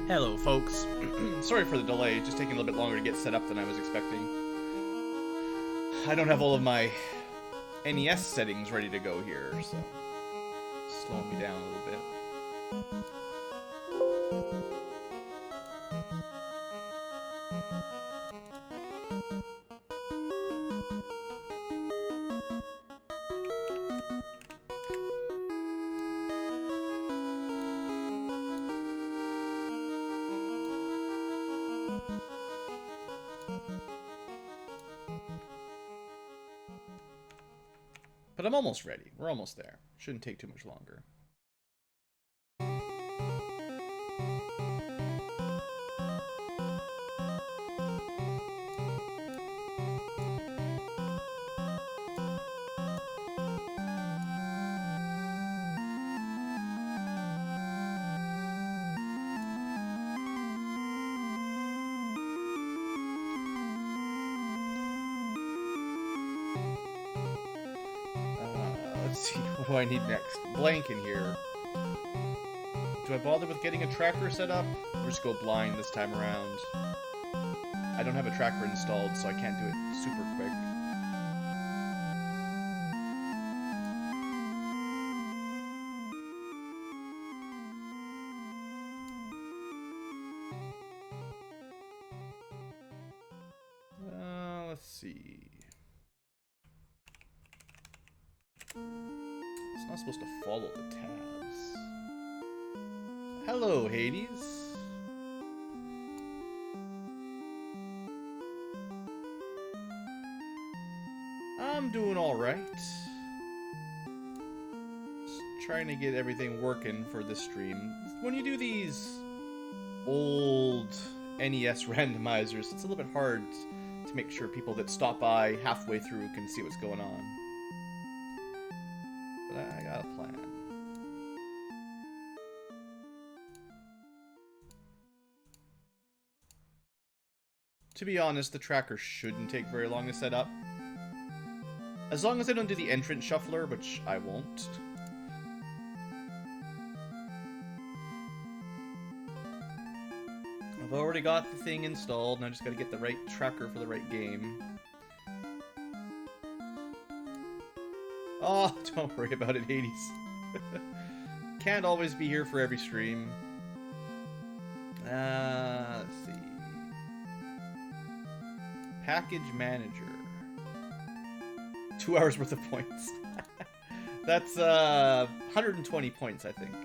Hello, folks. Sorry for the delay, just taking a little bit longer to get set up than I was expecting. I don't have all of my NES settings ready to go here, so slowing me down a little bit. But I'm almost ready. We're almost there. Shouldn't take too much longer. Let's see, what do I need next? Blank in here. Do I bother with getting a tracker set up? Or just go blind this time around? I don't have a tracker installed, so I can't do it super quick. Let's see. It's not supposed to follow the tabs. Hello, Hades. I'm doing alright. Just trying to get everything working for this stream. When you do these old NES randomizers, it's a little bit hard to make sure people that stop by halfway through can see what's going on. But I got a plan. To be honest, the tracker shouldn't take very long to set up. As long as I don't do the entrance shuffler, which I won't. I've already got the thing installed, and I just gotta get the right tracker for the right game. Oh, don't worry about it, Hades. Can't always be here for every stream. Let's see. Package manager. 2 hours worth of points. That's 120 points, I think.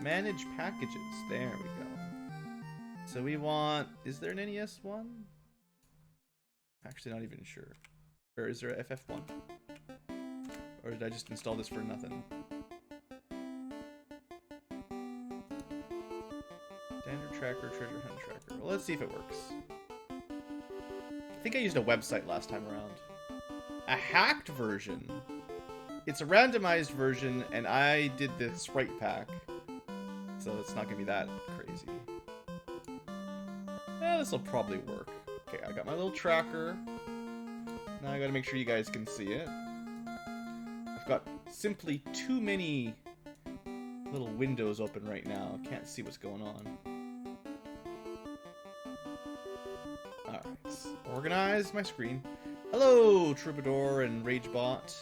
Manage packages. There we go. So we want... Is there an NES one? Actually, not even sure. Or is there a FF1? Or did I just install this for nothing? Standard tracker, treasure hunt tracker. Well, let's see if it works. I think I used a website last time around. A hacked version. It's a randomized version, and I did the sprite pack. So it's not gonna be that crazy. This will probably work. Okay, I got my little tracker. Now I gotta make sure you guys can see it. I've got simply too many little windows open right now. Can't see what's going on. Alright, organize my screen. Hello, Troubadour and Ragebot.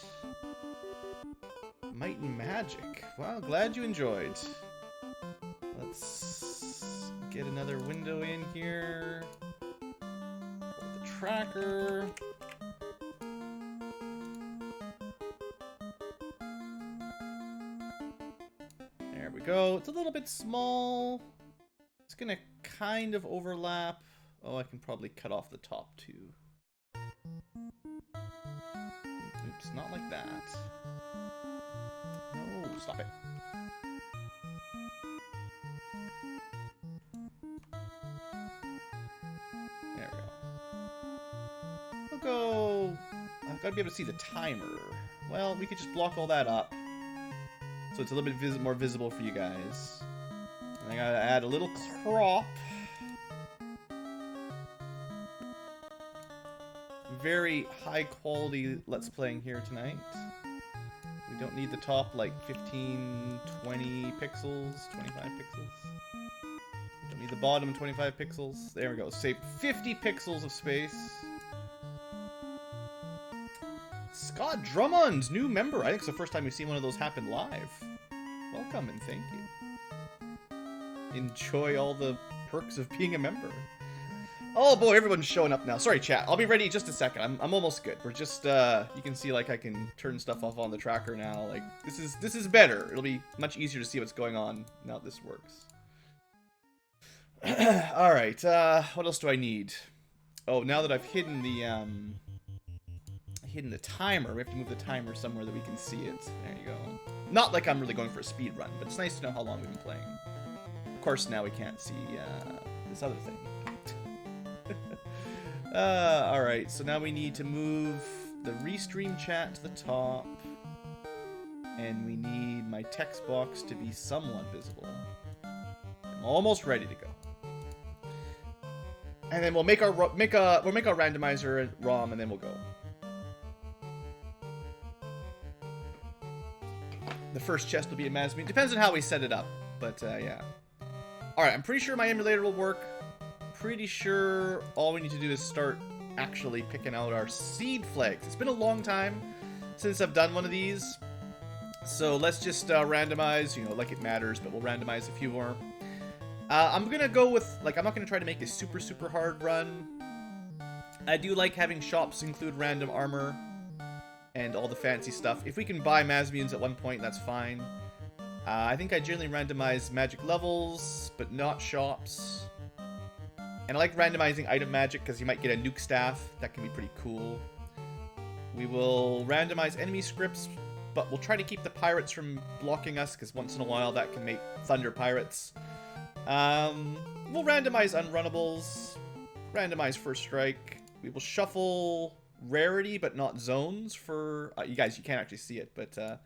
Might and Magic. Wow, glad you enjoyed. Let's get another window in here. The tracker. There we go. It's a little bit small. gonna kind of overlap. Oh, I can probably cut off the top too. Oops, not like that. No, stop it. There we go. I'll go... I've got to be able to see the timer. Well, we could just block all that up. So it's a little bit more visible for you guys. And I gotta add a little crop. Very high quality Let's Playing here tonight. We don't need the top like 15, 20 pixels, 25 pixels. Don't need the bottom 25 pixels. There we go. Save 50 pixels of space. Scott Drummond, new member. I think it's the first time we've seen one of those happen live. Welcome and thank you. Enjoy all the perks of being a member. Oh boy, everyone's showing up now. Sorry, chat. I'll be ready in just a second. I'm almost good. We're just you can see like I can turn stuff off on the tracker now. Like this is better. It'll be much easier to see what's going on now this works. All right. What else do I need? Oh, now that I've hidden the timer, we have to move the timer somewhere that we can see it. There you go. Not like I'm really going for a speed run, but it's nice to know how long we've been playing. Of course, now we can't see this other thing. Alright, so now we need to move the restream chat to the top. And we need my text box to be somewhat visible. I'm almost ready to go. And then we'll make our randomizer and ROM, and then we'll go. The first chest will be a Mazmune. Depends on how we set it up, but yeah. Alright, I'm pretty sure my emulator will work. Pretty sure all we need to do is start actually picking out our seed flags. It's been a long time since I've done one of these. So let's just randomize, you know, like it matters, but we'll randomize a few more. I'm gonna go with, like, I'm not gonna try to make a super, super hard run. I do like having shops include random armor and all the fancy stuff. If we can buy Mazmunes at one point, that's fine. I think I generally randomize magic levels, but not shops. And I like randomizing item magic because you might get a nuke staff. That can be pretty cool. We will randomize enemy scripts, but we'll try to keep the pirates from blocking us because once in a while that can make thunder pirates. We'll randomize unrunnables, randomize first strike. We will shuffle rarity, but not zones for... you guys, you can't actually see it, but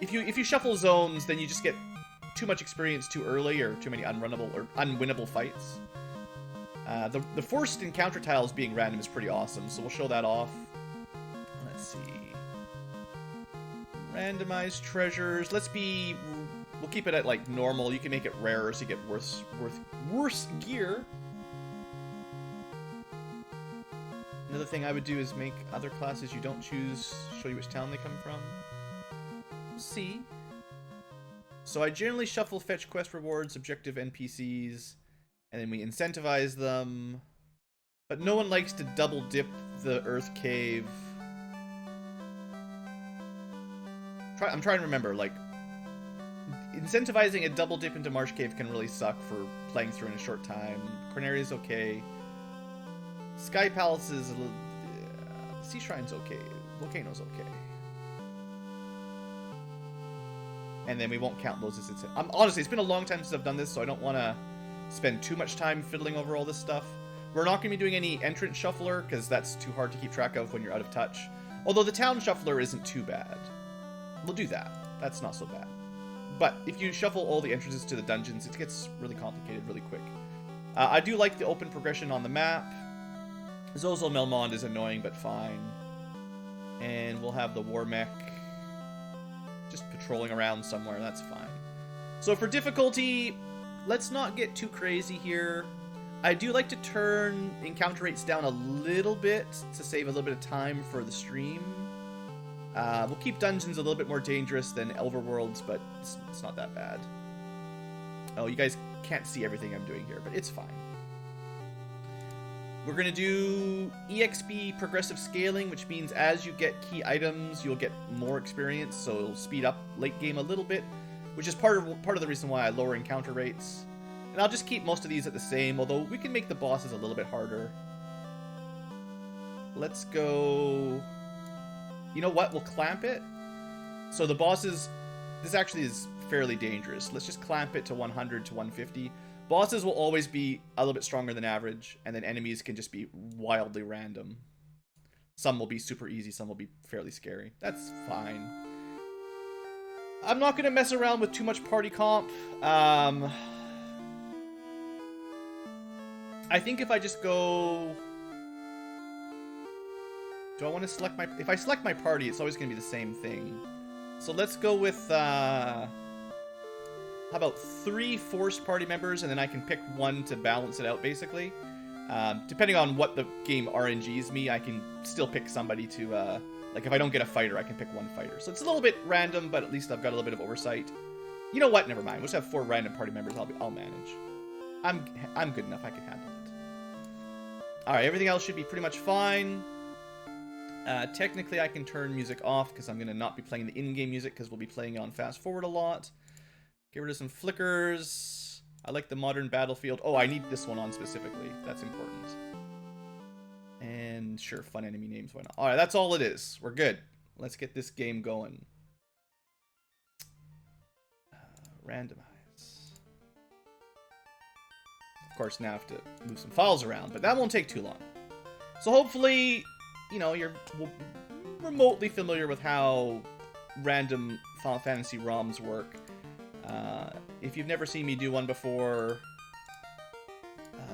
if you shuffle zones, then you just get too much experience too early or too many unrunnable or unwinnable fights. The forced encounter tiles being random is pretty awesome, so we'll show that off. Let's see. Randomized treasures. We'll keep it at like normal. You can make it rarer so you get worse gear. Another thing I would do is make other classes you don't choose show you which town they come from. We'll see. So I generally shuffle fetch quest rewards, objective NPCs, and then we incentivize them. But no one likes to double dip the Earth Cave. I'm trying to remember, like, incentivizing a double dip into Marsh Cave can really suck for playing through in a short time. Corneria's okay. Sky Palace is a little... Sea Shrine's okay. Volcano's okay. And then we won't count those as honestly, it's been a long time since I've done this, so I don't want to spend too much time fiddling over all this stuff. We're not going to be doing any entrance shuffler, because that's too hard to keep track of when you're out of touch. Although the town shuffler isn't too bad. We'll do that. That's not so bad. But if you shuffle all the entrances to the dungeons, it gets really complicated really quick. I do like the open progression on the map. Zozo Melmond is annoying, but fine. And we'll have the War Mech just patrolling around somewhere. That's fine. So for difficulty, let's not get too crazy here. I do like to turn encounter rates down a little bit to save a little bit of time for the stream. We'll keep dungeons a little bit more dangerous than Elverworlds, but it's not that bad. Oh, you guys can't see everything I'm doing here, but it's fine. We're going to do EXP progressive scaling, which means as you get key items, you'll get more experience, so it'll speed up late game a little bit, which is part of the reason why I lower encounter rates. And I'll just keep most of these at the same, although we can make the bosses a little bit harder. Let's go... You know what? We'll clamp it. So the bosses... This actually is fairly dangerous. Let's just clamp it to 100 to 150. Bosses will always be a little bit stronger than average, and then enemies can just be wildly random. Some will be super easy, some will be fairly scary. That's fine. I'm not going to mess around with too much party comp. I think if I just go... Do I want to select my... If I select my party, it's always going to be the same thing. So let's go with... How about 3 forced party members, and then I can pick one to balance it out, basically. Depending on what the game RNGs me, I can still pick somebody to... like, if I don't get a fighter, I can pick one fighter. So it's a little bit random, but at least I've got a little bit of oversight. You know what? Never mind. We'll just have 4 random party members. I'll manage. I'm good enough. I can handle it. Alright, everything else should be pretty much fine. Technically, I can turn music off, because I'm going to not be playing the in-game music, because we'll be playing on fast forward a lot. Get rid of some flickers. I like the modern battlefield. Oh, I need this one on specifically. That's important. And sure, fun enemy names, why not? Alright, that's all it is. We're good. Let's get this game going. Randomize. Of course, now I have to move some files around, but that won't take too long. So hopefully, you know, you're remotely familiar with how random Final Fantasy ROMs work. If you've never seen me do one before,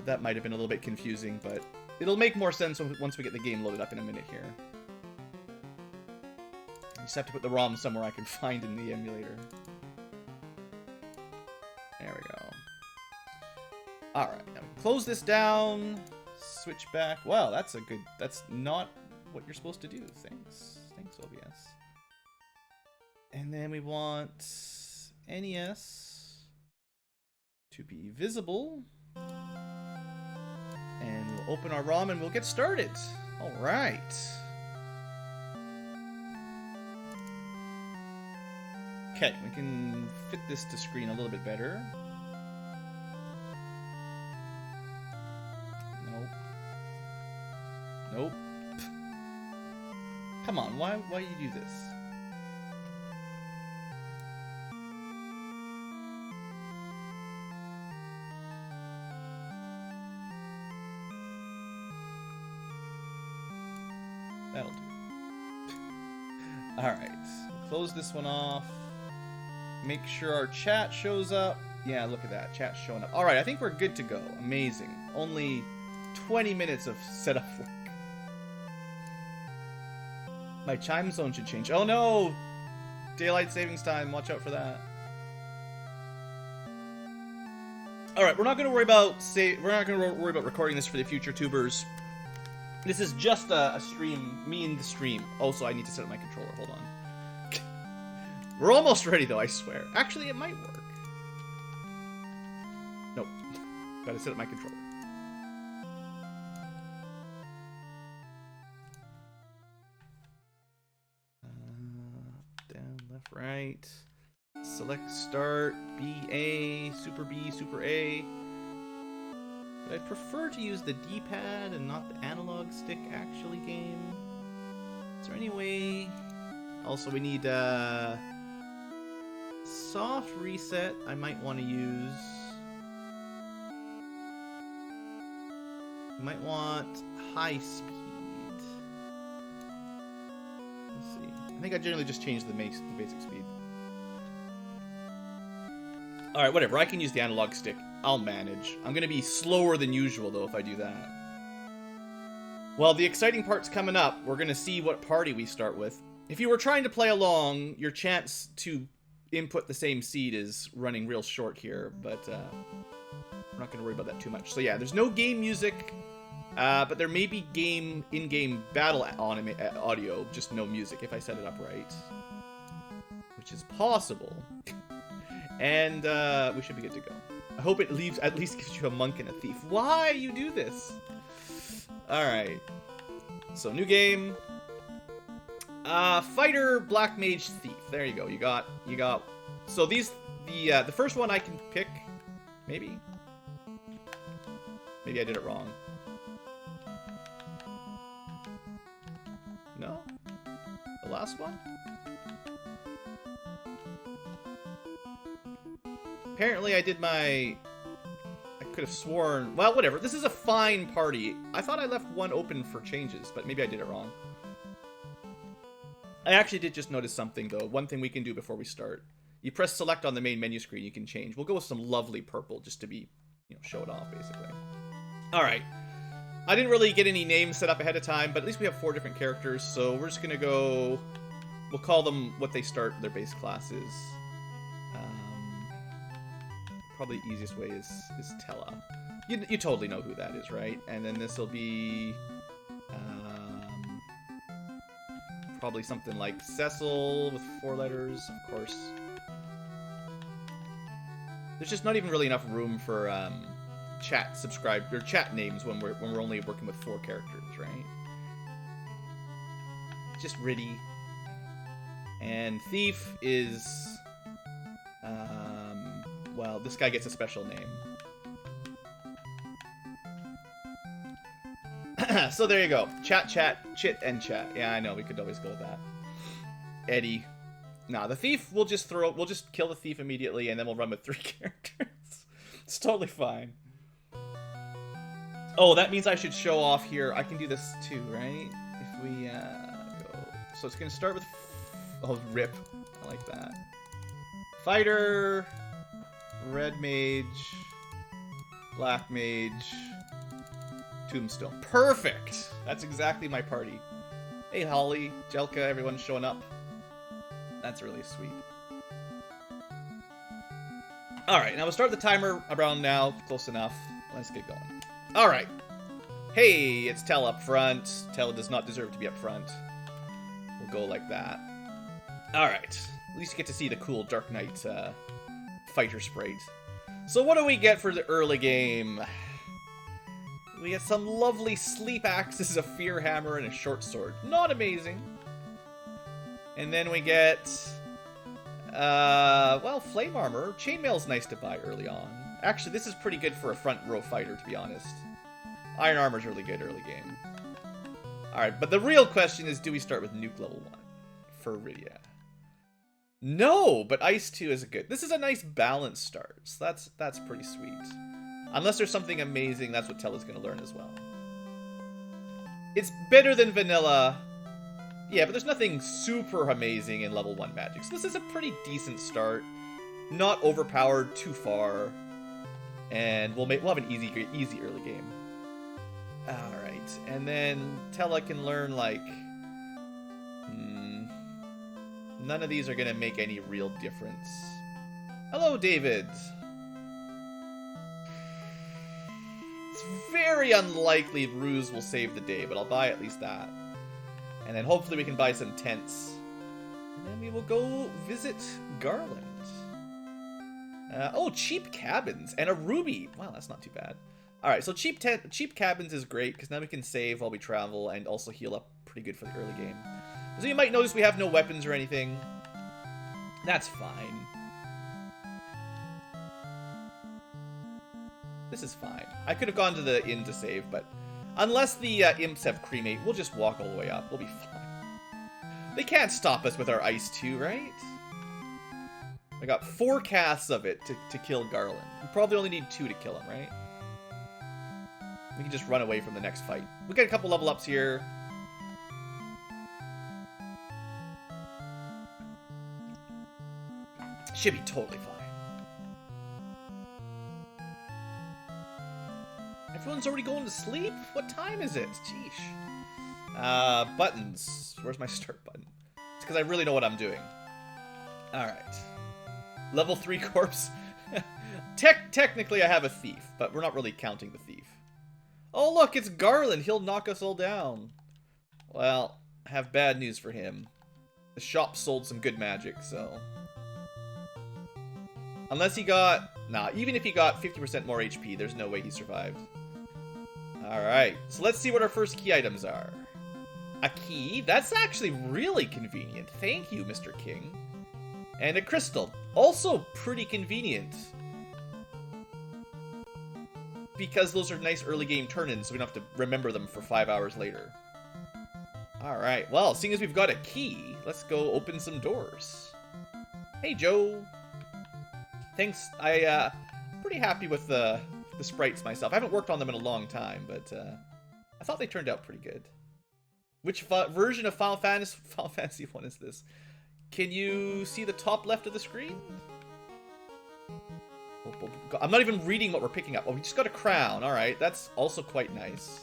that might have been a little bit confusing, but it'll make more sense once we get the game loaded up in a minute here. I just have to put the ROM somewhere I can find in the emulator. There we go. Alright, now we can close this down. Switch back. Wow, that's a good... That's not what you're supposed to do. Thanks. Thanks, OBS. And then we want NES to be visible. And we'll open our ROM and we'll get started. Alright. Okay, we can fit this to screen a little bit better. Nope. Nope. Come on, why you do this? That'll do. Alright, close this one off. Make sure our chat shows up. Yeah, look at that. Chat's showing up. Alright, I think we're good to go. Amazing. Only 20 minutes of setup work. My time zone should change. Oh no! Daylight savings time. Watch out for that. Alright, we're not going to worry about recording this for the future tubers. This is just a stream, me and the stream. Also, I need to set up my controller. Hold on. We're almost ready, though, I swear. Actually, it might work. Nope. Gotta set up my controller. Down, left, right. Select start. B, A, Super A. But I'd prefer to use the D-pad and not the analog stick, actually, game. Is there any way... Also, we need, soft reset I might want to use. Might want high speed. Let's see. I think I generally just changed the basic speed. Alright, whatever. I can use the analog stick. I'll manage. I'm going to be slower than usual, though, if I do that. Well, the exciting part's coming up. We're going to see what party we start with. If you were trying to play along, your chance to input the same seed is running real short here, but we're not going to worry about that too much. So yeah, there's no game music, but there may be in-game battle audio, just no music if I set it up right. Which is possible. And we should be good to go. I hope it at least gives you a monk and a thief. Why you do this? Alright. So, new game. Fighter, Black Mage, Thief. There you go. You got. So these, the first one I can pick, maybe. Maybe I did it wrong. No? The last one? Apparently I did my... I could have sworn... Well, whatever. This is a fine party. I thought I left one open for changes, but maybe I did it wrong. I actually did just notice something, though. One thing we can do before we start. You press select on the main menu screen, you can change. We'll go with some lovely purple just to be, you know, show it off, basically. Alright. I didn't really get any names set up ahead of time, but at least we have 4 different characters, so we're just gonna go... We'll call them what they start their base classes. Probably the easiest way is Tella. You totally know who that is, right? And then this will be... probably something like Cecil with 4 letters, of course. There's just not even really enough room for chat names when we're only working with 4 characters, right? Just Riddy. And Thief is well, this guy gets a special name. So there you go. Chat, chit, and chat. Yeah, I know, we could always go with that. Eddie. Nah, the Thief, we'll just kill the Thief immediately, and then we'll run with 3 characters. It's totally fine. Oh, that means I should show off here. I can do this too, right? If we go... So it's gonna start with... Oh, rip. I like that. Fighter... Red Mage... Black Mage... Tombstone. Perfect! That's exactly my party. Hey, Holly, Jelka, everyone's showing up. That's really sweet. Alright, now we'll start the timer around now. Close enough. Let's get going. Alright. Hey, it's Tell up front. Tell does not deserve to be up front. We'll go like that. Alright. At least you get to see the cool Dark Knight fighter sprite. So what do we get for the early game? We get some lovely sleep axes, a fear hammer, and a short sword. Not amazing. And then we get, well, flame armor. Chainmail's nice to buy early on. Actually, this is pretty good for a front row fighter, to be honest. Iron armor's really good early game. Alright, but the real question is, do we start with nuke level 1 for Rydia? No, but Ice 2 is good. This is a nice balanced start, so that's pretty sweet. Unless there's something amazing, that's what Tella's going to learn as well. It's better than vanilla. Yeah, but there's nothing super amazing in level 1 magic. So this is a pretty decent start. Not overpowered too far. And we'll have an easy early game. Alright, and then Tella can learn, like... none of these are going to make any real difference. Hello, David! It's very unlikely Ruse will save the day, but I'll buy at least that. And then hopefully we can buy some tents. And then we will go visit Garland. Oh, cheap cabins and a ruby. Wow, that's not too bad. Alright, so cheap cabins is great, because now we can save while we travel and also heal up pretty good for the early game. So you might notice we have no weapons or anything. That's fine. This is fine. I could have gone to the inn to save, but unless the imps have cremate, we'll just walk all the way up. We'll be fine. They can't stop us with our Ice 2, right? I got 4 casts of it to kill Garland. We probably only need 2 to kill him, right? We can just run away from the next fight. We got a couple level ups here. Should be totally fine. Everyone's already going to sleep? What time is it? Jeesh. Buttons. Where's my start button? It's because I really know what I'm doing. Alright. Level 3 corpse. Technically I have a thief, but we're not really counting the thief. Oh look, it's Garland. He'll knock us all down. Well, I have bad news for him. The shop sold some good magic, so... Unless he got... Nah, even if he got 50% more HP, there's no way he survived. Alright, so let's see what our first key items are. A key? That's actually really convenient. Thank you, Mr. King. And a crystal. Also pretty convenient. because those are nice early game turn-ins, so we don't have to remember them for 5 hours later. Alright, well, seeing as we've got a key, let's go open some doors. Hey, Joe. Thanks. I'm pretty happy with the sprites myself. I haven't worked on them in a long time, but I thought they turned out pretty good. Which version of Final Fantasy 1 is this? Can you see the top left of the screen? I'm not even reading what we're picking up. Oh, we just got a crown. Alright, that's also quite nice.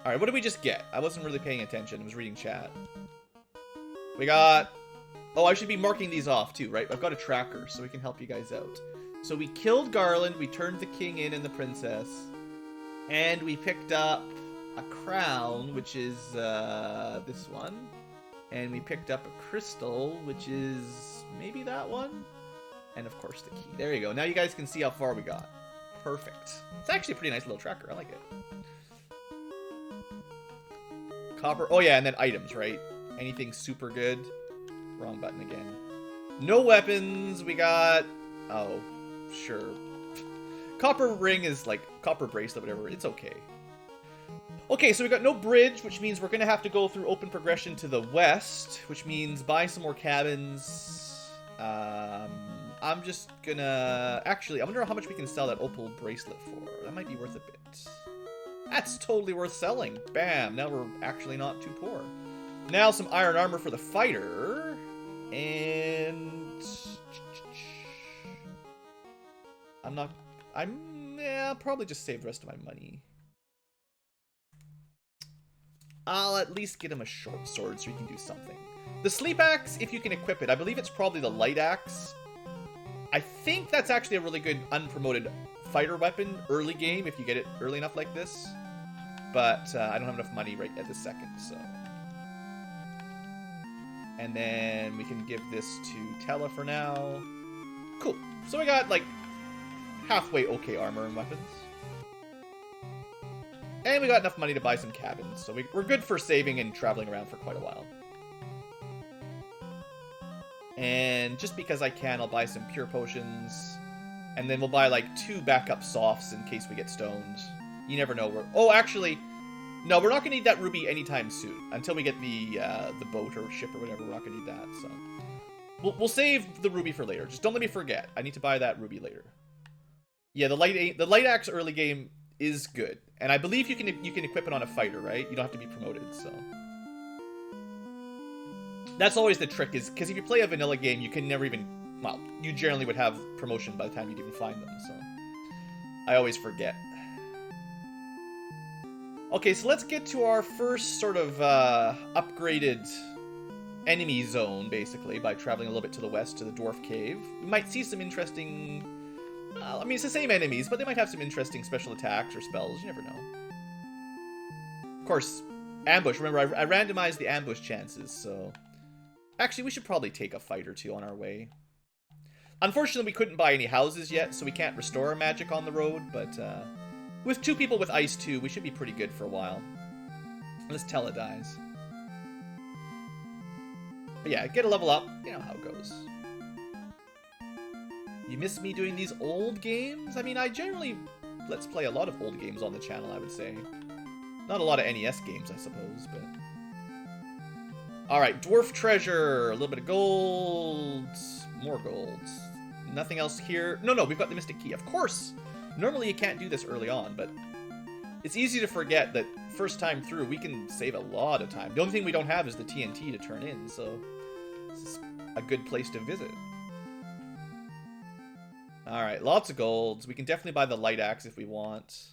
Alright, what did we just get? I wasn't really paying attention. I was reading chat. We got... Oh, I should be marking these off too, right? I've got a tracker, so we can help you guys out. So we killed Garland, we turned the king in and the princess, and we picked up a crown, which is this one. And we picked up a crystal, which is maybe that one. And of course the key. There you go. Now you guys can see how far we got. Perfect. It's actually a pretty nice little tracker. I like it. Copper. Oh yeah, and then items, right? Anything super good. Wrong button again. No weapons. We got... Oh, sure. Copper ring is like... Copper bracelet, whatever. It's okay. Okay, so we got no bridge, which means we're going to have to go through open progression to the west, which means buy some more cabins. I'm just gonna... Actually, I wonder how much we can sell that opal bracelet for. That might be worth a bit. That's totally worth selling. Bam, now we're actually not too poor. Now some iron armor for the fighter. And... Yeah, I'll probably just save the rest of my money. I'll at least get him a short sword so he can do something. The sleep axe, if you can equip it, I believe it's probably the light axe. I think that's actually a really good unpromoted fighter weapon early game if you get it early enough like this. But I don't have enough money right at this second, so... And then we can give this to Tella for now. Cool. So we got, like, halfway okay armor and weapons. And we got enough money to buy some cabins, so we're good for saving and traveling around for quite a while. And just because I can, I'll buy some pure potions. And then we'll buy, like, 2 backup softs in case we get stoned. You never know where... Oh, actually... No, we're not going to need that ruby anytime soon. Until we get the boat or ship or whatever, we're not going to need that, so... We'll save the ruby for later. Just don't let me forget. I need to buy that ruby later. Yeah, the light axe early game is good. And I believe you can equip it on a fighter, right? You don't have to be promoted, so... That's always the trick, is... Because if you play a vanilla game, you can never even... Well, you generally would have promotion by the time you'd even find them, so... I always forget. Okay, so let's get to our first sort of upgraded enemy zone, basically, by traveling a little bit to the west to the Dwarf Cave. We might see some interesting... I mean, it's the same enemies, but they might have some interesting special attacks or spells. You never know. Of course, ambush. Remember, I randomized the ambush chances, so... Actually, we should probably take a fight or two on our way. Unfortunately, we couldn't buy any houses yet, so we can't restore our magic on the road, but... With 2 people with ice, too, we should be pretty good for a while. Unless Tella dies. But yeah, get a level up. You know how it goes. You miss me doing these old games? I mean, I generally let's play a lot of old games on the channel, I would say. Not a lot of NES games, I suppose, but... Alright, Dwarf Treasure. A little bit of gold. More gold. Nothing else here. No, we've got the Mystic Key. Of course! Normally you can't do this early on, but it's easy to forget that first time through we can save a lot of time. The only thing we don't have is the TNT to turn in, so this is a good place to visit. Alright, lots of golds. We can definitely buy the light axe if we want.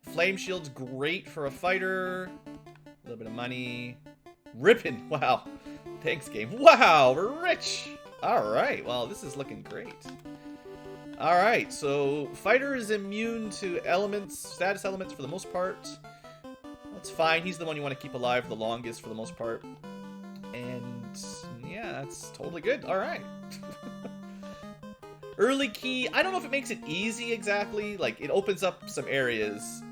Flame shield's great for a fighter. A little bit of money. Ripping! Wow. Thanks, game. Wow, we're rich! Alright, well, this is looking great. Alright, so fighter is immune to elements, status elements for the most part. That's fine. He's the one you want to keep alive the longest for the most part. And yeah, that's totally good. Alright. Early key, I don't know if it makes it easy exactly. Like, it opens up some areas.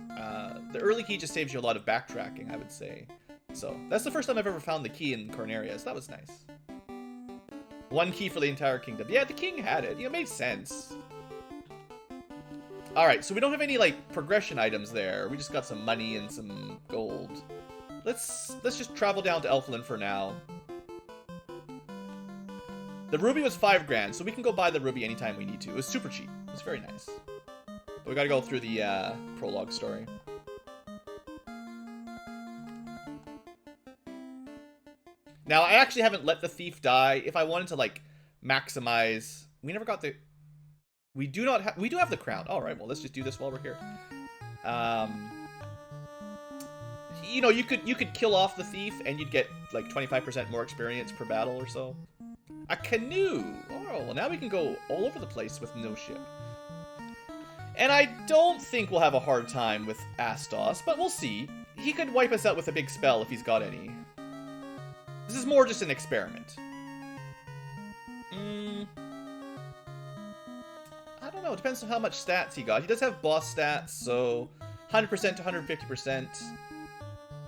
The early key just saves you a lot of backtracking, I would say. So, that's the first time I've ever found the key in Corneria, so that was nice. 1 key for the entire kingdom. Yeah, the king had it. You know, it made sense. Alright, so we don't have any, like, progression items there. We just got some money and some gold. Let's just travel down to Elfland for now. The ruby was 5 grand, so we can go buy the ruby anytime we need to. It was super cheap. It was very nice. But we gotta go through the prologue story. Now, I actually haven't let the thief die. If I wanted to, like, maximize... We never got the... We do have the crown. Alright, well, let's just do this while we're here. You know, you could kill off the thief, and you'd get, like, 25% more experience per battle or so. A canoe! Oh, well, now we can go all over the place with no ship. And I don't think we'll have a hard time with Astos, but we'll see. He could wipe us out with a big spell if he's got any. This is more just an experiment. I don't know. It depends on how much stats he got. He does have boss stats, so 100% to 150%.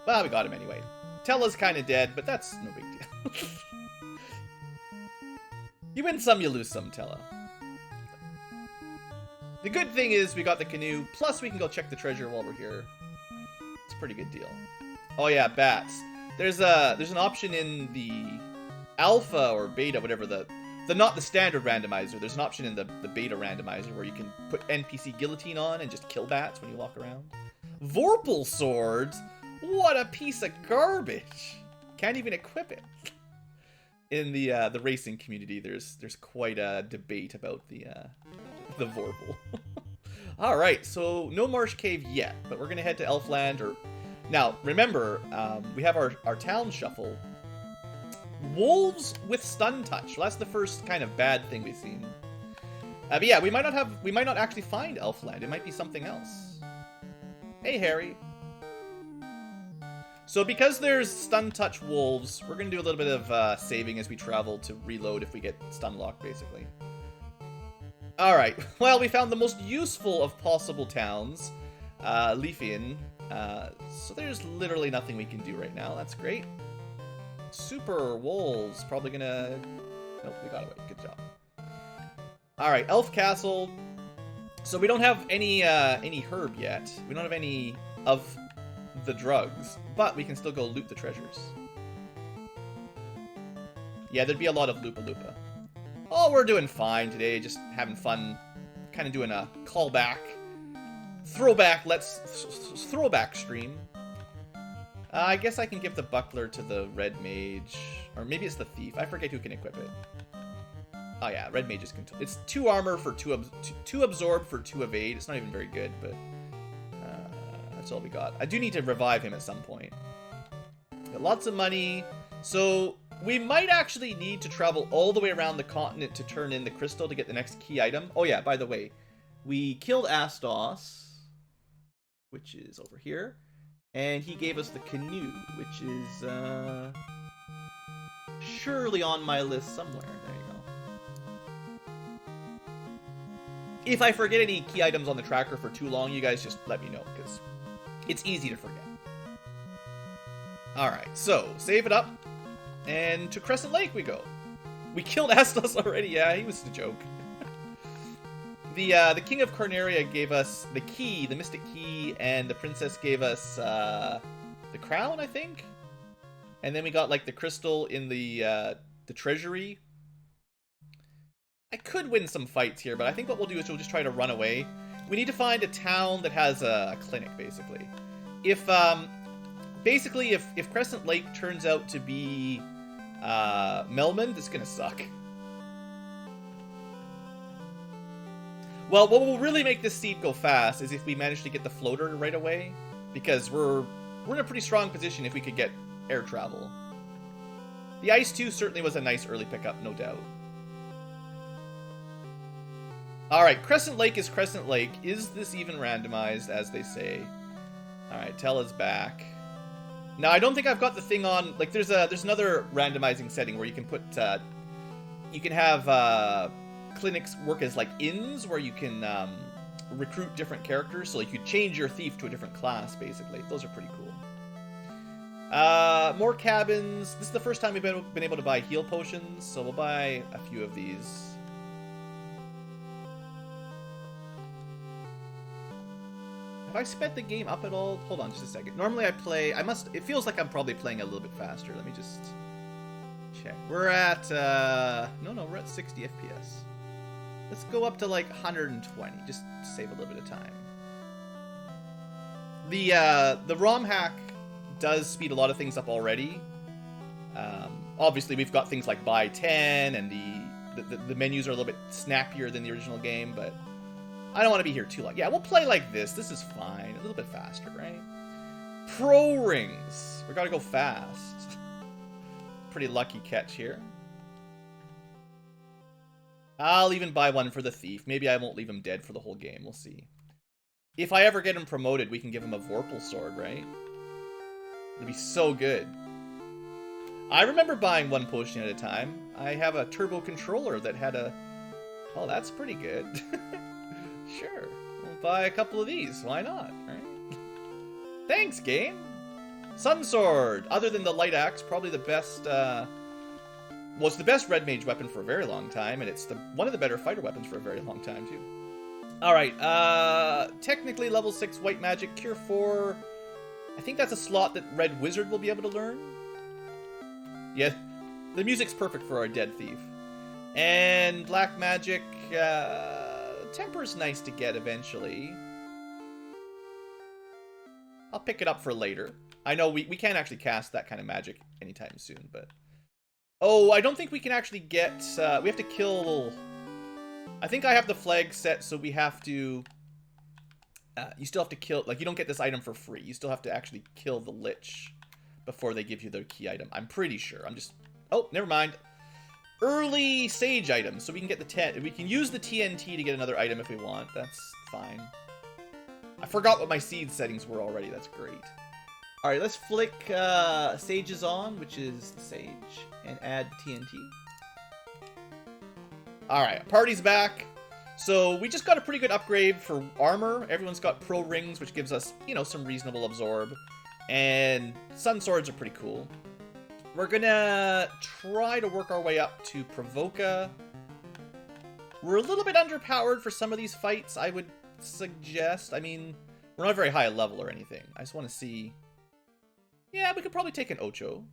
Well, we got him anyway. Tella's kind of dead, but that's no big deal. You win some, you lose some, Tella. The good thing is we got the canoe, plus we can go check the treasure while we're here. It's a pretty good deal. Oh yeah, bats. There's an option in the alpha or beta, whatever the not the standard randomizer. There's an option in the beta randomizer where you can put NPC guillotine on and just kill bats when you walk around. Vorpal swords? What a piece of garbage! Can't even equip it. In the racing community, there's quite a debate about the Vorpal. All right, so no Marsh Cave yet, but we're gonna head to Elfland. Now remember, we have our town shuffle. Wolves with stun touch. Well, that's the first kind of bad thing we've seen. But yeah, we might not actually find Elfland. It might be something else. Hey, Harry. So because there's stun touch wolves, we're going to do a little bit of saving as we travel to reload if we get stun locked, basically. Alright, well, we found the most useful of possible towns, Leafian. So there's literally nothing we can do right now. That's great. Super wolves, probably gonna... Nope, we got away. Good job. Alright, Elf Castle. So we don't have any herb yet. We don't have any of the drugs, but we can still go loot the treasures. Yeah, there'd be a lot of Loopa-Loopa. Oh, we're doing fine today, just having fun, kind of doing a callback, throwback stream. I guess I can give the buckler to the red mage, or maybe it's the thief. I forget who can equip it. Oh yeah, red mages can. It's 2 armor for 2 absorb for 2 evade. It's not even very good, but that's all we got. I do need to revive him at some point. Got lots of money, so we might actually need to travel all the way around the continent to turn in the crystal to get the next key item. Oh yeah, by the way, we killed Astos, which is over here, and he gave us the canoe, which is surely on my list somewhere. There you go. If I forget any key items on the tracker for too long, you guys just let me know, because it's easy to forget. Alright, so, save it up, and to Crescent Lake we go. We killed Astos already, yeah, he was a joke. The King of Corneria gave us the key, the Mystic Key, and the Princess gave us the crown, I think? And then we got, like, the crystal in the treasury. I could win some fights here, but I think what we'll do is we'll just try to run away. We need to find a town that has a clinic, basically. If Crescent Lake turns out to be Melmond, it's gonna suck. Well, what will really make this seed go fast is if we manage to get the floater right away, because we're in a pretty strong position if we could get air travel. The Ice 2 certainly was a nice early pickup, no doubt. Alright, Crescent Lake is Crescent Lake. Is this even randomized, as they say? Alright, Tella's back. Now, I don't think I've got the thing on... Like, there's another randomizing setting where you can put... you can have clinics work as, like, inns, where you can recruit different characters. So, like, you change your thief to a different class, basically. Those are pretty cool. More cabins. This is the first time we've been able to buy heal potions, so we'll buy a few of these. I sped the game up at all? Hold on just a second. Normally I play... It feels like I'm probably playing a little bit faster. Let me just check. We're at... No, we're at 60 FPS. Let's go up to like 120, just to save a little bit of time. The ROM hack does speed a lot of things up already. Obviously, we've got things like buy 10, and the menus are a little bit snappier than the original game, but I don't want to be here too long. Yeah, we'll play like this. This is fine. A little bit faster, right? Pro rings. We gotta go fast. Pretty lucky catch here. I'll even buy one for the thief. Maybe I won't leave him dead for the whole game. We'll see. If I ever get him promoted, we can give him a Vorpal sword, right? It'll be so good. I remember buying one potion at a time. I have a turbo controller that had a... Oh, that's pretty good. Sure. We'll buy a couple of these. Why not, right? Thanks, game. Sun Sword. Other than the Light Axe, probably the best... Well, it's the best red mage weapon for a very long time, and it's one of the better fighter weapons for a very long time, too. Alright, technically level 6 white magic, cure 4. I think that's a slot that Red Wizard will be able to learn. Yeah, the music's perfect for our dead thief. And black magic, Temper's nice to get eventually. I'll pick it up for later. I know we can't actually cast that kind of magic anytime soon, but... Oh, I don't think we can actually get... we have to kill... I think I have the flag set, so we have to... you still have to kill... Like, you don't get this item for free. You still have to actually kill the Lich before they give you their key item. I'm pretty sure. I'm just... Oh, never mind. Early Sage items, so we can get the 10... We can use the TNT to get another item if we want. That's fine. I forgot what my seed settings were already. That's great. Alright, let's flick Sages on, which is the Sage, and add TNT. Alright, party's back. So we just got a pretty good upgrade for armor. Everyone's got pro rings, which gives us, you know, some reasonable absorb. And sun swords are pretty cool. We're gonna try to work our way up to Provoca. We're a little bit underpowered for some of these fights, I would suggest. I mean, we're not very high level or anything. I just want to see... Yeah, we could probably take an Ocho.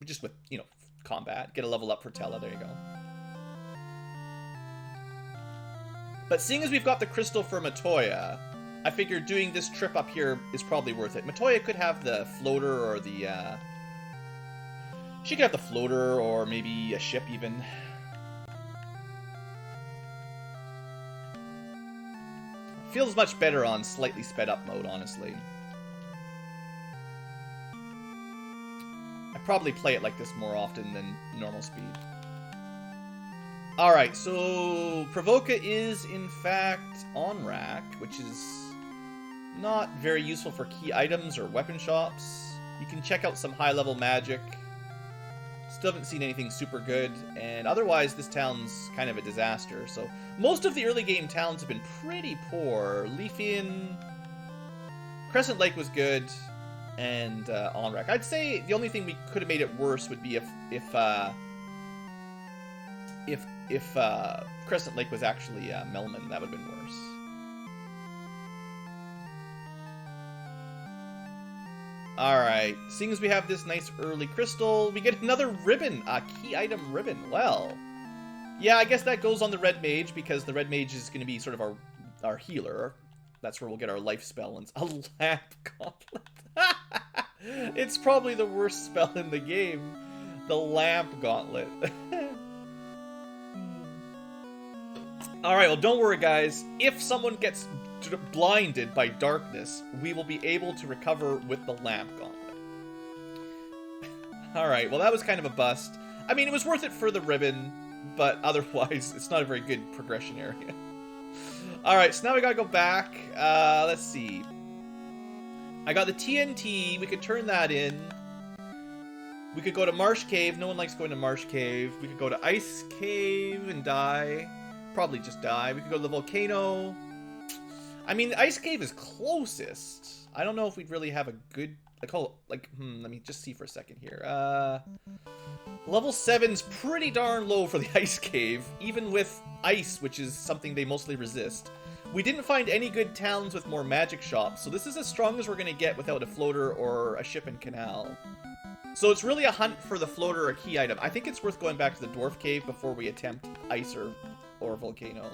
Just with, you know, combat. Get a level up for Tella, there you go. But seeing as we've got the crystal for Matoya, I figure doing this trip up here is probably worth it. Matoya could have the floater or the, she could have the floater or maybe a ship even. Feels much better on slightly sped up mode, honestly. I probably play it like this more often than normal speed. Alright, so Provoca is in fact on rack, which is not very useful for key items or weapon shops. You can check out some high-level magic. Still haven't seen anything super good, and otherwise this town's kind of a disaster. So most of the early game towns have been pretty poor. Leafian, Crescent Lake was good, and Onrak. I'd say the only thing we could have made it worse would be if Crescent Lake was actually Melman. That would have been worse. Alright, seeing as we have this nice early crystal, we get another ribbon, a key item ribbon. Well, yeah, I guess that goes on the red mage, because the red mage is going to be sort of our healer. That's where we'll get our life spell. And a lamp gauntlet. It's probably the worst spell in the game. The lamp gauntlet. Alright, well, don't worry, guys. If someone gets blinded by darkness, we will be able to recover with the lamp gauntlet. Alright, well, that was kind of a bust. I mean, it was worth it for the ribbon, but otherwise, it's not a very good progression area. Alright, so now we gotta go back. Let's see. I got the TNT. We could turn that in. We could go to Marsh Cave. No one likes going to Marsh Cave. We could go to Ice Cave and die. Probably just die. We could go to the volcano. I mean, the Ice Cave is closest. I don't know if we'd really have a good... let me just see for a second here. Level 7's pretty darn low for the Ice Cave, even with ice, which is something they mostly resist. We didn't find any good towns with more magic shops, so this is as strong as we're going to get without a floater or a ship and canal. So it's really a hunt for the floater or key item. I think it's worth going back to the dwarf cave before we attempt ice or volcano.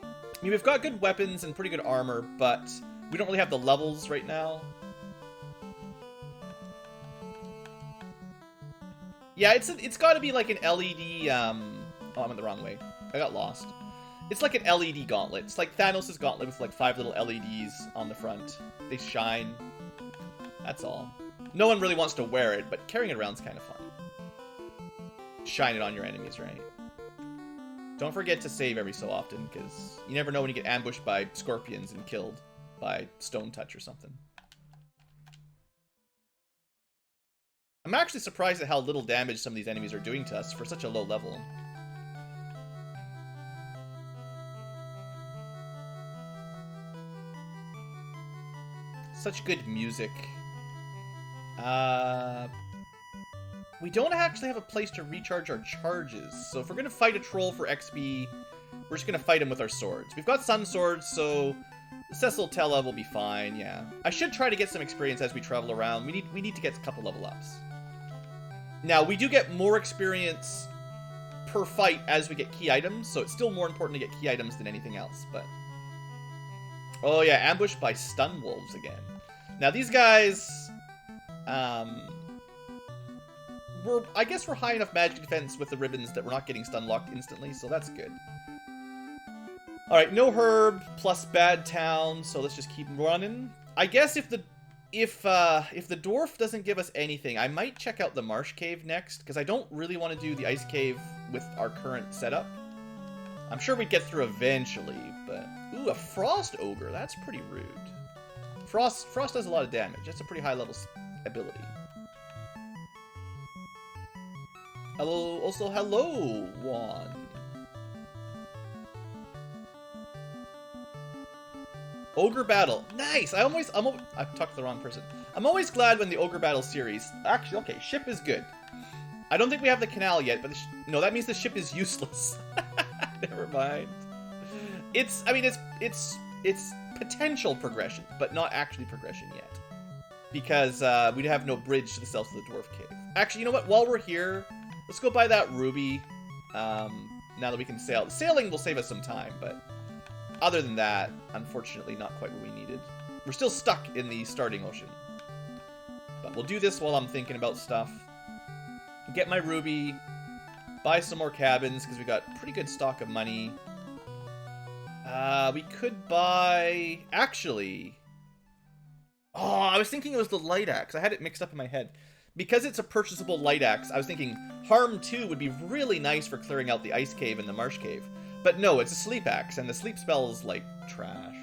I mean, we've got good weapons and pretty good armor, but we don't really have the levels right now. Yeah, it's got to be like an LED, oh, I'm in the wrong way. I got lost. It's like an LED gauntlet. It's like Thanos' gauntlet with like 5 little LEDs on the front. They shine. That's all. No one really wants to wear it, but carrying it around is kind of fun. Shine it on your enemies, right? Don't forget to save every so often, because you never know when you get ambushed by scorpions and killed by stone touch or something. I'm actually surprised at how little damage some of these enemies are doing to us for such a low level. Such good music. We don't actually have a place to recharge our charges, so if we're going to fight a troll for XP, we're just going to fight him with our swords. We've got sun swords, so Cecil Tella will be fine, yeah. I should try to get some experience as we travel around. We need to get a couple level ups. Now, we do get more experience per fight as we get key items, so it's still more important to get key items than anything else, but... Oh yeah, ambushed by stun wolves again. Now these guys... I guess we're high enough magic defense with the ribbons that we're not getting stun locked instantly, so that's good. Alright, no herb plus bad town, so let's just keep running. I guess if the dwarf doesn't give us anything, I might check out the marsh cave next, because I don't really want to do the ice cave with our current setup. I'm sure we'd get through eventually, but... Ooh, a frost ogre, that's pretty rude. Frost does a lot of damage, that's a pretty high level ability. Hello, also hello, Juan. Ogre battle, nice. I talked to the wrong person. I'm always glad when the ogre battle series. Actually, okay, ship is good. I don't think we have the canal yet, but no, that means the ship is useless. Never mind. It's potential progression, but not actually progression yet, because we have no bridge to the south of the dwarf cave. Actually, you know what? While we're here, let's go buy that ruby. Now that we can sail, sailing will save us some time, but. Other than that, unfortunately, not quite what we needed. We're still stuck in the starting ocean. But we'll do this while I'm thinking about stuff. Get my ruby. Buy some more cabins, because we got pretty good stock of money. We could buy... Actually... Oh, I was thinking it was the light axe. I had it mixed up in my head. Because it's a purchasable light axe, I was thinking Harm 2 would be really nice for clearing out the ice cave and the marsh cave. But no, it's a sleep axe, and the sleep spell is, like, trash.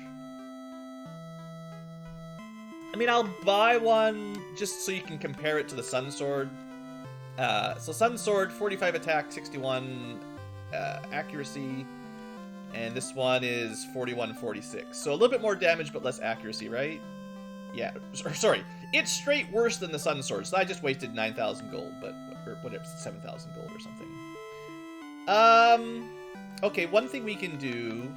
I mean, I'll buy one just so you can compare it to the Sun Sword. So Sun Sword, 45 attack, 61 accuracy. And this one is 41, 46. So a little bit more damage, but less accuracy, right? Yeah, sorry. It's straight worse than the Sun Sword, so I just wasted 9,000 gold, but whatever, 7,000 gold or something. Okay, one thing we can do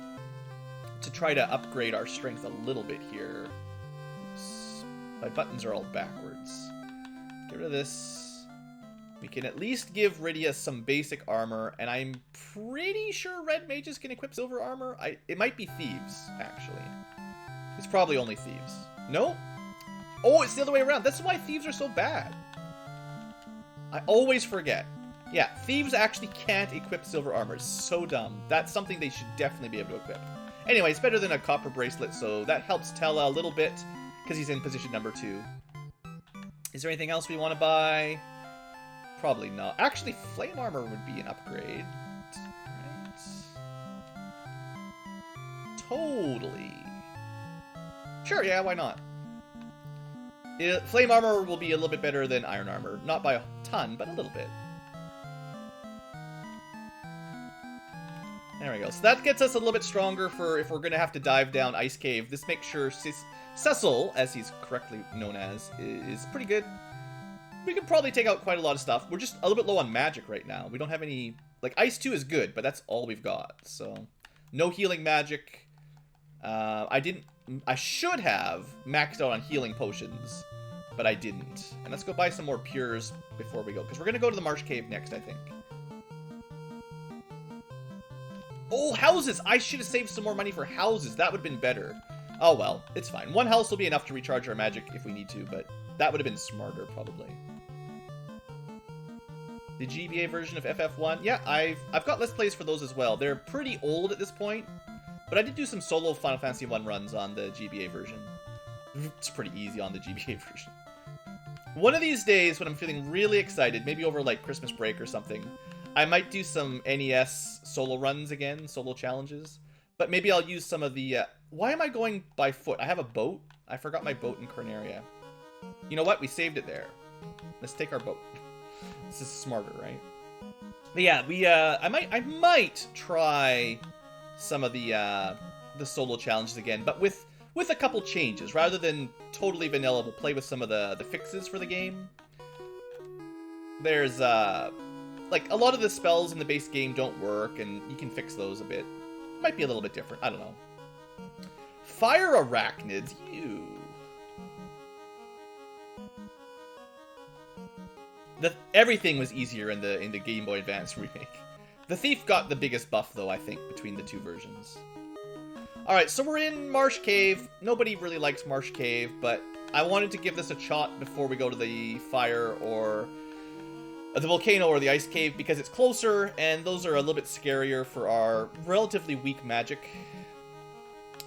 to try to upgrade our strength a little bit here. Oops, my buttons are all backwards. Get rid of this. We can at least give Rydia some basic armor, and I'm pretty sure red mages can equip silver armor. It might be thieves, actually. It's probably only thieves. No? Oh, it's the other way around. That's why thieves are so bad. I always forget. Yeah, thieves actually can't equip silver armor. It's so dumb. That's something they should definitely be able to equip. Anyway, it's better than a copper bracelet, so that helps Tella a little bit, because he's in position number 2. Is there anything else we want to buy? Probably not. Actually, flame armor would be an upgrade. Right. Totally. Sure, yeah, why not? Flame armor will be a little bit better than iron armor. Not by a ton, but a little bit. There we go. So that gets us a little bit stronger for if we're going to have to dive down Ice Cave. This makes sure Cecil, as he's correctly known as, is pretty good. We could probably take out quite a lot of stuff. We're just a little bit low on magic right now. We don't have any... Like, Ice 2 is good, but that's all we've got. So No healing magic. I should have maxed out on healing potions, but I didn't. And let's go buy some more pures before we go, because we're going to go to the Marsh Cave next, I think. Oh, houses! I should have saved some more money for houses. That would have been better. Oh, well. It's fine. One house will be enough to recharge our magic if we need to, but that would have been smarter, probably. The GBA version of FF1? Yeah, I've got Let's Plays for those as well. They're pretty old at this point, but I did do some solo Final Fantasy 1 runs on the GBA version. It's pretty easy on the GBA version. One of these days, when I'm feeling really excited, maybe over, like, Christmas break or something, I might do some NES solo runs again, solo challenges. But maybe I'll use some of the... why am I going by foot? I have a boat. I forgot my boat in Corneria. You know what? We saved it there. Let's take our boat. This is smarter, right? But yeah, I might try some of the solo challenges again, but with a couple changes. Rather than totally vanilla, we'll play with some of the fixes for the game. There's like, a lot of the spells in the base game don't work, and you can fix those a bit. Might be a little bit different. I don't know. Fire arachnids. Ew. Everything was easier in the Game Boy Advance remake. The Thief got the biggest buff, though, I think, between the two versions. Alright, so we're in Marsh Cave. Nobody really likes Marsh Cave, but I wanted to give this a shot before we go to the fire or the volcano or the ice cave, because it's closer, and those are a little bit scarier for our relatively weak magic.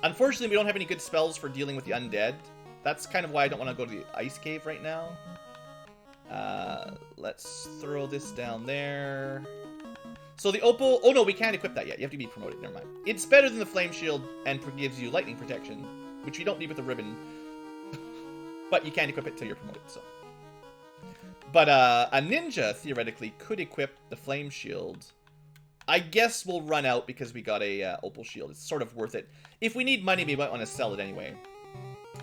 Unfortunately, we don't have any good spells for dealing with the undead. That's kind of why I don't want to go to the ice cave right now. Let's throw this down there. So the opal... oh no, we can't equip that yet. You have to be promoted. Never mind. It's better than the flame shield and gives you lightning protection, which you don't need with the ribbon. But you can't equip it till you're promoted, so... but a ninja, theoretically, could equip the flame shield. I guess we'll run out because we got a opal shield. It's sort of worth it. If we need money, we might want to sell it anyway.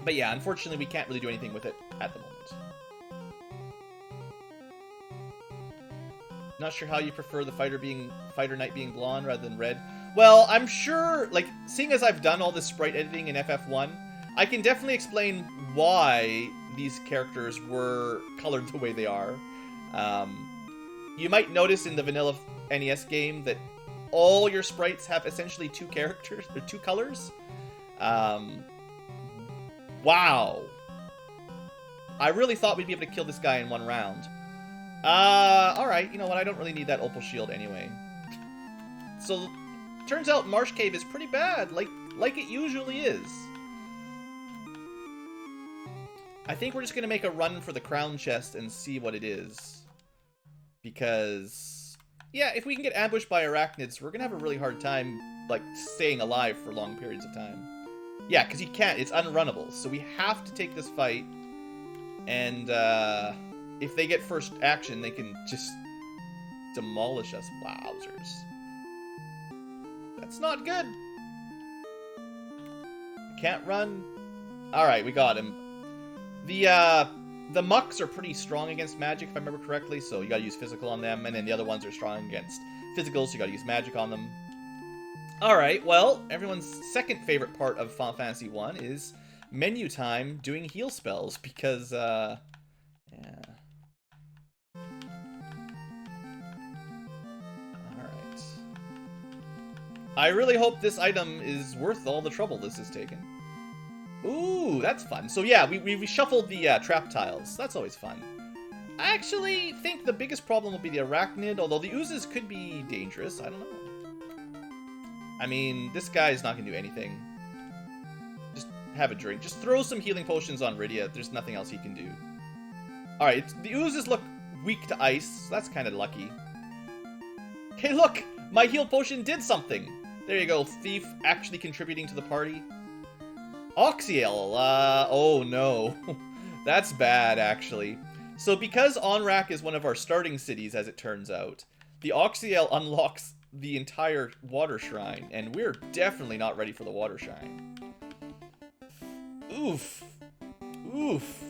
But yeah, unfortunately, we can't really do anything with it at the moment. Not sure how you prefer the fighter knight being blonde rather than red. Well, I'm sure, like, seeing as I've done all this sprite editing in FF1, I can definitely explain why these characters were colored the way they are. You might notice in the vanilla NES game that all your sprites have essentially two characters, or two colors. Wow. I really thought we'd be able to kill this guy in one round. Alright, you know what, I don't really need that opal shield anyway. So, turns out Marsh Cave is pretty bad, like it usually is. I think we're just gonna make a run for the crown chest and see what it is. Because, yeah, if we can get ambushed by arachnids, we're gonna have a really hard time, like, staying alive for long periods of time. Yeah, because you can't, it's unrunnable, so we have to take this fight, and, if they get first action, they can just demolish us. Wowzers. That's not good. Can't run. Alright, we got him. The mucks are pretty strong against magic, if I remember correctly, so you gotta use physical on them, and then the other ones are strong against physical, so you gotta use magic on them. Alright, well, everyone's second favorite part of Final Fantasy 1 is menu time doing heal spells, because, yeah. I really hope this item is worth all the trouble this has taken. Ooh, that's fun. So yeah, we reshuffled the trap tiles. That's always fun. I actually think the biggest problem will be the arachnid, although the oozes could be dangerous. I don't know. I mean, this guy's not going to do anything. Just have a drink. Just throw some healing potions on Rydia. There's nothing else he can do. Alright, the oozes look weak to ice. So that's kind of lucky. Hey, look! My heal potion did something! There you go, Thief actually contributing to the party. Oxiel, oh no. That's bad, actually. So because Onrak is one of our starting cities, as it turns out, the Oxiel unlocks the entire water shrine, and we're definitely not ready for the water shrine. Oof. Oof.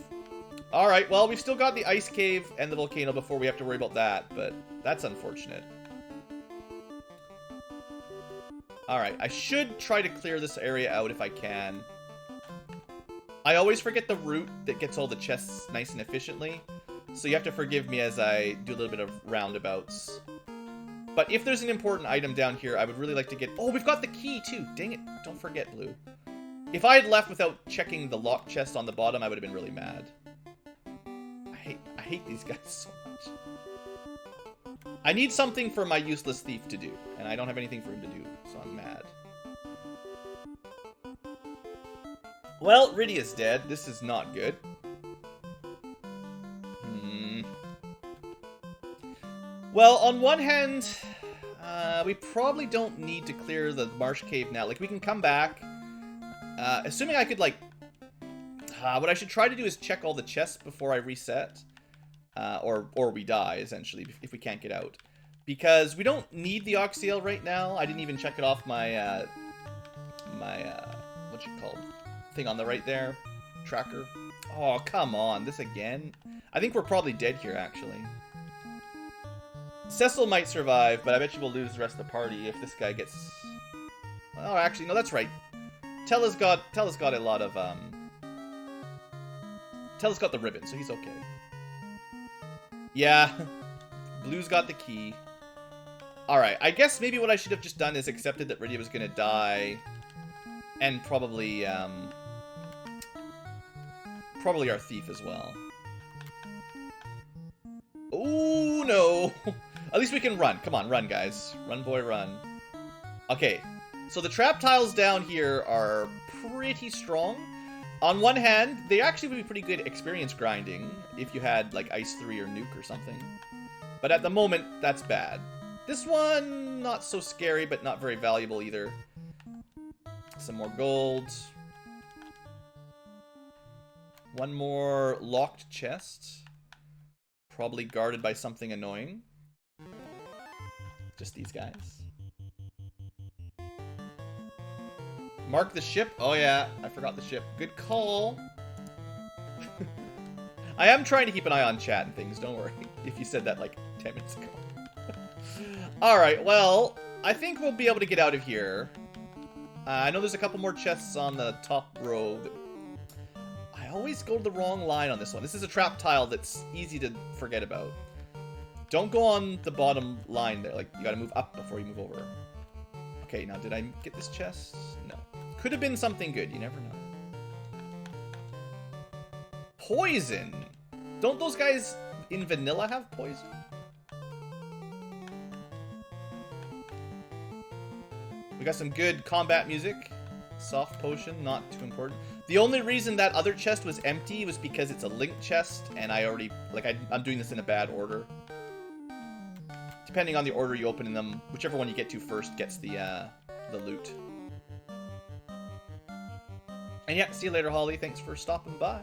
Alright, well, we've still got the ice cave and the volcano before we have to worry about that, but that's unfortunate. Alright, I should try to clear this area out if I can. I always forget the route that gets all the chests nice and efficiently. So you have to forgive me as I do a little bit of roundabouts. But if there's an important item down here, I would really like to get... Oh, we've got the key too! Dang it, don't forget, Blue. If I had left without checking the lock chest on the bottom, I would have been really mad. I hate these guys so much. I need something for my useless thief to do, and I don't have anything for him to do, so I'm mad. Well, Rydia's dead. This is not good. Well, on one hand, we probably don't need to clear the marsh cave now. Like, we can come back. Assuming I could, like... what I should try to do is check all the chests before I reset. Or we die, essentially, if we can't get out. Because we don't need the Oxyale right now. I didn't even check it off my, what's it called? Thing on the right there. Tracker. Oh, come on. This again? I think we're probably dead here, actually. Cecil might survive, but I bet you we'll lose the rest of the party if this guy gets... Oh, actually, no, that's right. Tella's got a lot of, Tella's got the ribbon, so he's okay. Yeah, Blue's got the key. Alright, I guess maybe what I should have just done is accepted that Rydia was gonna die. And probably, probably our thief as well. Oh no! At least we can run. Come on, run, guys. Run, boy, run. Okay, so the trap tiles down here are pretty strong. On one hand, they actually would be pretty good experience grinding if you had, like, Ice 3 or Nuke or something. But at the moment, that's bad. This one, not so scary, but not very valuable either. Some more gold. One more locked chest. Probably guarded by something annoying. Just these guys. Mark the ship. Oh yeah, I forgot the ship. Good call. I am trying to keep an eye on chat and things, don't worry. If you said that like 10 minutes ago. Alright, well, I think we'll be able to get out of here. I know there's a couple more chests on the top row. I always go to the wrong line on this one. This is a trap tile that's easy to forget about. Don't go on the bottom line there. Like, you gotta move up before you move over. Okay, now did I get this chest? No. Could have been something good. You never know. Poison! Don't those guys in vanilla have poison? We got some good combat music. Soft potion, not too important. The only reason that other chest was empty was because it's a linked chest, and I already, like, I'm doing this in a bad order. Depending on the order you open them, whichever one you get to first gets the loot. And yeah, see you later, Holly. Thanks for stopping by.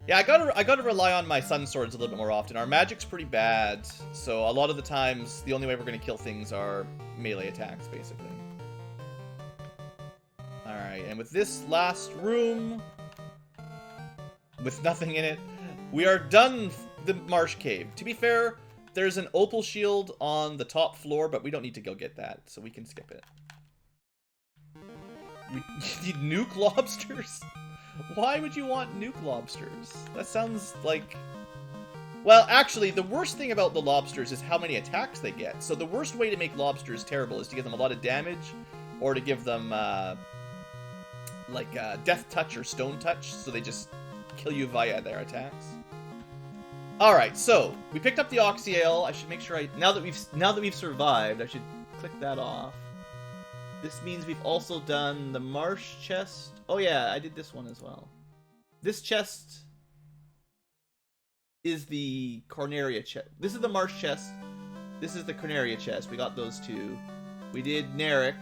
Yeah, I gotta rely on my sun swords a little bit more often. Our magic's pretty bad, so a lot of the times the only way we're gonna kill things are melee attacks, basically. Alright, and with this last room, with nothing in it, we are done the Marsh Cave. To be fair, there's an opal shield on the top floor, but we don't need to go get that, so we can skip it. You need nuke lobsters? Why would you want nuke lobsters? That sounds like... Well, actually, the worst thing about the lobsters is how many attacks they get. So the worst way to make lobsters terrible is to give them a lot of damage, or to give them, Death Touch or Stone Touch, so they just kill you via their attacks. Alright, so, we picked up the Oxyale. I should make sure now that we've survived, I should click that off. This means we've also done the Marsh chest. Oh yeah, I did this one as well. This chest is the Corneria chest. This is the Marsh chest. This is the Corneria chest. We got those two. We did Narek.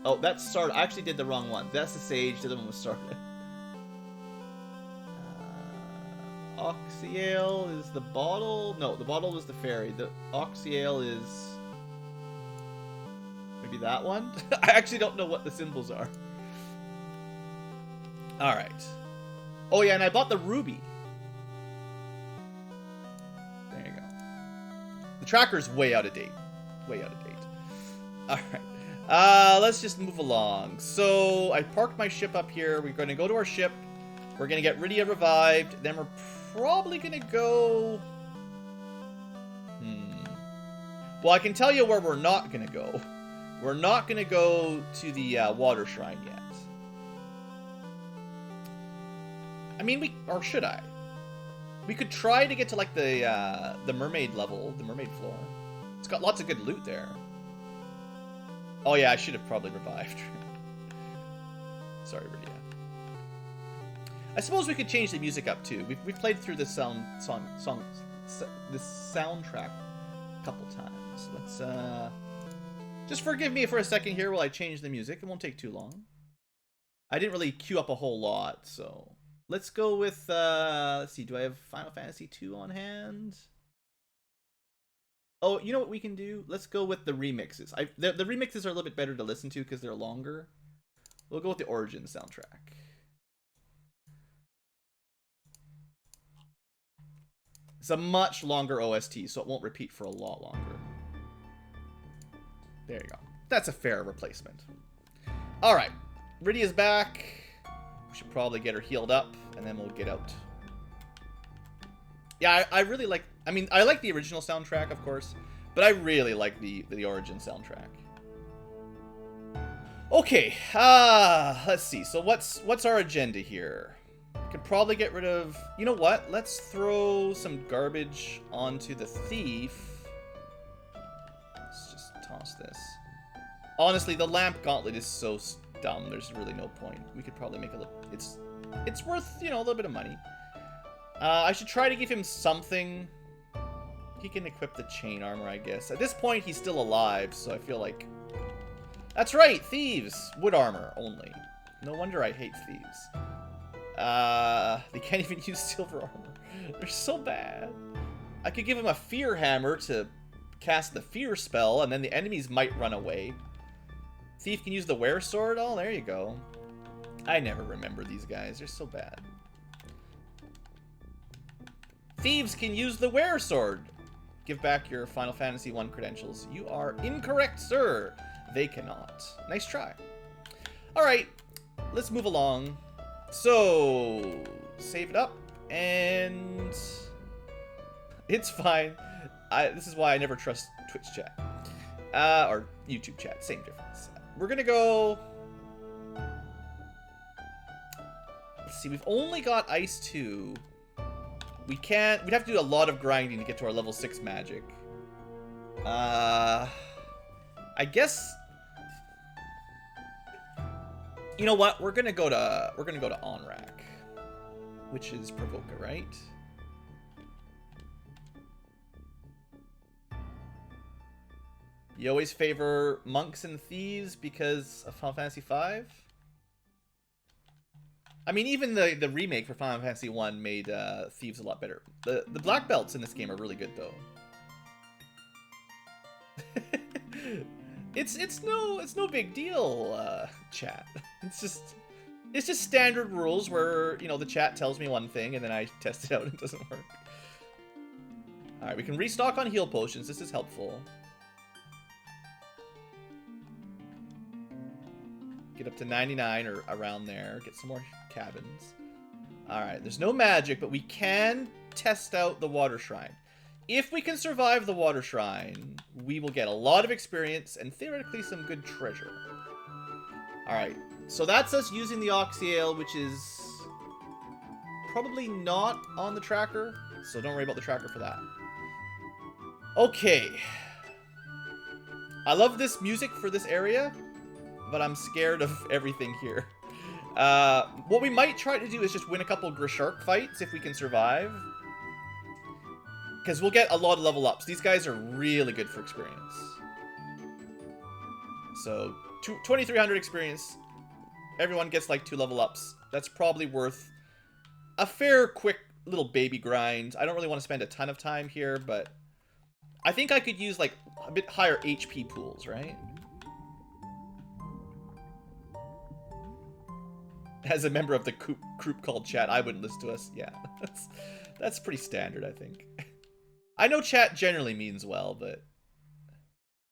Oh, that's Sard. I actually did the wrong one. That's the Sage. The other one was Sardin. Oxyale is the bottle. No, the bottle was the fairy. The Oxyale is maybe that one. I actually don't know what the symbols are. All right. Oh yeah, and I bought the ruby. There you go. Tracker's way out of date. Way out of date. Alright. Let's just move along. So, I parked my ship up here. We're going to go to our ship. We're going to get Rydia revived. Then we're probably going to go... Well, I can tell you where we're not going to go. We're not going to go to the water shrine yet. I mean, or should I? We could try to get to, like, the mermaid level, the mermaid floor. It's got lots of good loot there. Oh, yeah, I should have probably revived. Sorry, Rydia. I suppose we could change the music up, too. We've played through this this soundtrack a couple times. Let's, just forgive me for a second here while I change the music. It won't take too long. I didn't really queue up a whole lot, so... Let's go with, let's see, do I have Final Fantasy 2 on hand? Oh, you know what we can do? Let's go with the remixes. The remixes are a little bit better to listen to because they're longer. We'll go with the Origin soundtrack. It's a much longer OST, so it won't repeat for a lot longer. There you go. That's a fair replacement. Alright, Rydia's back. We should probably get her healed up, and then we'll get out. Yeah, I really like... I mean, I like the original soundtrack, of course, but I really like the Origin soundtrack. Okay, let's see. So what's our agenda here? Could probably get rid of... You know what? Let's throw some garbage onto the thief. Let's just toss this. Honestly, the lamp gauntlet is so dumb. There's really no point. We could probably make a little... It's worth, you know, a little bit of money. I should try to give him something. He can equip the chain armor, I guess. At this point, he's still alive, so I feel like... That's right! Thieves! Wood armor only. No wonder I hate thieves. They can't even use silver armor. They're so bad. I could give him a fear hammer to cast the fear spell, and then the enemies might run away. Thief can use the wear sword? Oh, there you go. I never remember these guys. They're so bad. Thieves can use the wear sword. Give back your Final Fantasy 1 credentials. You are incorrect, sir. They cannot. Nice try. Alright, let's move along. So, save it up, and it's fine. This is why I never trust Twitch chat. Or YouTube chat, same difference. We're gonna go... Let's see, we've only got Ice 2. We'd have to do a lot of grinding to get to our level 6 magic. I guess... You know what? We're gonna go to Onrak, which is Provoca, right? You always favor monks and thieves because of Final Fantasy V? I mean, even the remake for Final Fantasy 1 made thieves a lot better. The black belts in this game are really good, though. It's no big deal, chat. It's just standard rules where, you know, the chat tells me one thing and then I test it out and it doesn't work. All right, we can restock on heal potions. This is helpful. Get up to 99 or around there. Get some more cabins. All right, there's no magic, but we can test out the water shrine. If we can survive the water shrine, we will get a lot of experience and theoretically some good treasure. Alright, so that's us using the Oxyale, which is probably not on the tracker, so don't worry about the tracker for that. Okay. I love this music for this area, but I'm scared of everything here. What we might try to do is just win a couple Grishark fights if we can survive. Because we'll get a lot of level ups. These guys are really good for experience. So, 2,300 experience. Everyone gets like 2 level ups. That's probably worth a fair, quick little baby grind. I don't really want to spend a ton of time here, but I think I could use like a bit higher HP pools, right? As a member of the group called chat, I wouldn't listen to us. Yeah, that's pretty standard, I think. I know chat generally means well, but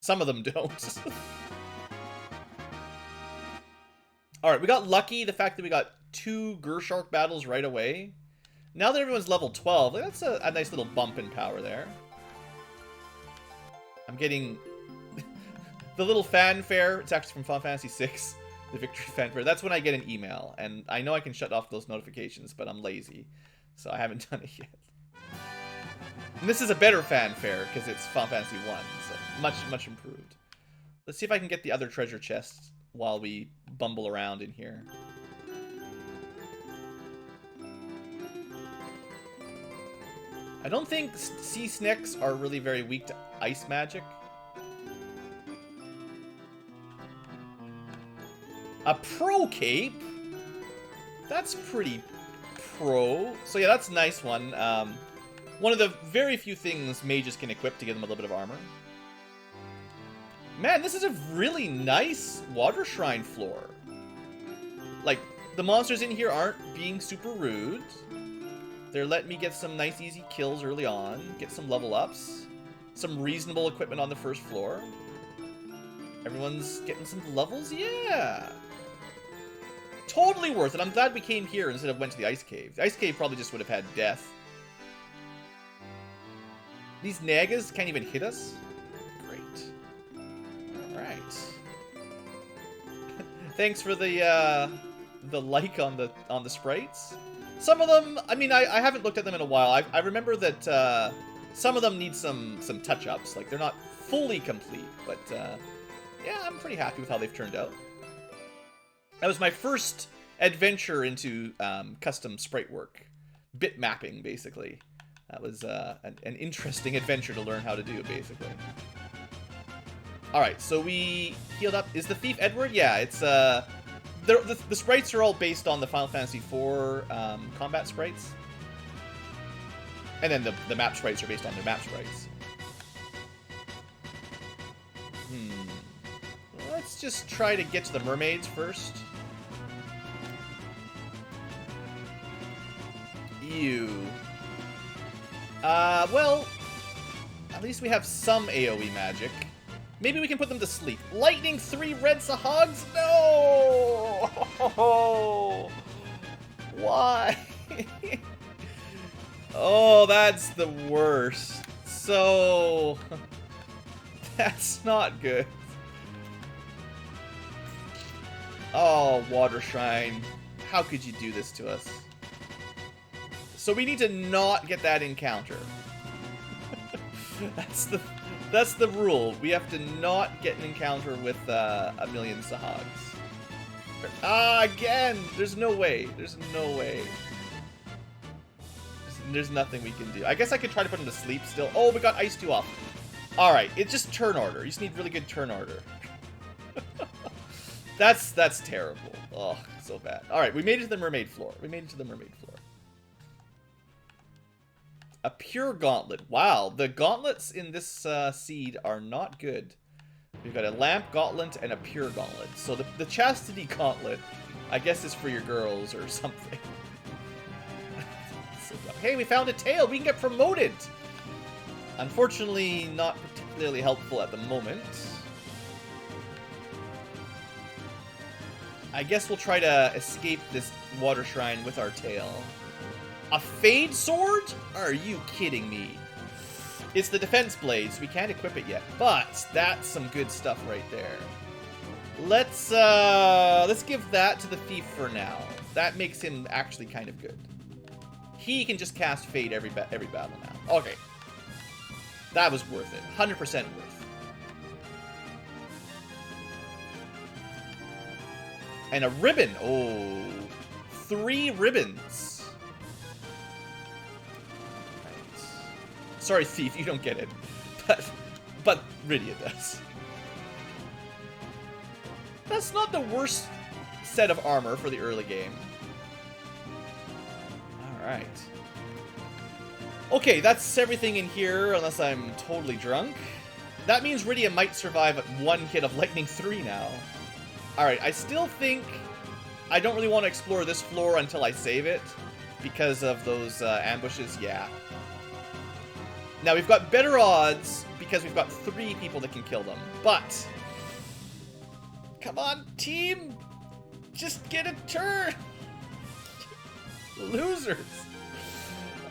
some of them don't. Alright, we got lucky the fact that we got 2 Gershark battles right away. Now that everyone's level 12, that's a nice little bump in power there. I'm getting the little fanfare. It's actually from Final Fantasy VI, the victory fanfare. That's when I get an email, and I know I can shut off those notifications, but I'm lazy, so I haven't done it yet. And this is a better fanfare because it's Final Fantasy 1, so much improved. Let's see if I can get the other treasure chests while we bumble around in here. I don't think sea snakes are really very weak to ice magic. A pro cape? That's pretty pro. So yeah, that's a nice one. One of the very few things mages can equip to give them a little bit of armor. Man, this is a really nice water shrine floor. Like, the monsters in here aren't being super rude. They're letting me get some nice easy kills early on, get some level ups, some reasonable equipment on the first floor. Everyone's getting some levels, yeah. Totally worth it. I'm glad we came here instead of went to the ice cave. The ice cave probably just would have had death. These Nagas can't even hit us? Great. Alright. Thanks for the like on the sprites. Some of them, I mean, I haven't looked at them in a while. I remember that some of them need some touch-ups. Like, they're not fully complete, but yeah, I'm pretty happy with how they've turned out. That was my first adventure into custom sprite work. Bit mapping, basically. That was an interesting adventure to learn how to do, basically. Alright, so we healed up. Is the Thief Edward? Yeah, it's... The sprites are all based on the Final Fantasy IV combat sprites. And then the map sprites are based on their map sprites. Let's just try to get to the mermaids first. Ew. Well, at least we have some AoE magic. Maybe we can put them to sleep. Lightning 3 red sahags? No! Why? Oh, that's the worst. So... that's not good. Oh, Water Shrine. How could you do this to us? So we need to not get that encounter. That's the rule. We have to not get an encounter with a million sahags. Ah, again! There's no way. There's no way. There's nothing we can do. I guess I could try to put him to sleep still. Oh, we got Ice 2 off. Alright, it's just turn order. You just need really good turn order. That's terrible. Oh, so bad. Alright, we made it to the mermaid floor. A pure gauntlet. Wow, the gauntlets in this seed are not good. We've got a lamp gauntlet and a pure gauntlet. So the chastity gauntlet, I guess, is for your girls or something. Hey, we found a tail. We can get promoted. Unfortunately, not particularly helpful at the moment. I guess we'll try to escape this water shrine with our tail. A Fade Sword? Are you kidding me? It's the defense blades. We can't equip it yet, but that's some good stuff right there. Let's give that to the thief for now. That makes him actually kind of good. He can just cast Fade every battle now. Okay. That was worth it. 100% worth. And a ribbon. Oh. 3 ribbons. Right. Sorry, Thief, you don't get it. But Rydia does. That's not the worst set of armor for the early game. Alright. Okay, that's everything in here, unless I'm totally drunk. That means Rydia might survive 1 hit of Lightning 3 now. Alright, I still think I don't really want to explore this floor until I save it, because of those ambushes, yeah. Now, we've got better odds because we've got 3 people that can kill them. But, come on, team! Just get a turn! Losers!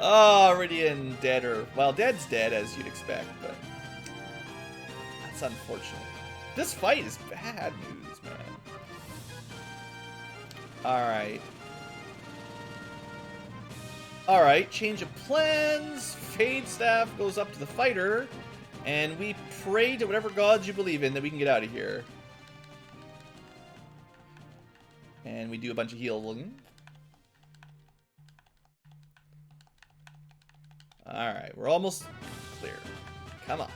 Oh, Iridian dead, or... Well, dead's dead, as you'd expect, but... That's unfortunate. This fight is bad news, man. Alright. Alright, change of plans. Fade staff goes up to the fighter. And we pray to whatever gods you believe in that we can get out of here. And we do a bunch of healing. Alright, we're almost clear. Come on.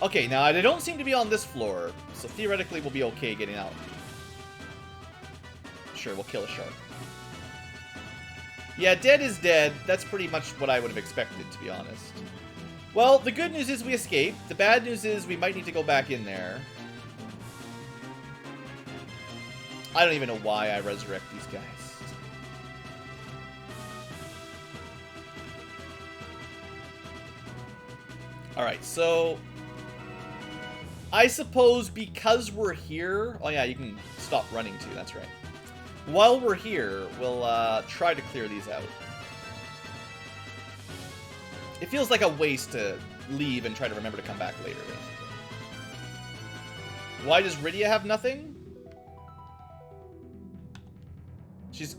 Okay, now they don't seem to be on this floor, so theoretically we'll be okay getting out. Sure, we'll kill a shark. Yeah, dead is dead. That's pretty much what I would have expected, to be honest. Well, the good news is we escaped. The bad news is we might need to go back in there. I don't even know why I resurrect these guys. Alright, so... I suppose because we're here... Oh yeah, you can stop running too, that's right. While we're here, we'll try to clear these out. It feels like a waste to leave and try to remember to come back later, basically. Why does Rydia have nothing?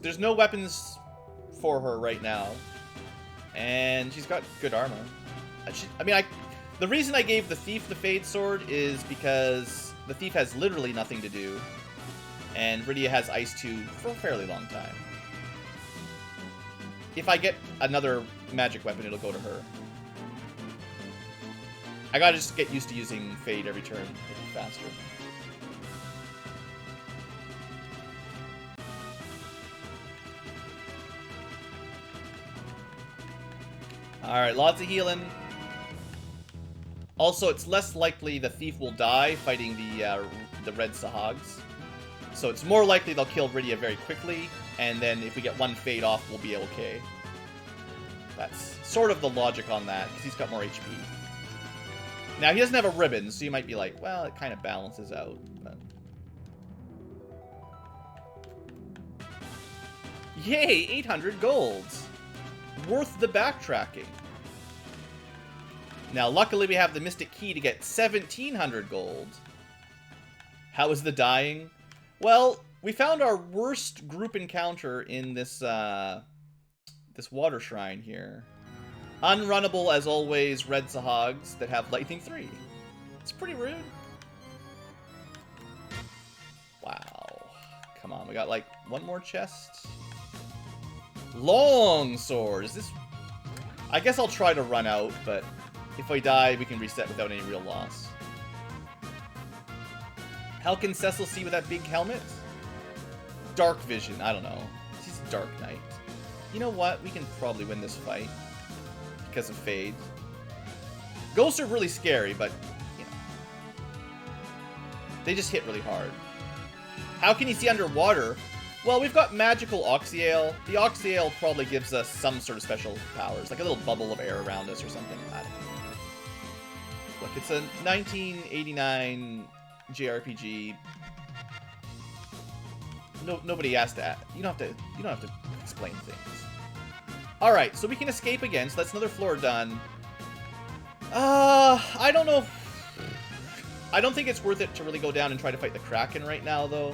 There's no weapons for her right now. And she's got good armor. The reason I gave the Thief the Fade Sword is because the Thief has literally nothing to do. And Rydia has Ice 2 for a fairly long time. If I get another magic weapon, it'll go to her. I gotta just get used to using Fade every turn. It'll be faster. Alright, lots of healing. Also, it's less likely the Thief will die fighting the red Sahags. So it's more likely they'll kill Rydia very quickly, and then if we get one Fade off, we'll be okay. That's sort of the logic on that, because he's got more HP. Now, he doesn't have a ribbon, so you might be like, well, it kind of balances out. But... Yay, 800 golds! Worth the backtracking. Now, luckily we have the Mystic Key to get 1,700 gold. How is the dying? Well, we found our worst group encounter in this this water shrine here. Unrunnable, as always, red Sahags that have Lightning 3. It's pretty rude. Wow. Come on, we got like one more chest. Long sword. Is this... I guess I'll try to run out, but if I die, we can reset without any real loss. How can Cecil see with that big helmet? Dark vision. I don't know. She's Dark Knight. You know what? We can probably win this fight. Because of Fade. Ghosts are really scary, but, you know. They just hit really hard. How can he see underwater? Well, we've got magical Oxyale. The Oxyale probably gives us some sort of special powers. Like a little bubble of air around us or something. I don't know. Look, it's a 1989 JRPG. Nobody has to. You don't have to explain things. All right, so we can escape again. So that's another floor done. I don't know. I don't think it's worth it to really go down and try to fight the Kraken right now, though.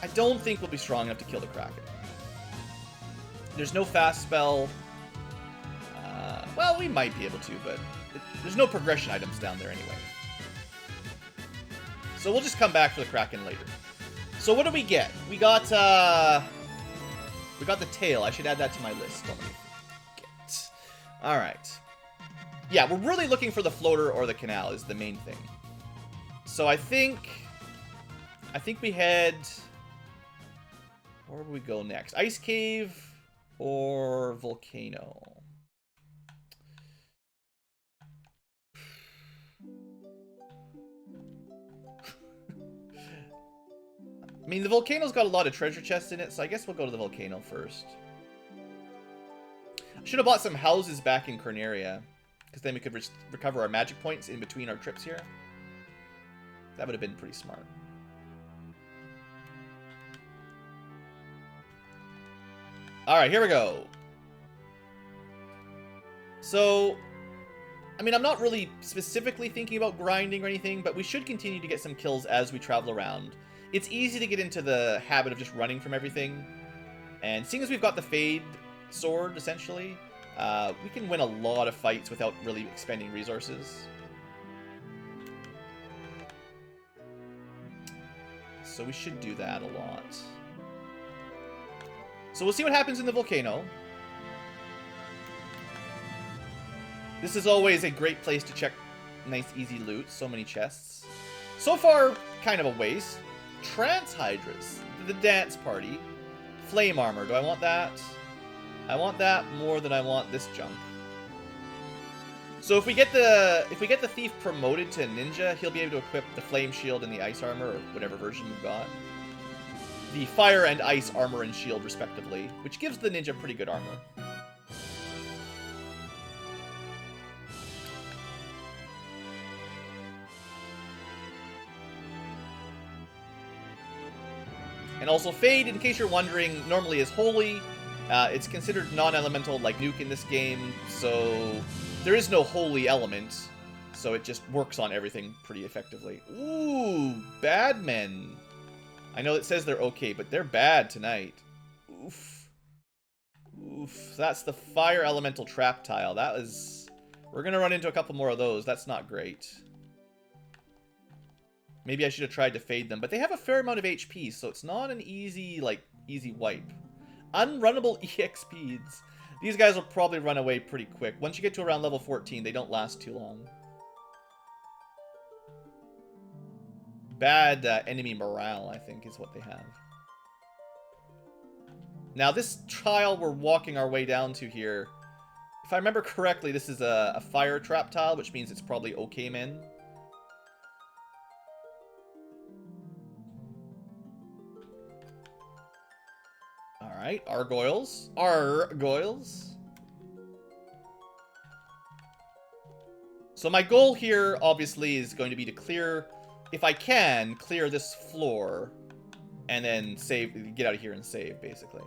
I don't think we'll be strong enough to kill the Kraken. There's no fast spell. Well, we might be able to, but there's no progression items down there anyway. So we'll just come back for the Kraken later. So what do we get? We got the tail. I should add that to my list. Don't let me forget. All right. Yeah, we're really looking for the floater or the canal is the main thing. So I think we head... Where would we go next? Ice Cave or Volcano? I mean, the Volcano's got a lot of treasure chests in it, so I guess we'll go to the Volcano first. Should have bought some houses back in Corneria, because then we could recover our magic points in between our trips here. That would have been pretty smart. Alright, here we go. So, I mean, I'm not really specifically thinking about grinding or anything, but we should continue to get some kills as we travel around. It's easy to get into the habit of just running from everything. And seeing as we've got the Fade sword, essentially, we can win a lot of fights without really expending resources. So we should do that a lot. So we'll see what happens in the volcano. This is always a great place to check nice, easy loot. So many chests. So far, kind of a waste. Trance Hydras, the dance party. Flame armor, do I want that? I want that more than I want this junk. So if we get the thief promoted to ninja, he'll be able to equip the flame shield and the ice armor, or whatever version we've got. The fire and ice armor and shield, respectively, which gives the ninja pretty good armor. And also Fade, in case you're wondering, normally is holy. It's considered non-elemental like Nuke in this game, so there is no holy element. So it just works on everything pretty effectively. Ooh, bad men. I know it says they're okay, but they're bad tonight. Oof. Oof. That's the fire elemental trap tile. That was... We're going to run into a couple more of those. That's not great. Maybe I should have tried to fade them, but they have a fair amount of HP, so it's not an easy, easy wipe. Unrunnable EXPs. These guys will probably run away pretty quick. Once you get to around level 14, they don't last too long. Bad enemy morale, I think, is what they have. Now, this tile we're walking our way down to here, if I remember correctly, this is a fire trap tile, which means it's probably okay men. Alright, Argoyles. Argoyles. So my goal here, obviously, is going to be to clear, if I can, clear this floor. And then save, get out of here and save, basically.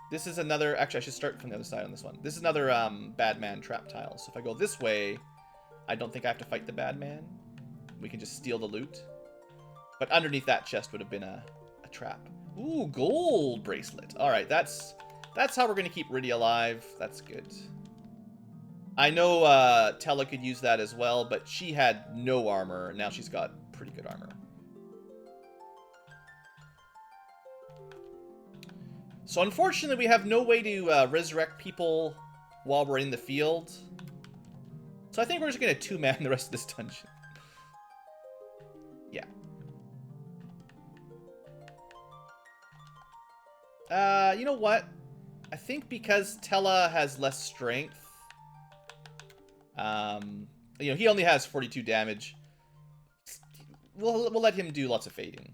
This is another, actually I should start from the other side on this one. This is another bad man trap tile. So if I go this way, I don't think I have to fight the bad man. We can just steal the loot. But underneath that chest would have been a trap. Ooh, gold bracelet. Alright, that's how we're going to keep Rydia alive. That's good. I know Tella could use that as well, but she had no armor. Now she's got pretty good armor. So unfortunately, we have no way to resurrect people while we're in the field. So I think we're just going to two-man the rest of this dungeon. Yeah. You know what? I think because Tella has less strength, you know, he only has 42 damage. We'll let him do lots of fading.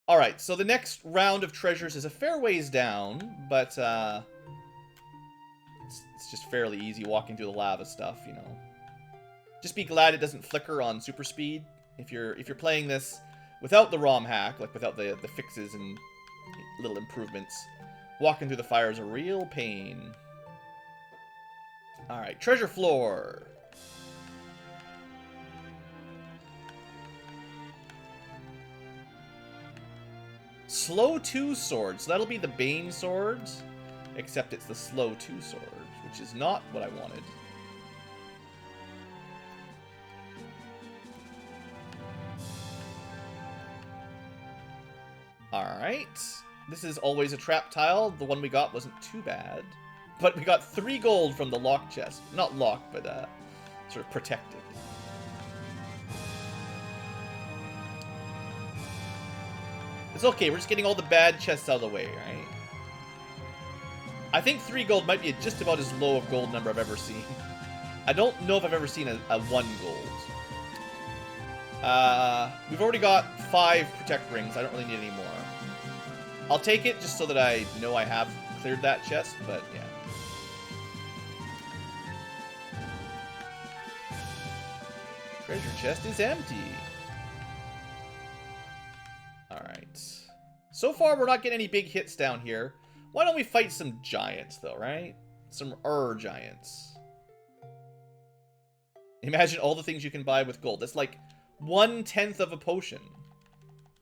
Alright, so the next round of treasures is a fair ways down, but it's just fairly easy walking through the lava stuff, you know. Just be glad it doesn't flicker on super speed. If you're playing this without the ROM hack, like without the fixes and little improvements, walking through the fire is a real pain. Alright, treasure floor. Slow 2 sword. So that'll be the Bane sword, except it's the slow 2 sword, which is not what I wanted. Alright. This is always a trap tile. The one we got wasn't too bad. But we got 3 gold from the lock chest. Not locked, but sort of protected. It's okay, we're just getting all the bad chests out of the way, right? I think 3 gold might be just about as low of gold number I've ever seen. I don't know if I've ever seen a 1 gold. We've already got 5 protect rings. I don't really need any more. I'll take it just so that I know I have cleared that chest, but yeah. Treasure chest is empty. Alright. So far, we're not getting any big hits down here. Why don't we fight some giants, though, right? Some giants. Imagine all the things you can buy with gold. That's like 1/10 of a potion.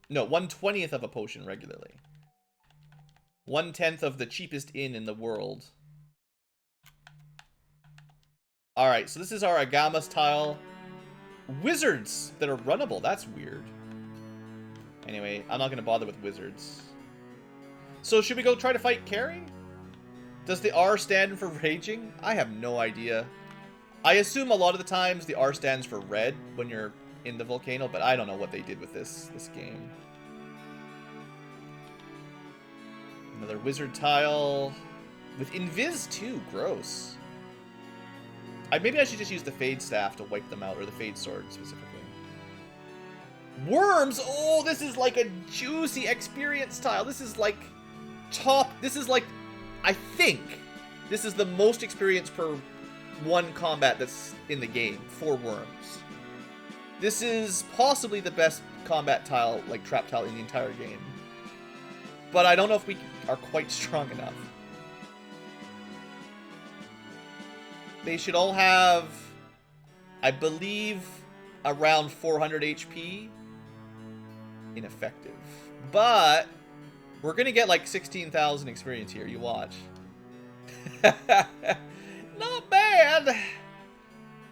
No, 1/20th of a potion regularly. 1/10 of the cheapest inn in the world. Alright, so this is our Agamas tile. Wizards that are runnable. That's weird. Anyway, I'm not going to bother with wizards. So should we go try to fight Carrie? Does the R stand for raging? I have no idea. I assume a lot of the times the R stands for red when you're in the volcano, but I don't know what they did with this game. Another wizard tile. With Invis too. Gross. Maybe I should just use the Fade Staff to wipe them out, or the Fade Sword specifically. Worms! Oh, this is like a juicy experience tile. This is like top... This is like... I think this is the most experience per one combat that's in the game for worms. This is possibly the best combat tile, like trap tile, in the entire game. But I don't know if we are quite strong enough. They should all have, I believe, around 400 HP. Ineffective. But we're going to get like 16,000 experience here. You watch. Not bad.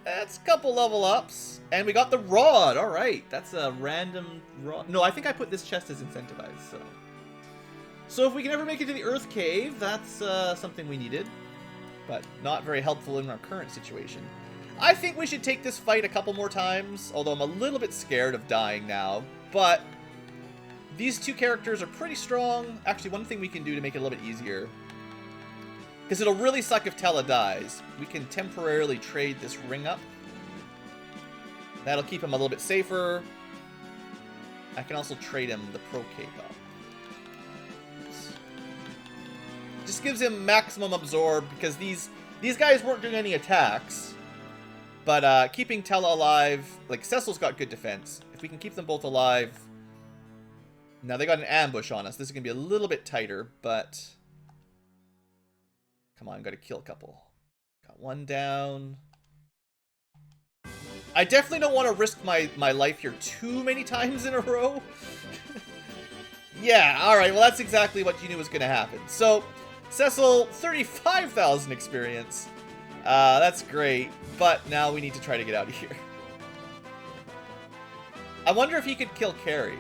That's a couple level ups. And we got the rod. All right. That's a random rod. No, I think I put this chest as incentivized. So if we can ever make it to the Earth Cave, that's something we needed. But not very helpful in our current situation. I think we should take this fight a couple more times, although I'm a little bit scared of dying now. But these two characters are pretty strong. Actually, one thing we can do to make it a little bit easier, because it'll really suck if Tella dies, we can temporarily trade this ring up. That'll keep him a little bit safer. I can also trade him the Pro Cape up. Just gives him maximum absorb, because these guys weren't doing any attacks. But keeping Tella alive, like Cecil's got good defense. If we can keep them both alive. Now they got an ambush on us. This is going to be a little bit tighter, but come on, got to kill a couple. Got one down. I definitely don't want to risk my life here too many times in a row. Yeah, alright, well that's exactly what you knew was going to happen. So, Cecil, 35,000 experience. That's great, but now we need to try to get out of here. I wonder if he could kill Carrie.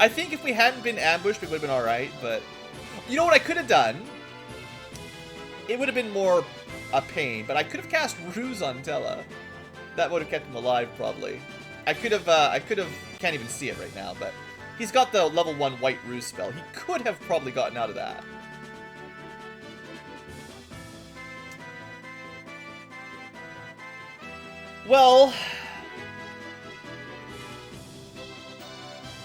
I think if we hadn't been ambushed, it would have been alright, but... You know what I could have done? It would have been more a pain, but I could have cast Ruse on Tella. That would have kept him alive, probably. I could have, can't even see it right now, but... He's got the level 1 white Ruse spell. He could have probably gotten out of that. Well...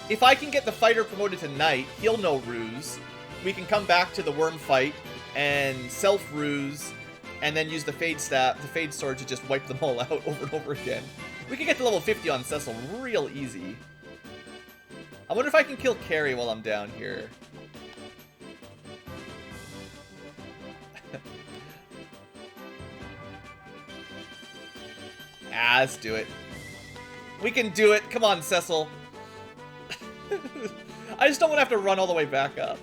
If I can get the fighter promoted to knight, he'll know Ruse. We can come back to the worm fight and self-Ruse, and then use the Fade Staff, the Fade Sword to just wipe them all out over and over again. We can get to level 50 on Cecil real easy. I wonder if I can kill Carrie while I'm down here. Let's do it. We can do it. Come on, Cecil. I just don't want to have to run all the way back up.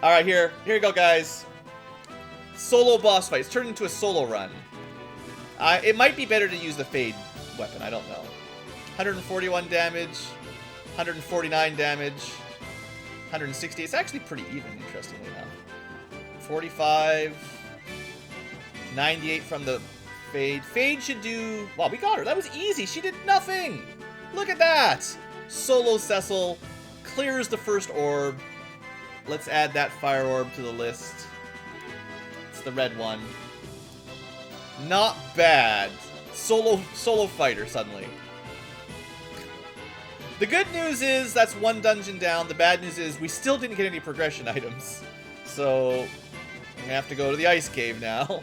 Alright, here you go, guys. Solo boss fight. It's turned into a solo run. It might be better to use the Fade weapon. I don't know. 141 damage. 149 damage. 160. It's actually pretty even, interestingly enough. 45. 98 from the Fade. Fade should do... Wow, we got her. That was easy. She did nothing. Look at that. Solo Cecil clears the first orb. Let's add that fire orb to the list. It's the red one. Not bad. Solo fighter suddenly. The good news is that's one dungeon down. The bad news is we still didn't get any progression items. So we have to go to the ice cave now.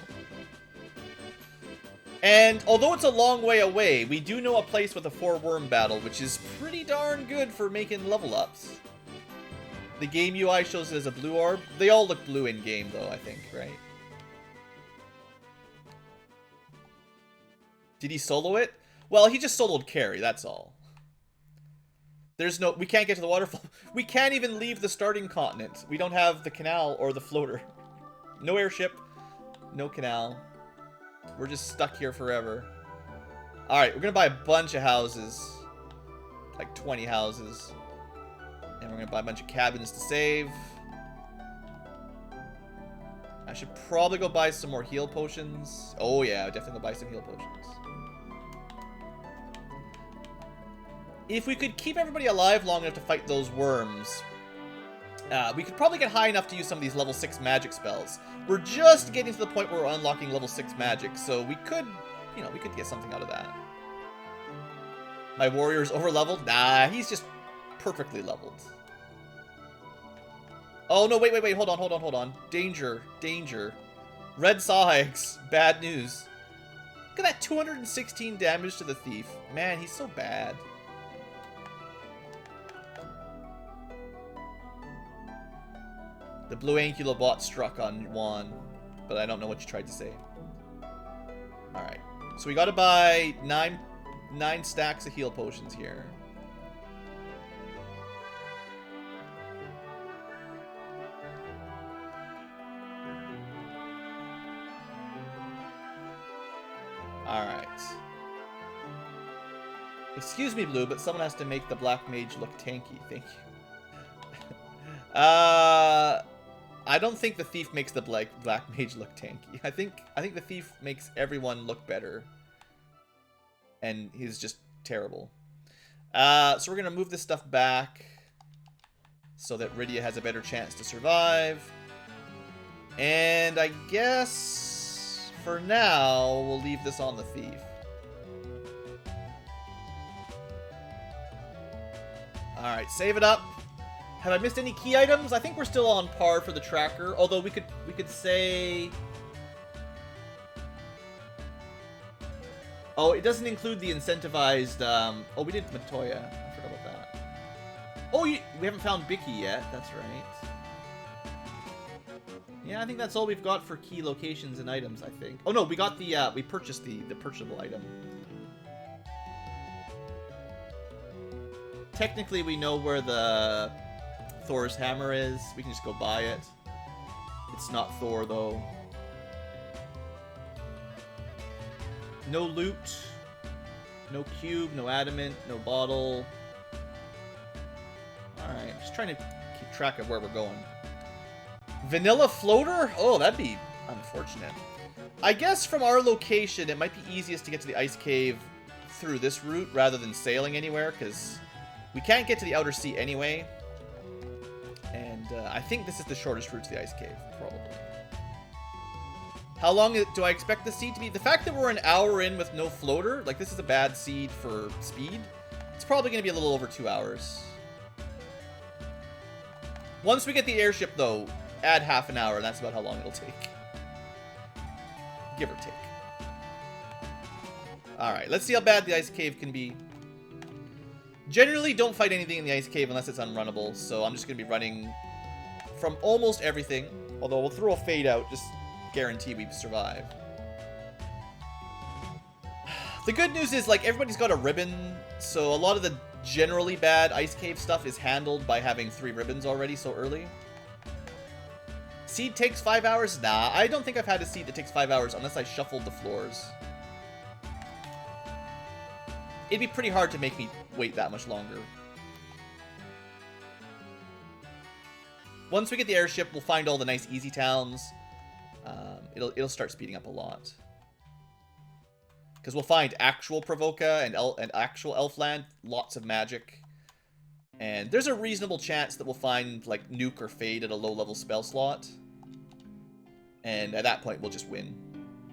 And although it's a long way away, we do know a place with a 4-worm battle, which is pretty darn good for making level ups. The game UI shows it as a blue orb. They all look blue in game though, I think, right? Did he solo it? Well, he just soloed carry, that's all. There's no... We can't get to the waterfall. We can't even leave the starting continent. We don't have the canal or the floater. No airship. No canal. We're just stuck here forever. Alright, we're gonna buy a bunch of houses. Like 20 houses. And we're gonna buy a bunch of cabins to save. I should probably go buy some more heal potions. Oh yeah, definitely go buy some heal potions. If we could keep everybody alive long enough to fight those worms, we could probably get high enough to use some of these level 6 magic spells. We're just getting to the point where we're unlocking level 6 magic, so we could, you know, we could get something out of that. My warrior's over-leveled? Nah, he's just perfectly leveled. Oh, no, wait, hold on. Danger. Red Sahix, bad news. Look at that 216 damage to the thief. Man, he's so bad. The BlueAnkylo bot struck on Juan, but I don't know what you tried to say. Alright, so we gotta buy 9 stacks of heal potions here. Alright. Excuse me, Blue, but someone has to make the Black Mage look tanky. Thank you. I don't think the Thief makes the Black Mage look tanky. I think the Thief makes everyone look better. And he's just terrible. So we're going to move this stuff back so that Rydia has a better chance to survive. And I guess for now, we'll leave this on the Thief. Alright, save it up. Have I missed any key items? I think we're still on par for the tracker, although we could say... Oh, it doesn't include the incentivized, oh, we did Matoya. I forgot about that. Oh, we haven't found Bicky yet. That's right. Yeah, I think that's all we've got for key locations and items, I think. Oh, no, we got the, we purchased the purchasable item. Technically, we know where the Thor's hammer is. We can just go buy it. It's not Thor, though. No loot. No cube, no adamant, no bottle. Alright, I'm just trying to keep track of where we're going. Vanilla floater? Oh, that'd be unfortunate. I guess from our location, it might be easiest to get to the ice cave through this route rather than sailing anywhere, because we can't get to the outer sea anyway. And I think this is the shortest route to the ice cave, probably. How long do I expect the seed to be? The fact that we're an hour in with no floater, like this is a bad seed for speed, it's probably going to be a little over 2 hours. Once we get the airship, though, add half an hour, and that's about how long it'll take. Give or take. Alright, let's see how bad the ice cave can be. Generally, don't fight anything in the ice cave unless it's unrunnable, so I'm just going to be running from almost everything. Although we'll throw a fade out, just guarantee we survive. The good news is, like, everybody's got a ribbon, so a lot of the generally bad ice cave stuff is handled by having 3 ribbons already so early. Seed takes 5 hours? Nah, I don't think I've had a seed that takes 5 hours unless I shuffled the floors. It'd be pretty hard to make me wait that much longer. Once we get the airship, we'll find all the nice easy towns. It'll start speeding up a lot. Because we'll find actual Provoca and actual Elfland, lots of magic. And there's a reasonable chance that we'll find, like, Nuke or Fade at a low-level spell slot. And at that point, we'll just win.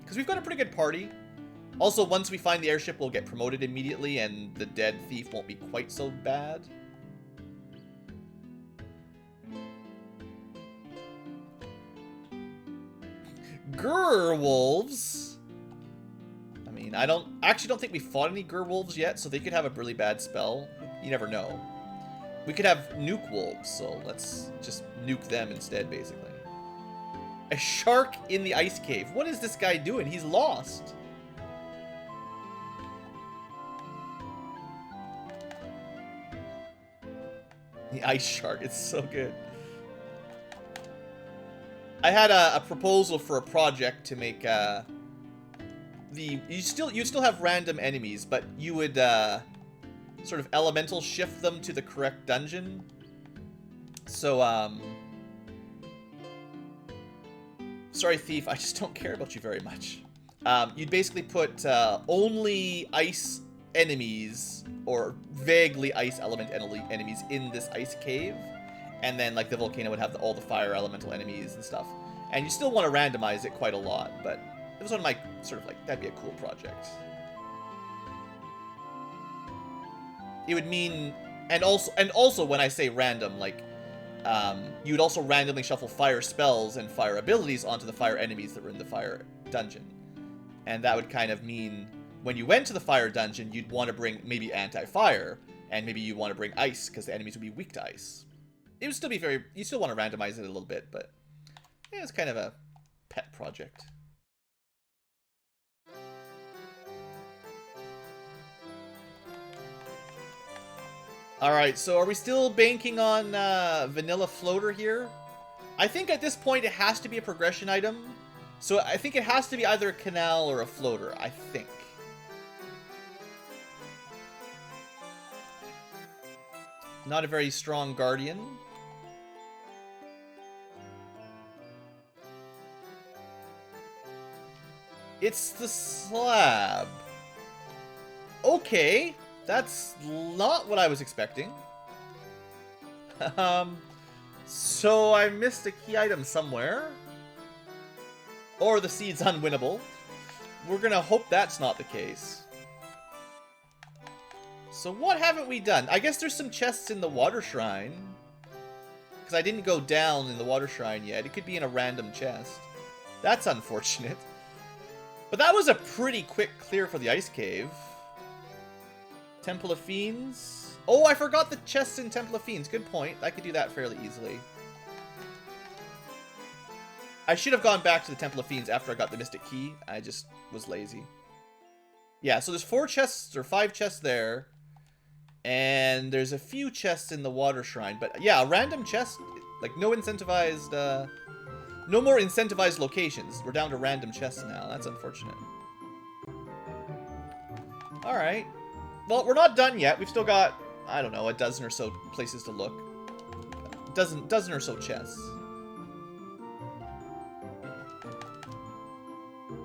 Because we've got a pretty good party. Also, once we find the airship, we'll get promoted immediately, and the dead thief won't be quite so bad. Grr wolves. I mean, I actually don't think we fought any grr wolves yet, so they could have a really bad spell. You never know. We could have nuke wolves, so let's just nuke them instead, basically. A shark in the ice cave. What is this guy doing? He's lost. The ice shark. It's so good. I had a proposal for a project to make you still have random enemies, but you would sort of elemental shift them to the correct dungeon. So sorry, Thief, I just don't care about you very much. You'd basically put only ice enemies, or vaguely ice element enemies in this ice cave. And then, like, the volcano would have all the fire elemental enemies and stuff. And you still want to randomize it quite a lot, but it was one of my, sort of like, that'd be a cool project. It would mean, and also when I say random, like, you would also randomly shuffle fire spells and fire abilities onto the fire enemies that were in the fire dungeon. And that would kind of mean, when you went to the fire dungeon, you'd want to bring maybe anti-fire, and maybe you want to bring ice, because the enemies would be weak to ice. It would still be very... You still want to randomize it a little bit, but... Yeah, it's kind of a pet project. Alright, so are we still banking on Vanilla Floater here? I think at this point it has to be a progression item. So I think it has to be either a canal or a floater, I think. Not a very strong guardian. It's the slab. Okay, that's not what I was expecting. So I missed a key item somewhere. Or the seed's unwinnable. We're gonna hope that's not the case. So what haven't we done? I guess there's some chests in the water shrine. Because I didn't go down in the water shrine yet. It could be in a random chest. That's unfortunate. But that was a pretty quick clear for the ice cave. Temple of Fiends. Oh, I forgot the chests in Temple of Fiends. Good point. I could do that fairly easily. I should have gone back to the Temple of Fiends after I got the Mystic Key. I just was lazy. Yeah, so there's 4 chests, or 5 chests there. And there's a few chests in the water shrine. But yeah, a random chest, like no incentivized... No more incentivized locations. We're down to random chests now. That's unfortunate. Alright. Well, we're not done yet. We've still got, I don't know, a dozen or so places to look. Dozen or so chests.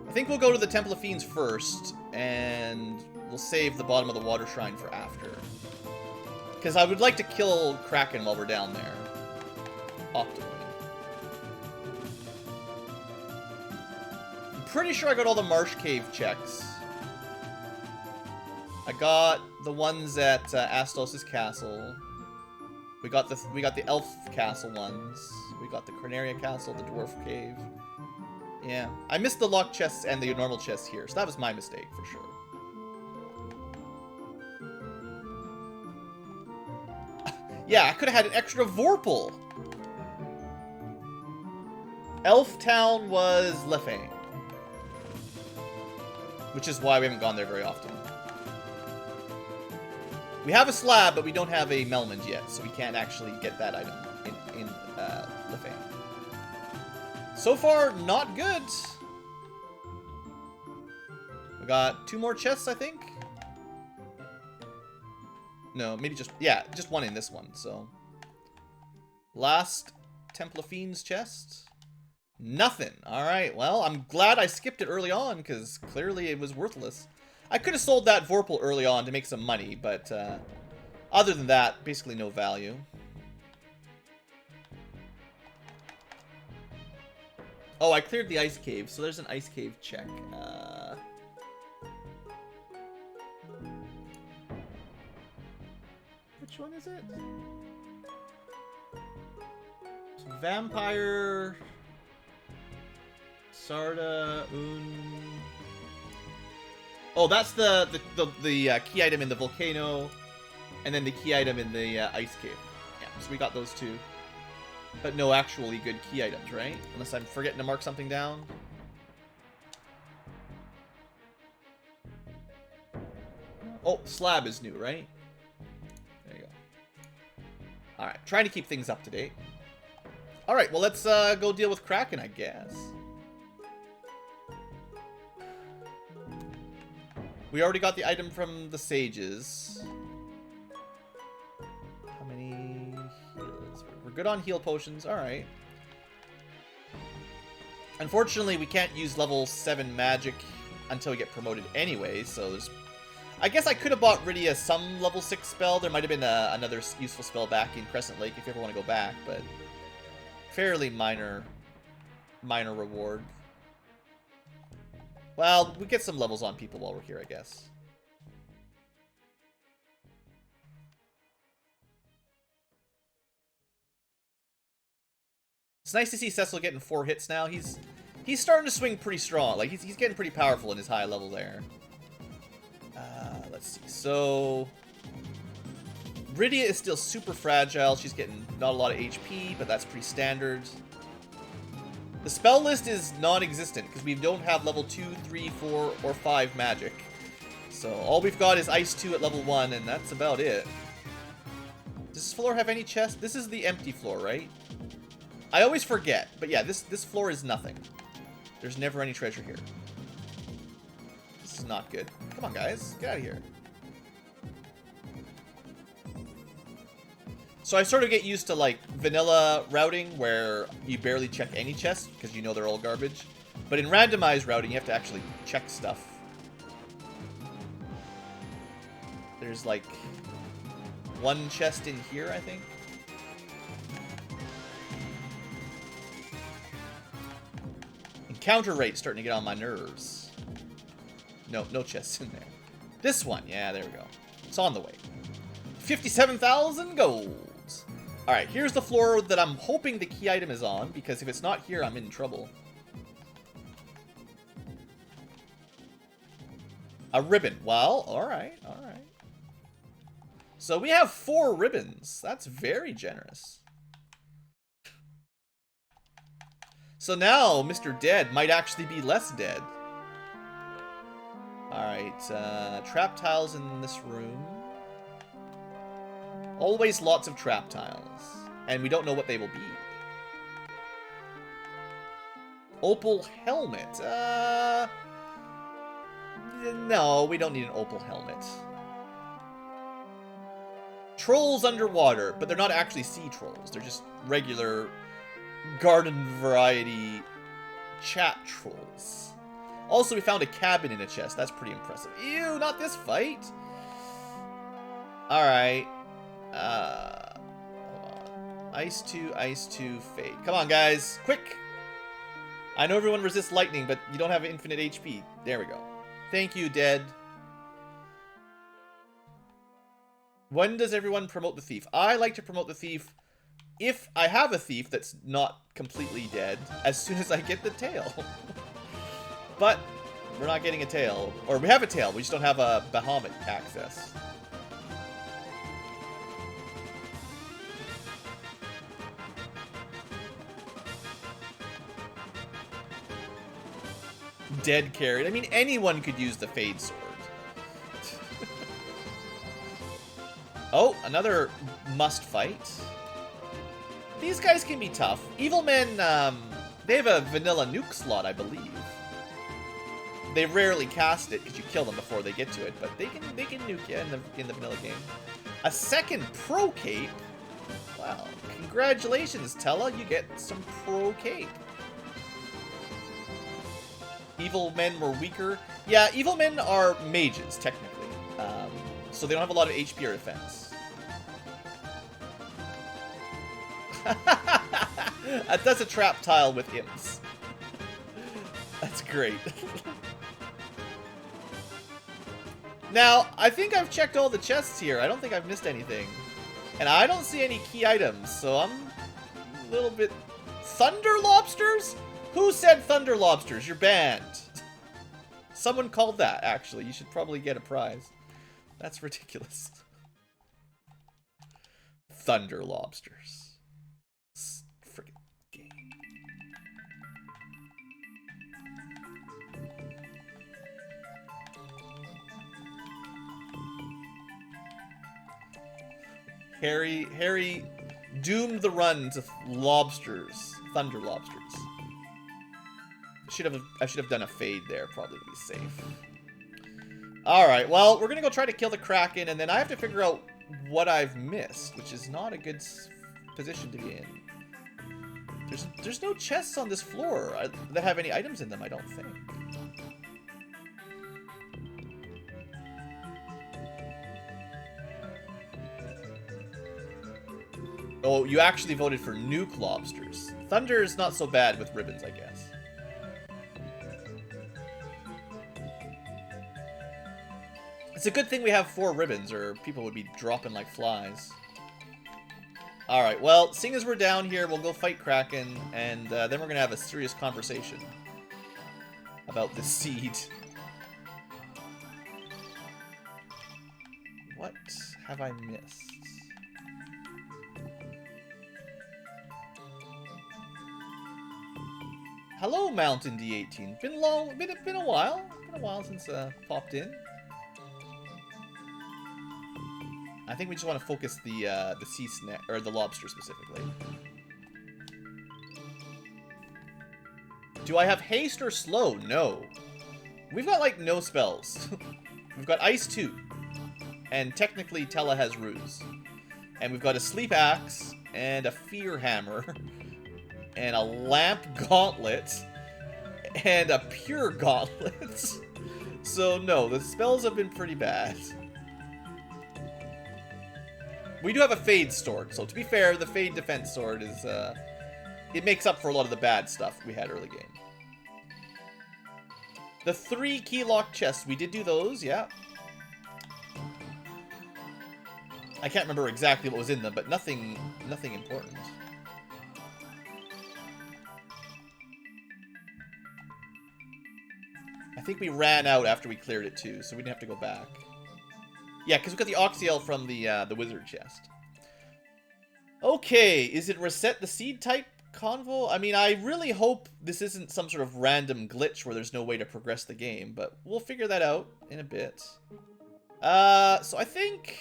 I think we'll go to the Temple of Fiends first, and we'll save the bottom of the water shrine for after. Because I would like to kill Kraken while we're down there. Optimally. Pretty sure I got all the Marsh Cave checks. I got the ones at Astos' castle. We got the Elf Castle ones. We got the Corneria Castle, the Dwarf Cave. Yeah, I missed the locked chests and the normal chests here, so that was my mistake for sure. Yeah, I could have had an extra Vorpal. Elf Town was Lefang. Which is why we haven't gone there very often. We have a slab, but we don't have a Melmond yet, so we can't actually get that item in Lefang. So far, not good. We got 2 more chests, I think. No, maybe just... Yeah, just 1 in this one, so... Last Temple of Fiends chest. Nothing. Alright, well, I'm glad I skipped it early on, because clearly it was worthless. I could have sold that Vorpal early on to make some money, but other than that, basically no value. Oh, I cleared the ice cave, so there's an ice cave check. is it? Vampire, Sarda, Oh, that's the key item in the volcano, and then the key item in the ice cave. Yeah, so we got those two. But no actually good key items, right? Unless I'm forgetting to mark something down. Oh, slab is new, right? There you go. Alright, trying to keep things up to date. Alright, well let's go deal with Kraken, I guess. We already got the item from the sages. How many heals? We're good on heal potions, alright. Unfortunately, we can't use level 7 magic until we get promoted anyway, so there's... I guess I could have bought Rydia some level 6 spell. There might have been another useful spell back in Crescent Lake if you ever want to go back, but... fairly minor reward. Well, we get some levels on people while we're here, I guess. It's nice to see Cecil getting 4 hits now. He's starting to swing pretty strong. Like, he's getting pretty powerful in his high level there. Let's see. So... Rydia is still super fragile. She's getting not a lot of HP, but that's pretty standard. The spell list is non-existent because we don't have level 2, 3, 4, or 5 magic. So all we've got is Ice 2 at level 1, and that's about it. Does this floor have any chests? This is the empty floor, right? I always forget, but yeah, this floor is nothing. There's never any treasure here. This is not good. Come on, guys. Get out of here. So I sort of get used to, like, vanilla routing, where you barely check any chests, because you know they're all garbage. But in randomized routing, you have to actually check stuff. There's, like, 1 chest in here, I think. Encounter rate starting to get on my nerves. No chests in there. This one, yeah, there we go. It's on the way. 57,000 gold. Alright, here's the floor that I'm hoping the key item is on, because if it's not here, I'm in trouble. A ribbon. Well, alright, alright. So we have 4 ribbons. That's very generous. So now, Mr. Dead might actually be less dead. Alright, trap tiles in this room. Always lots of trap tiles. And we don't know what they will be. Opal helmet. No, we don't need an opal helmet. Trolls underwater, but they're not actually sea trolls. They're just regular garden variety chat trolls. Also, we found a cabin in a chest. That's pretty impressive. Ew, not this fight. Alright. Hold on. Ice 2, fade. Come on, guys. Quick! I know everyone resists lightning, but you don't have infinite HP. There we go. Thank you, Dead. When does everyone promote the thief? I like to promote the thief if I have a thief that's not completely dead as soon as I get the tail. But we're not getting a tail. Or we have a tail, we just don't have a Bahamut access. Dead carried. I mean, anyone could use the Fade Sword. Oh, another must fight. These guys can be tough. Evil Men, they have a vanilla nuke slot, I believe. They rarely cast it because you kill them before they get to it, but they can nuke you in the vanilla game. A second pro cape. Wow, congratulations, Tella. You get some pro cape. Evil Men were weaker. Yeah, evil men are mages, technically. So they don't have a lot of HP or defense. That's a trap tile with imps. That's great. Now, I think I've checked all the chests here. I don't think I've missed anything. And I don't see any key items, so I'm a little bit... Thunder lobsters? Who said thunder lobsters? You're banned. Someone called that, actually. You should probably get a prize. That's ridiculous. Thunder lobsters. Friggin' game. Harry doomed the run to lobsters. Thunder lobsters. I should have done a fade there, probably to be safe. Alright, well, we're gonna go try to kill the Kraken, and then I have to figure out what I've missed, which is not a good position to be in. There's no chests on this floor that have any items in them, I don't think. Oh, you actually voted for nuke lobsters. Thunder is not so bad with ribbons, I guess. It's a good thing we have 4 ribbons, or people would be dropping like flies. Alright, well, seeing as we're down here, we'll go fight Kraken, and then we're going to have a serious conversation about the seed. What have I missed? Hello, Mountain D18. Been a while. Been a while since popped in. I think we just want to focus the sea snack, or the lobster specifically. Do I have haste or slow? No. We've got like no spells. We've got ice 2, and technically Tella has ruse, and we've got a sleep axe and a fear hammer, and a lamp gauntlet, and a pure gauntlet. So no, the spells have been pretty bad. We do have a Fade Sword, so to be fair, the Fade Defense Sword is, it makes up for a lot of the bad stuff we had early game. The 3 key lock chests, we did do those, yeah. I can't remember exactly what was in them, but nothing important. I think we ran out after we cleared it too, so we didn't have to go back. Yeah, because we got the Oxyel from the wizard chest. Okay, is it reset the seed type convo? I mean, I really hope this isn't some sort of random glitch where there's no way to progress the game, but we'll figure that out in a bit. So I think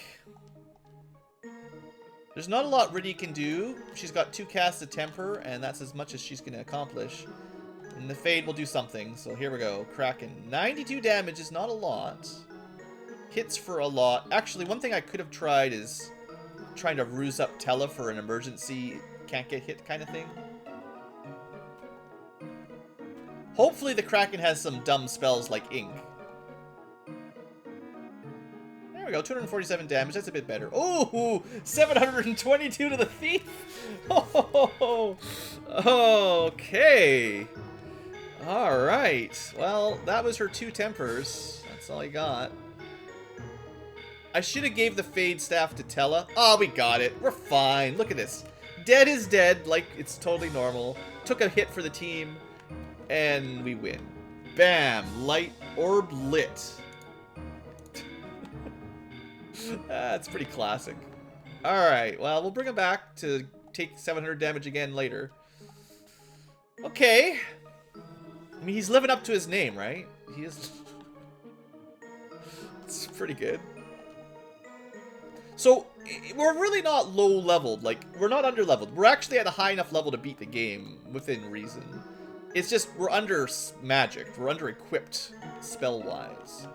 there's not a lot Riddy can do. She's got 2 casts of Temper, and that's as much as she's going to accomplish. And the Fade will do something, so here we go. Kraken. 92 damage is not a lot. Hits for a lot. Actually, one thing I could have tried is trying to ruse up Tella for an emergency, can't get hit kind of thing. Hopefully the Kraken has some dumb spells like Ink. There we go, 247 damage, that's a bit better. Ooh, 722 to the Thief! Oh, okay. Alright, well, that was her 2 tempers. That's all I got. I should have gave the Fade Staff to Tella. Oh, we got it. We're fine. Look at this. Dead is dead, like it's totally normal. Took a hit for the team, and we win. Bam! Light orb lit. That's pretty classic. Alright, well, we'll bring him back to take 700 damage again later. Okay. I mean, he's living up to his name, right? He is... It's pretty good. So, we're really not low-leveled. Like, we're not under-leveled. We're actually at a high enough level to beat the game, within reason. It's just, we're under-magicked. We're under-equipped, spell-wise.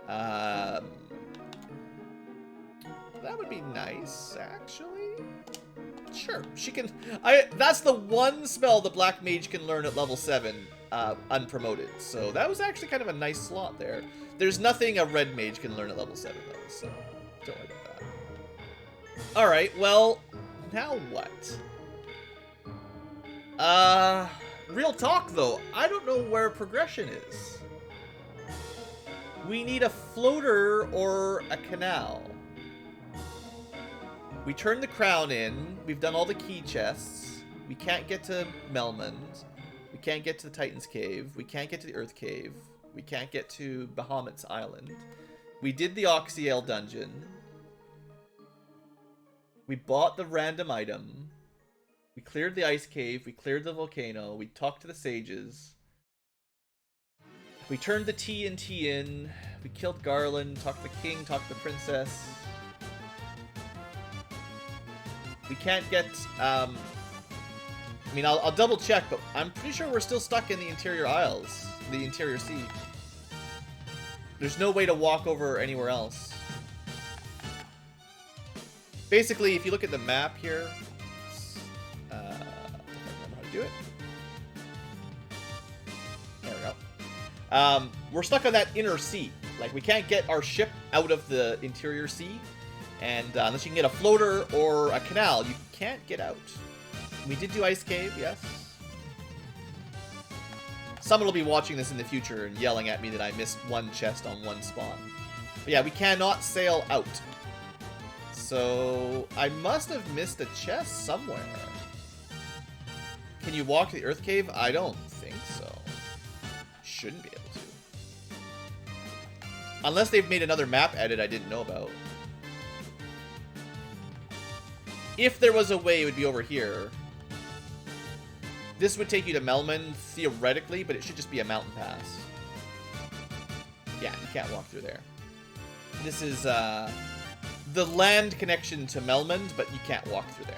That would be nice, actually. Sure, she can... That's the one spell the Black Mage can learn at level 7, unpromoted. So, that was actually kind of a nice slot there. There's nothing a Red Mage can learn at level 7, though, so don't worry about that. Alright, well, now what? Real talk, though. I don't know where progression is. We need a floater or a canal. We turn the crown in. We've done all the key chests. We can't get to Melmond. We can't get to the Titan's Cave. We can't get to the Earth Cave. We can't get to Bahamut's Island. We did the Oxyale dungeon. We bought the random item. We cleared the ice cave. We cleared the volcano. We talked to the sages. We turned the TNT in. We killed Garland. Talked to the king. Talked to the princess. We can't get... I mean, I'll double check, but I'm pretty sure we're still stuck in the interior isles. The interior sea. There's no way to walk over anywhere else. Basically, if you look at the map here, I don't know how to do it. There we go. We're stuck on that inner sea. Like, we can't get our ship out of the interior sea, and unless you can get a floater or a canal, you can't get out. We did do Ice Cave, yes. Someone will be watching this in the future and yelling at me that I missed one chest on one spawn. But yeah, we cannot sail out. So, I must have missed a chest somewhere. Can you walk to the Earth Cave? I don't think so. Shouldn't be able to. Unless they've made another map edit I didn't know about. If there was a way, it would be over here. This would take you to Melmond, theoretically, but it should just be a mountain pass. Yeah, you can't walk through there. This is, the land connection to Melmond, but you can't walk through there.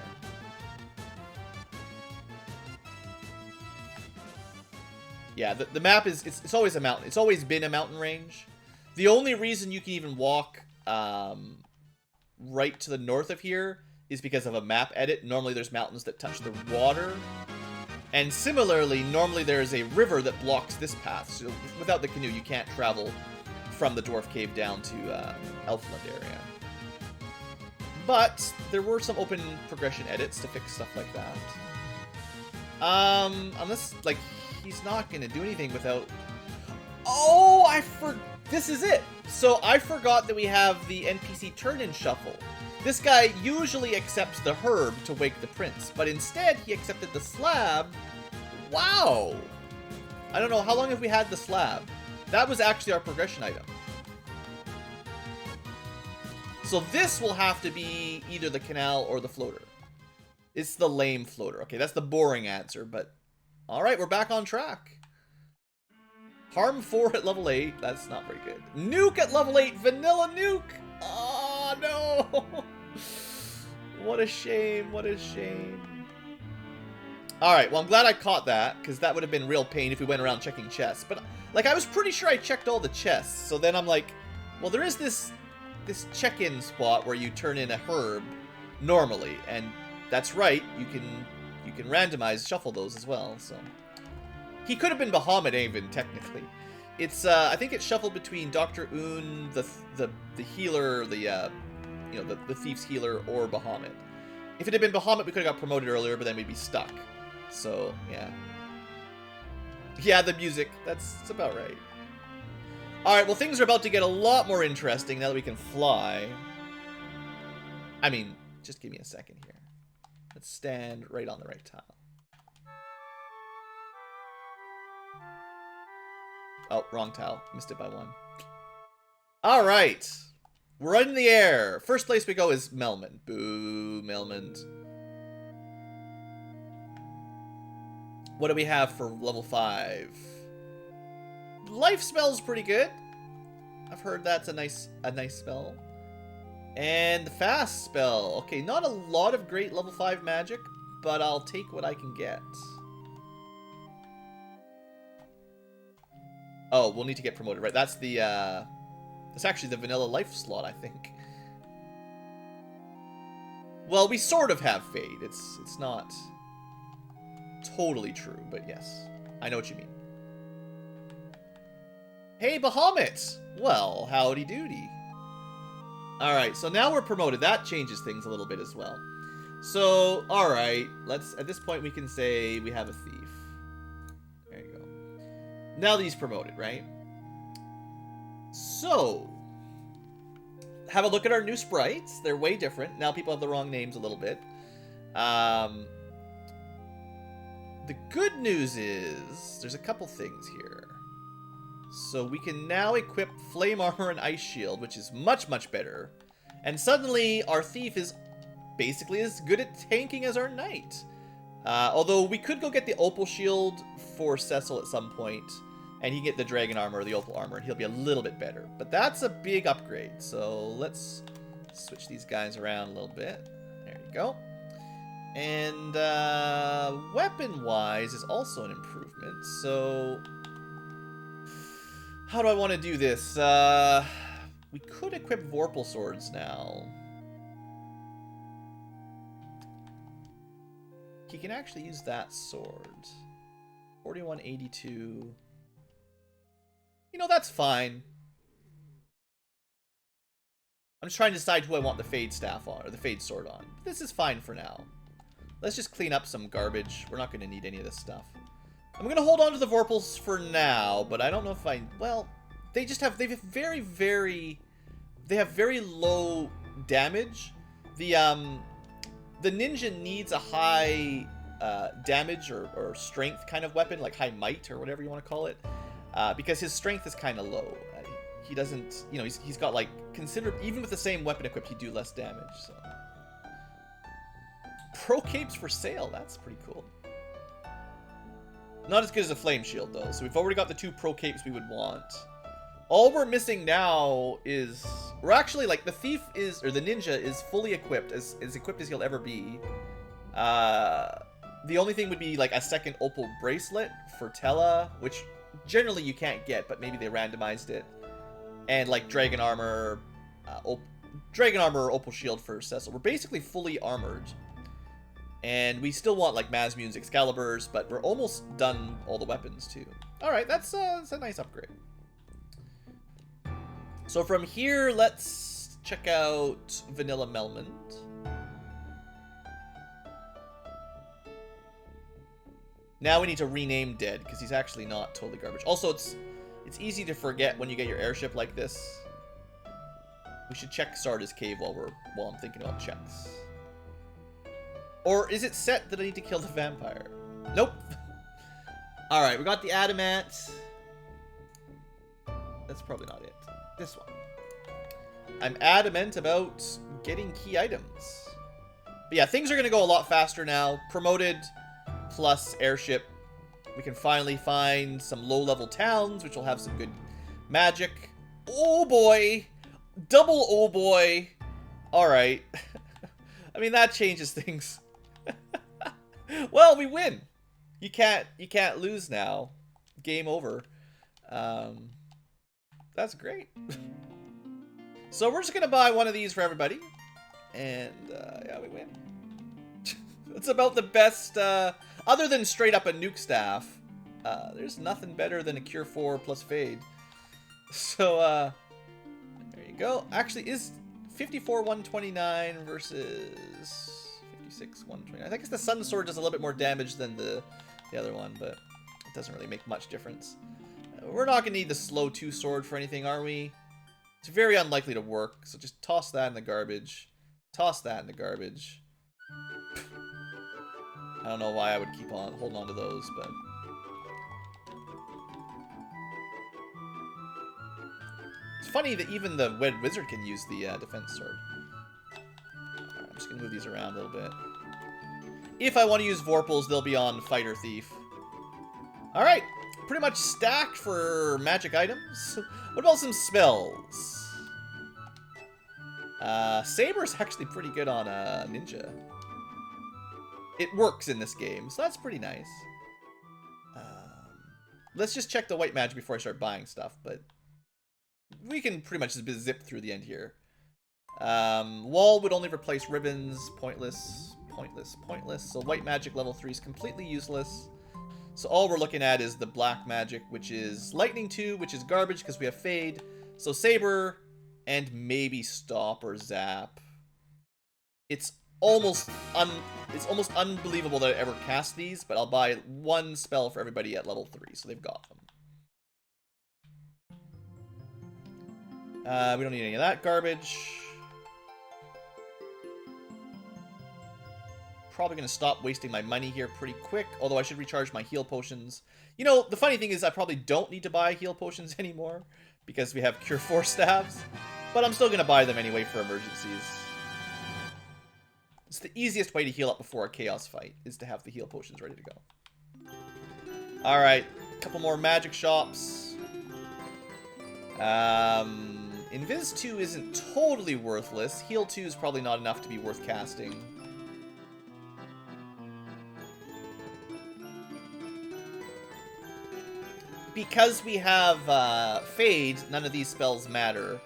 Yeah, the map is, it's always a mountain. It's always been a mountain range. The only reason you can even walk right to the north of here is because of a map edit. Normally there's mountains that touch the water. And similarly, normally there is a river that blocks this path. So without the canoe, you can't travel from the Dwarf Cave down to Elfland area. But there were some open progression edits to fix stuff like that. Unless, like, he's not going to do anything without... Oh, this is it! So I forgot that we have the NPC turn-in shuffle. This guy usually accepts the herb to wake the prince, but instead he accepted the slab. Wow! I don't know, how long have we had the slab? That was actually our progression item. So this will have to be either the canal or the floater. It's the lame floater. Okay, that's the boring answer, but... Alright, we're back on track. Harm 4 at level 8. That's not very good. Nuke at level 8. Vanilla Nuke. Oh, no. What a shame. What a shame. Alright, well, I'm glad I caught that, because that would have been real pain if we went around checking chests. But, like, I was pretty sure I checked all the chests. So then I'm like, well, there is this check-in spot where you turn in a herb normally, and that's right, you can randomize shuffle those as well. So he could have been Bahamut even technically. It's I think it's shuffled between Dr. Un, the healer, the thief's healer, or Bahamut. If it had been Bahamut, we could have got promoted earlier, but then we'd be stuck. So yeah, the music, that's about right. Alright, well, things are about to get a lot more interesting now that we can fly. I mean, just give me a second here. Let's stand right on the right tile. Oh, wrong tile. Missed it by one. Alright. We're in the air. First place we go is Melmond. Boo, Melmond. What do we have for level 5? Life spell's pretty good. I've heard that's a nice spell. And the fast spell. Okay, not a lot of great level 5 magic, but I'll take what I can get. Oh, we'll need to get promoted, right? That's the that's actually the vanilla life slot, I think. Well, we sort of have Fade. It's not totally true, but yes. I know what you mean. Hey, Bahamut! Well, howdy doody. Alright, so now we're promoted. That changes things a little bit as well. So, alright, at this point we can say we have a thief. There you go. Now that he's promoted, right? So, have a look at our new sprites. They're way different. Now people have the wrong names a little bit. The good news is there's a couple things here. So we can now equip Flame Armor and Ice Shield, which is much, much better. And suddenly our Thief is basically as good at tanking as our Knight. Although we could go get the Opal Shield for Cecil at some point, and he can get the Dragon Armor or the Opal Armor, and he'll be a little bit better. But that's a big upgrade, so let's switch these guys around a little bit. There you go. And weapon-wise is also an improvement, so how do I want to do this? We could equip Vorpal Swords now. He can actually use that sword. 4182. You know, that's fine. I'm just trying to decide who I want the Fade Staff on, or the Fade Sword on. This is fine for now. Let's just clean up some garbage. We're not going to need any of this stuff. I'm going to hold on to the Vorpals for now, but I don't know if I... Well, they have very low damage. The ninja needs a high damage or strength kind of weapon, like high might or whatever you want to call it, because his strength is kind of low. He doesn't, you know, he's got like, even with the same weapon equipped, he'd do less damage. So. Pro Capes for sale, that's pretty cool. Not as good as a Flame Shield though, so we've already got the 2 Pro Capes we would want. All we're missing now is... We're actually, like, the Thief is... Or the Ninja is fully equipped, as equipped as he'll ever be. The only thing would be, like, a second Opal Bracelet for Tella, which generally you can't get, but maybe they randomized it. And, like, Dragon Armor... Dragon Armor or Opal Shield for Cecil. We're basically fully armored. And we still want, like, Mazmune's Excaliburs, but we're almost done all the weapons, too. Alright, that's a nice upgrade. So from here, let's check out Vanilla Melmond. Now we need to rename Dead, because he's actually not totally garbage. Also, it's easy to forget when you get your airship like this. We should check Sarda's Cave while I'm thinking about checks. Or is it set that I need to kill the vampire? Nope. Alright, we got the Adamant. That's probably not it. This one. I'm adamant about getting key items. But yeah, things are going to go a lot faster now. Promoted plus airship. We can finally find some low-level towns, which will have some good magic. Oh boy! Double oh boy! Alright. I mean, that changes things. Well, we win! You can't lose now. Game over. That's great. So we're just gonna buy one of these for everybody, and yeah, we win. That's about the best. Other than straight up a nuke staff, there's nothing better than a Cure 4 plus Fade. So there you go. Actually, is 54 129 versus 56 129. I guess the Sun Sword does a little bit more damage than the other one, but it doesn't really make much difference. We're not going to need the slow 2 sword for anything, are we? It's very unlikely to work, so just toss that in the garbage. Toss that in the garbage. I don't know why I would keep on holding on to those, but... It's funny that even the Wed Wizard can use the defense sword. Right, I'm just going to move these around a little bit. If I want to use Vorpals, they'll be on Fighter Thief. Alright! Pretty much stacked for magic items. What about some spells? Saber's actually pretty good on Ninja. It works in this game, so that's pretty nice. Let's just check the white magic before I start buying stuff, but we can pretty much just zip through the end here. Wall would only replace ribbons. Pointless, pointless, pointless. So white magic level 3 is completely useless. So all we're looking at is the black magic, which is lightning 2, which is garbage because we have Fade. So Saber and maybe Stop or Zap. It's almost unbelievable that I ever cast these, but I'll buy one spell for everybody at level 3, so they've got them. We don't need any of that garbage. Probably going to stop wasting my money here pretty quick, although I should recharge my heal potions. You know, the funny thing is I probably don't need to buy heal potions anymore because we have Cure 4 staves, but I'm still going to buy them anyway for emergencies. It's the easiest way to heal up before a chaos fight, is to have the heal potions ready to go. Alright, a couple more magic shops. Invis 2 isn't totally worthless. Heal 2 is probably not enough to be worth casting. Because we have Fade, none of these spells matter.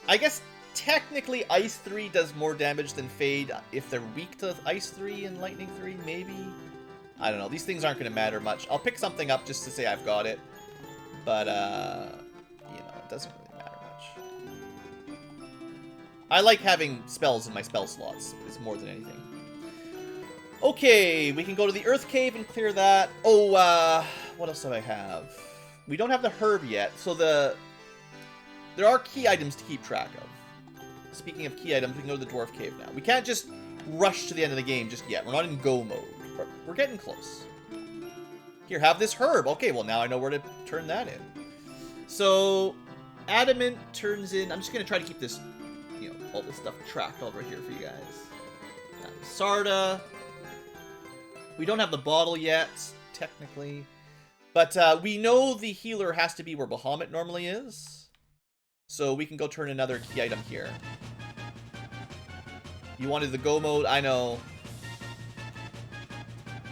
I guess technically Ice 3 does more damage than Fade if they're weak to Ice 3 and Lightning 3, maybe? I don't know. These things aren't going to matter much. I'll pick something up just to say I've got it. But, you know, it doesn't really matter much. I like having spells in my spell slots, is more than anything. Okay, we can go to the Earth Cave and clear that. Oh, what else do I have? We don't have the herb yet, so there are key items to keep track of. Speaking of key items, we can go to the Dwarf Cave now. We can't just rush to the end of the game just yet. We're not in go mode, but we're getting close. Here, have this herb. Okay, well now I know where to turn that in. So, Adamant turns in... I'm just going to try to keep this, you know, all this stuff tracked over here for you guys. Sarda. We don't have the bottle yet, technically. But we know the healer has to be where Bahamut normally is. So we can go turn another key item here. You wanted the go mode? I know.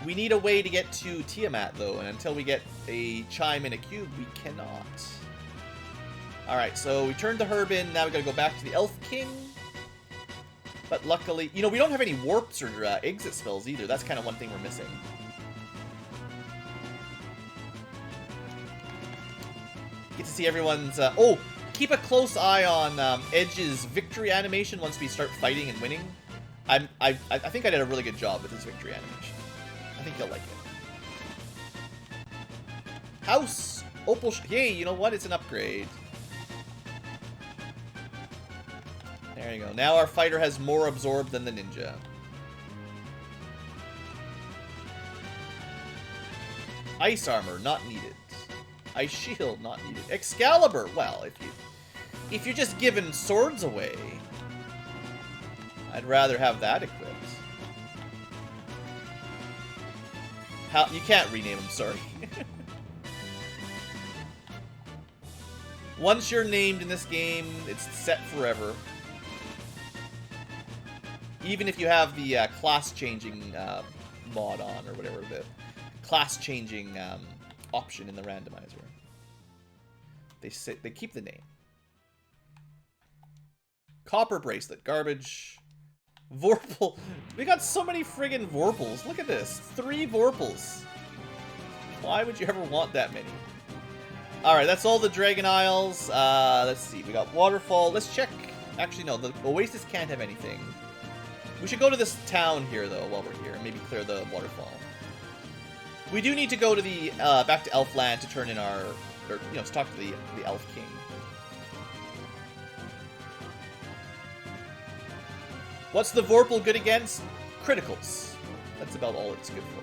We need a way to get to Tiamat, though. And until we get a chime and a cube, we cannot. Alright, so we turned the herb in. Now we gotta go back to the Elf King. But luckily... You know, we don't have any warps or exit spells either. That's kind of one thing we're missing. Get to see everyone's... oh! Keep a close eye on Edge's victory animation once we start fighting and winning. I think I did a really good job with his victory animation. I think you'll like it. House! Opal... Yay, you know what? It's an upgrade. There you go. Now our fighter has more absorb than the ninja. Ice armor, not needed. Ice shield, not needed. Excalibur! Well, if you're just giving swords away, I'd rather have that equipped. How, you can't rename them, sorry. Once you're named in this game, it's set forever. Even if you have the class-changing mod on, or whatever, the class-changing option in the randomizer. They keep the name. Copper bracelet, garbage. Vorpal. We got so many friggin' Vorpals. Look at this. 3 Vorpals. Why would you ever want that many? Alright, that's all the Dragon Isles. Let's see. We got Waterfall. Let's check. Actually, no. The Oasis can't have anything. We should go to this town here, though, while we're here. And maybe clear the waterfall. We do need to go to the, back to Elfland to turn in our, or, you know, to talk to the Elf King. What's the Vorpal good against? Criticals. That's about all it's good for.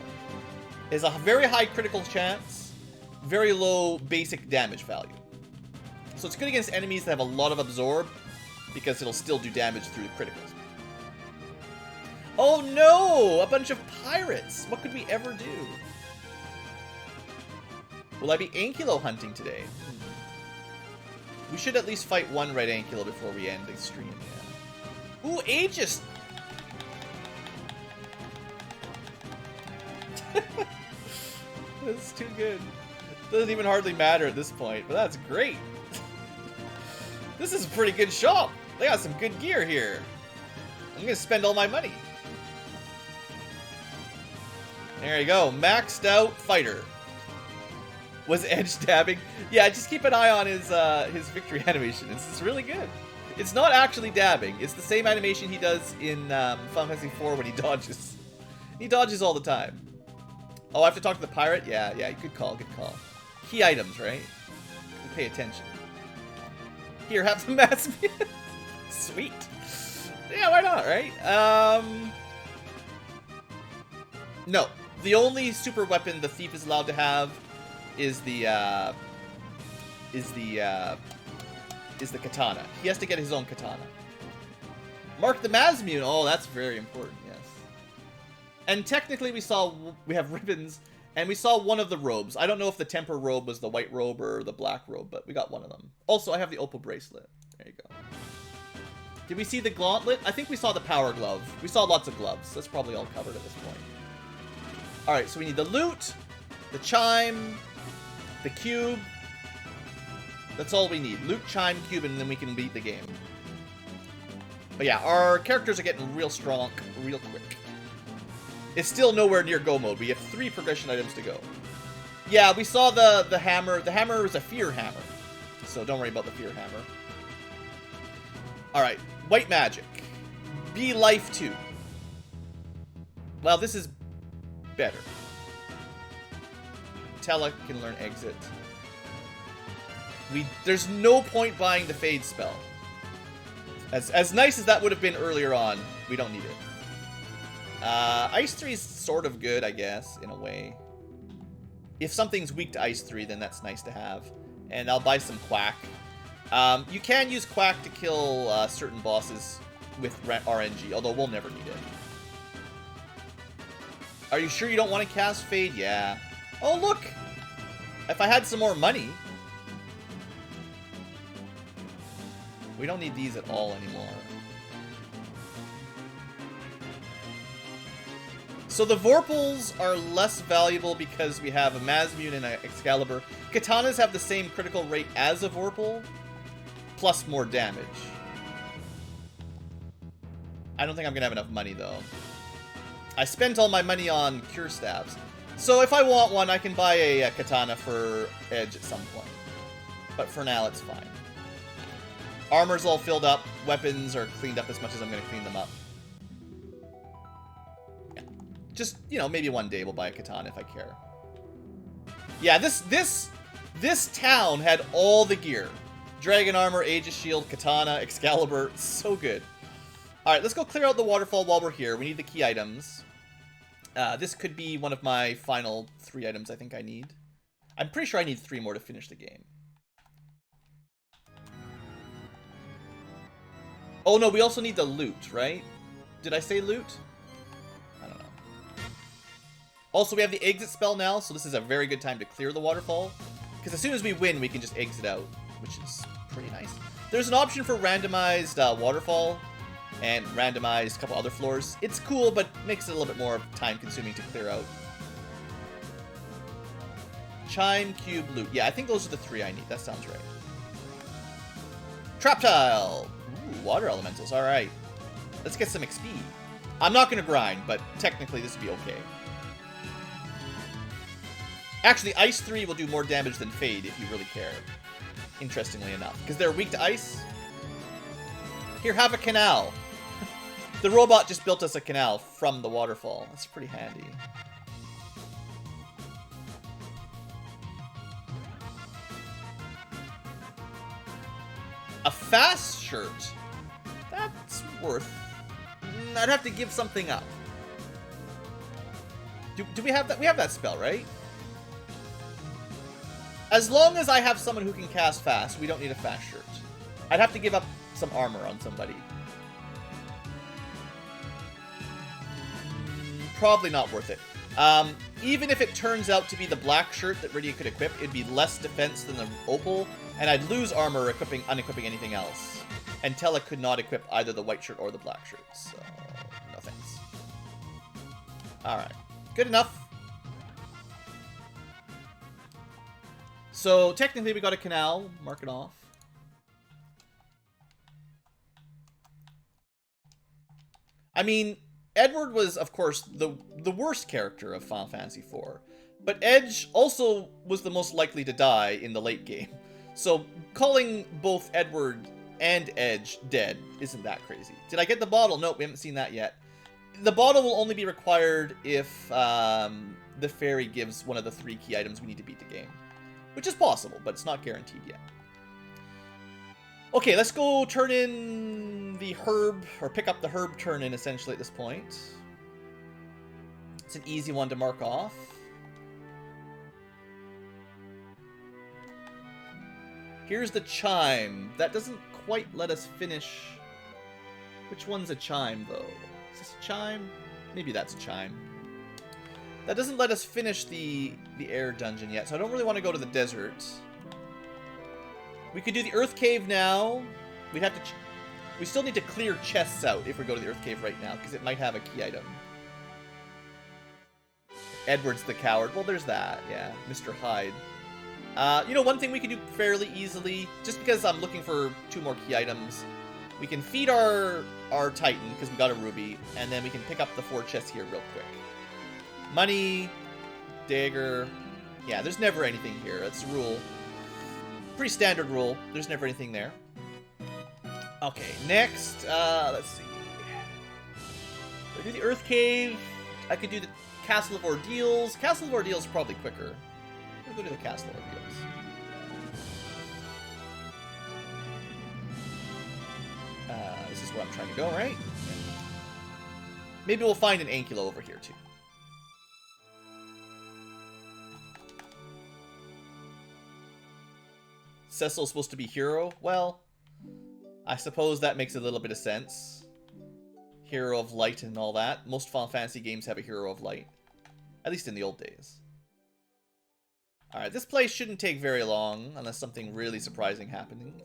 It has a very high critical chance, very low basic damage value. So it's good against enemies that have a lot of absorb, because it'll still do damage through the criticals. Oh no! A bunch of pirates! What could we ever do? Will I be Ankylo hunting today? We should at least fight one red Ankylo before we end the stream, yeah. Ooh, Aegis! That's too good. Doesn't even hardly matter at this point, but that's great. This is a pretty good shop. They got some good gear here. I'm gonna spend all my money. There you go, maxed out fighter. Was Edge dabbing? Yeah, just keep an eye on his victory animation. It's really good. It's not actually dabbing. It's the same animation he does in Final Fantasy IV when he dodges. He dodges all the time. Oh, I have to talk to the pirate? Yeah, good call, good call. Key items, right? Pay attention. Here, have some mass. Sweet. Yeah, why not, right? No. The only super weapon the thief is allowed to have is the katana. He has to get his own katana. Mark the Mazmune. Oh, that's very important, yes. And technically we have ribbons, and we saw one of the robes. I don't know if the temper robe was the white robe or the black robe, but we got one of them. Also, I have the opal bracelet. There you go. Did we see the gauntlet? I think we saw the power glove. We saw lots of gloves. That's probably all covered at this point. Alright, so we need the loot, the chime, the cube. That's all we need. Loot, chime, cube, and then we can beat the game. But yeah, our characters are getting real strong real quick. It's still nowhere near go mode. We have 3 progression items to go. Yeah, we saw the hammer. The hammer is a fear hammer. So don't worry about the fear hammer. Alright, white magic. Be life 2. Well, this is better. Tella can learn exit. There's no point buying the fade spell. As nice as that would have been earlier on, we don't need it. Ice 3 is sort of good, I guess, in a way. If something's weak to Ice 3, then that's nice to have. And I'll buy some Quack. You can use Quack to kill certain bosses with RNG, although we'll never need it. Are you sure you don't want to cast Fade? Yeah. Oh, look! If I had some more money... We don't need these at all anymore. So the Vorpals are less valuable because we have a Mazmune and an Excalibur. Katanas have the same critical rate as a Vorpal, plus more damage. I don't think I'm going to have enough money, though. I spent all my money on Cure Staves. So if I want one, I can buy a Katana for Edge at some point. But for now, it's fine. Armor's all filled up. Weapons are cleaned up as much as I'm going to clean them up. Yeah. Just, you know, maybe one day we'll buy a Katana if I care. Yeah, this town had all the gear. Dragon Armor, Aegis Shield, Katana, Excalibur. So good. Alright, let's go clear out the waterfall while we're here. We need the key items. This could be one of my final 3 items I think I need. I'm pretty sure I need 3 more to finish the game. Oh no, we also need the loot, right? Did I say loot? I don't know. Also, we have the exit spell now, so this is a very good time to clear the waterfall. Because as soon as we win, we can just exit out, which is pretty nice. There's an option for randomized waterfall and randomized couple other floors. It's cool, but makes it a little bit more time-consuming to clear out. Chime, cube, loot. Yeah, I think those are the 3 I need. That sounds right. Trap tile! Ooh, water elementals. Alright. Let's get some XP. I'm not going to grind, but technically this would be okay. Actually, Ice 3 will do more damage than Fade if you really care. Interestingly enough. Because they're weak to ice. Here, have a canal. The robot just built us a canal from the waterfall. That's pretty handy. A fast shirt. That's worth... I'd have to give something up. Do we have that? We have that spell, right? As long as I have someone who can cast fast, we don't need a fast shirt. I'd have to give up some armor on somebody. Probably not worth it. Even if it turns out to be the black shirt that Rydia could equip, it'd be less defense than the opal, and I'd lose armor unequipping anything else. And Tella could not equip either the white shirt or the black shirt, so no thanks. Alright, good enough. So technically we got a canal, mark it off. I mean, Edward was, of course, the worst character of Final Fantasy IV. But Edge also was the most likely to die in the late game. So calling both Edward and Edge dead isn't that crazy. Did I get the bottle? Nope, we haven't seen that yet. The bottle will only be required if the fairy gives one of the 3 key items we need to beat the game. Which is possible, but it's not guaranteed yet. Okay, let's go turn in the herb, or pick up the herb turn in essentially at this point. It's an easy one to mark off. Here's the chime. That doesn't quite let us finish. Which one's a chime, though? Is this a chime? Maybe that's a chime. That doesn't let us finish the air dungeon yet, so I don't really want to go to the desert. We could do the earth cave now. We'd have to... we still need to clear chests out if we go to the earth cave right now, because it might have a key item. Edward's the coward. Well, there's that. Yeah, Mr. Hyde. You know, one thing we can do fairly easily, just because I'm looking for 2 more key items, we can feed our Titan, because we got a ruby, and then we can pick up the 4 chests here real quick. Money, dagger. Yeah, there's never anything here. That's a rule. Pretty standard rule. There's never anything there. Okay, next, let's see. I do the Earth Cave. I could do the Castle of Ordeals. Castle of Ordeals is probably quicker. We'll go to the Castle of Ordeals. This is where I'm trying to go, right? Maybe we'll find an Ankylo over here, too. Cecil's supposed to be hero? Well, I suppose that makes a little bit of sense. Hero of light and all that. Most Final Fantasy games have a hero of light. At least in the old days. Alright, this place shouldn't take very long, unless something really surprising happens.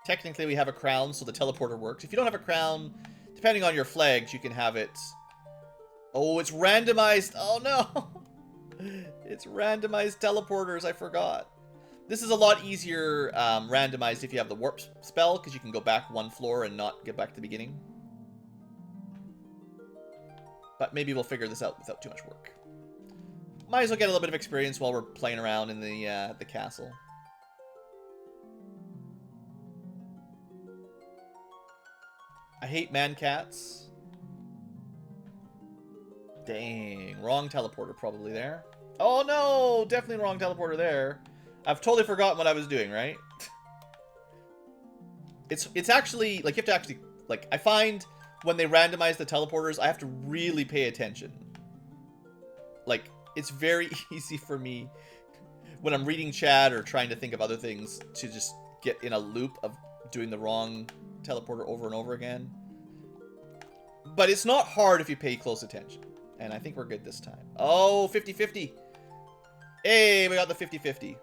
Technically, we have a crown, so the teleporter works. If you don't have a crown, depending on your flags, you can have it... Oh, it's randomized! Oh, no! It's randomized teleporters, I forgot. This is a lot easier randomized if you have the warp spell, because you can go back 1 floor and not get back to the beginning. But maybe we'll figure this out without too much work. Might as well get a little bit of experience while we're playing around in the castle. I hate man-cats. Dang, wrong teleporter probably there. Oh no, definitely wrong teleporter there. I've totally forgotten what I was doing, right? It's actually, like, you have to actually, like, I find when they randomize the teleporters, I have to really pay attention. Like, it's very easy for me when I'm reading chat or trying to think of other things to just get in a loop of doing the wrong teleporter over and over again. But it's not hard if you pay close attention. And I think we're good this time. Oh, 50-50. Hey, we got the 50-50.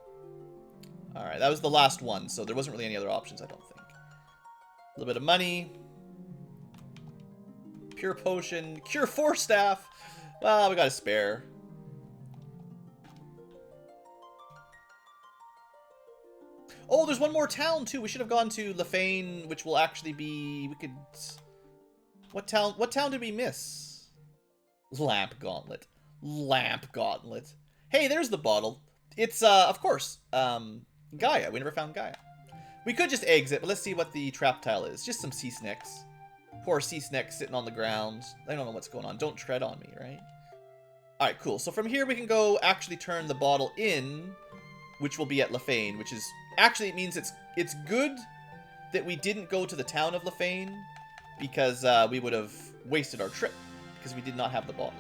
Alright, that was the last one, so there wasn't really any other options, I don't think. A little bit of money. Pure potion. Cure 4 staff. Well, we got a spare. Oh, there's one more town, too. We should have gone to Lefane, which will actually be... We could... What town did we miss? Lamp Gauntlet. Lamp Gauntlet. Hey, there's the bottle. It's, of course, Gaia. We never found Gaia. We could just exit, but let's see what the trap tile is. Just some sea snakes. Poor sea snakes sitting on the ground. They don't know what's going on. Don't tread on me, right? Alright, cool. So from here we can go actually turn the bottle in, which will be at Lefane, which is... Actually, it means it's good that we didn't go to the town of Lefane, because we would have wasted our trip, because we did not have the bottle.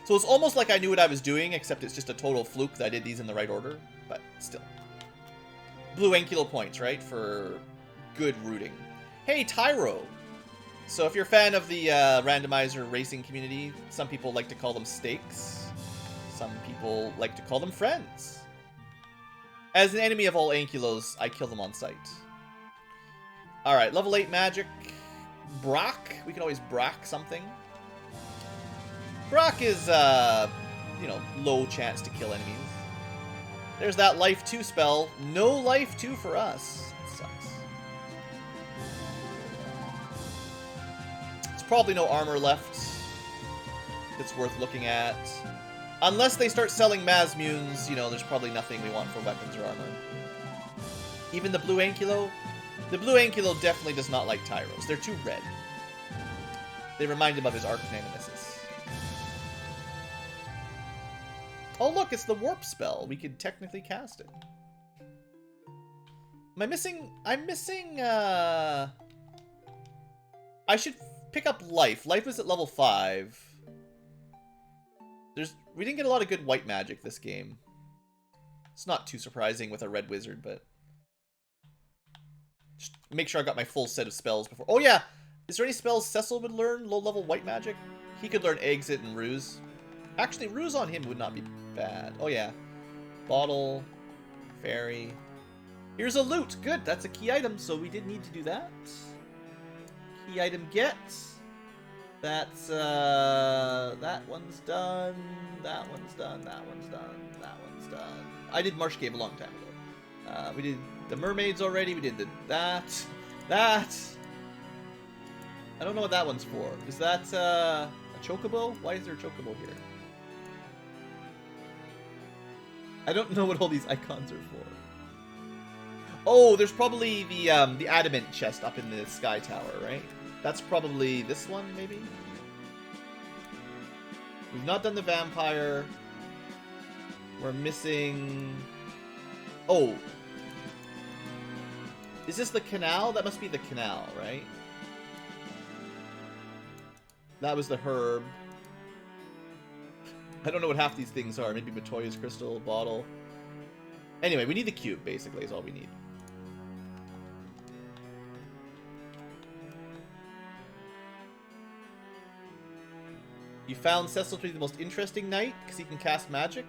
So it's almost like I knew what I was doing, except it's just a total fluke that I did these in the right order, but still. BlueAnkylo points, right, for good rooting. Hey, Tyro! So if you're a fan of the randomizer racing community, some people like to call them stakes. Some people like to call them friends. As an enemy of all Ankylos, I kill them on sight. Alright, level 8 magic. Brock. We can always Brock something. Brock is, you know, low chance to kill enemies. There's that life 2 spell. No life 2 for us. It sucks. There's probably no armor left that's worth looking at. Unless they start selling Mazmunes, you know, there's probably nothing we want for weapons or armor. Even the BlueAnkylo? The BlueAnkylo definitely does not like Tyros. They're too red. They remind him of his arch nemesis. Oh look, it's the warp spell. We could technically cast it. Am I missing? I'm missing, I should pick up Life. Life is at level 5. We didn't get a lot of good white magic this game. It's not too surprising with a red wizard, but... Just make sure I got my full set of spells before... Oh yeah! Is there any spells Cecil would learn? Low-level white magic? He could learn Exit and Ruse. Actually, Ruse on him would not be bad. Oh yeah. Bottle. Fairy. Here's a loot! Good! That's a key item, so we did need to do that. Key item get. That's, that one's done. That one's done. That one's done. That one's done. I did Marsh Cave a long time ago. We did the mermaids already. We did that. I don't know what that one's for. Is that, a chocobo? Why is there a chocobo here? I don't know what all these icons are for. Oh, there's probably the adamant chest up in the sky tower, right? That's probably this one, maybe? We've not done the vampire. We're missing... Oh. Is this the canal? That must be the canal, right? That was the herb. I don't know what half these things are. Maybe Matoya's crystal, bottle. Anyway, we need the cube, basically, is all we need. You found Cecil to be the most interesting knight because he can cast magic?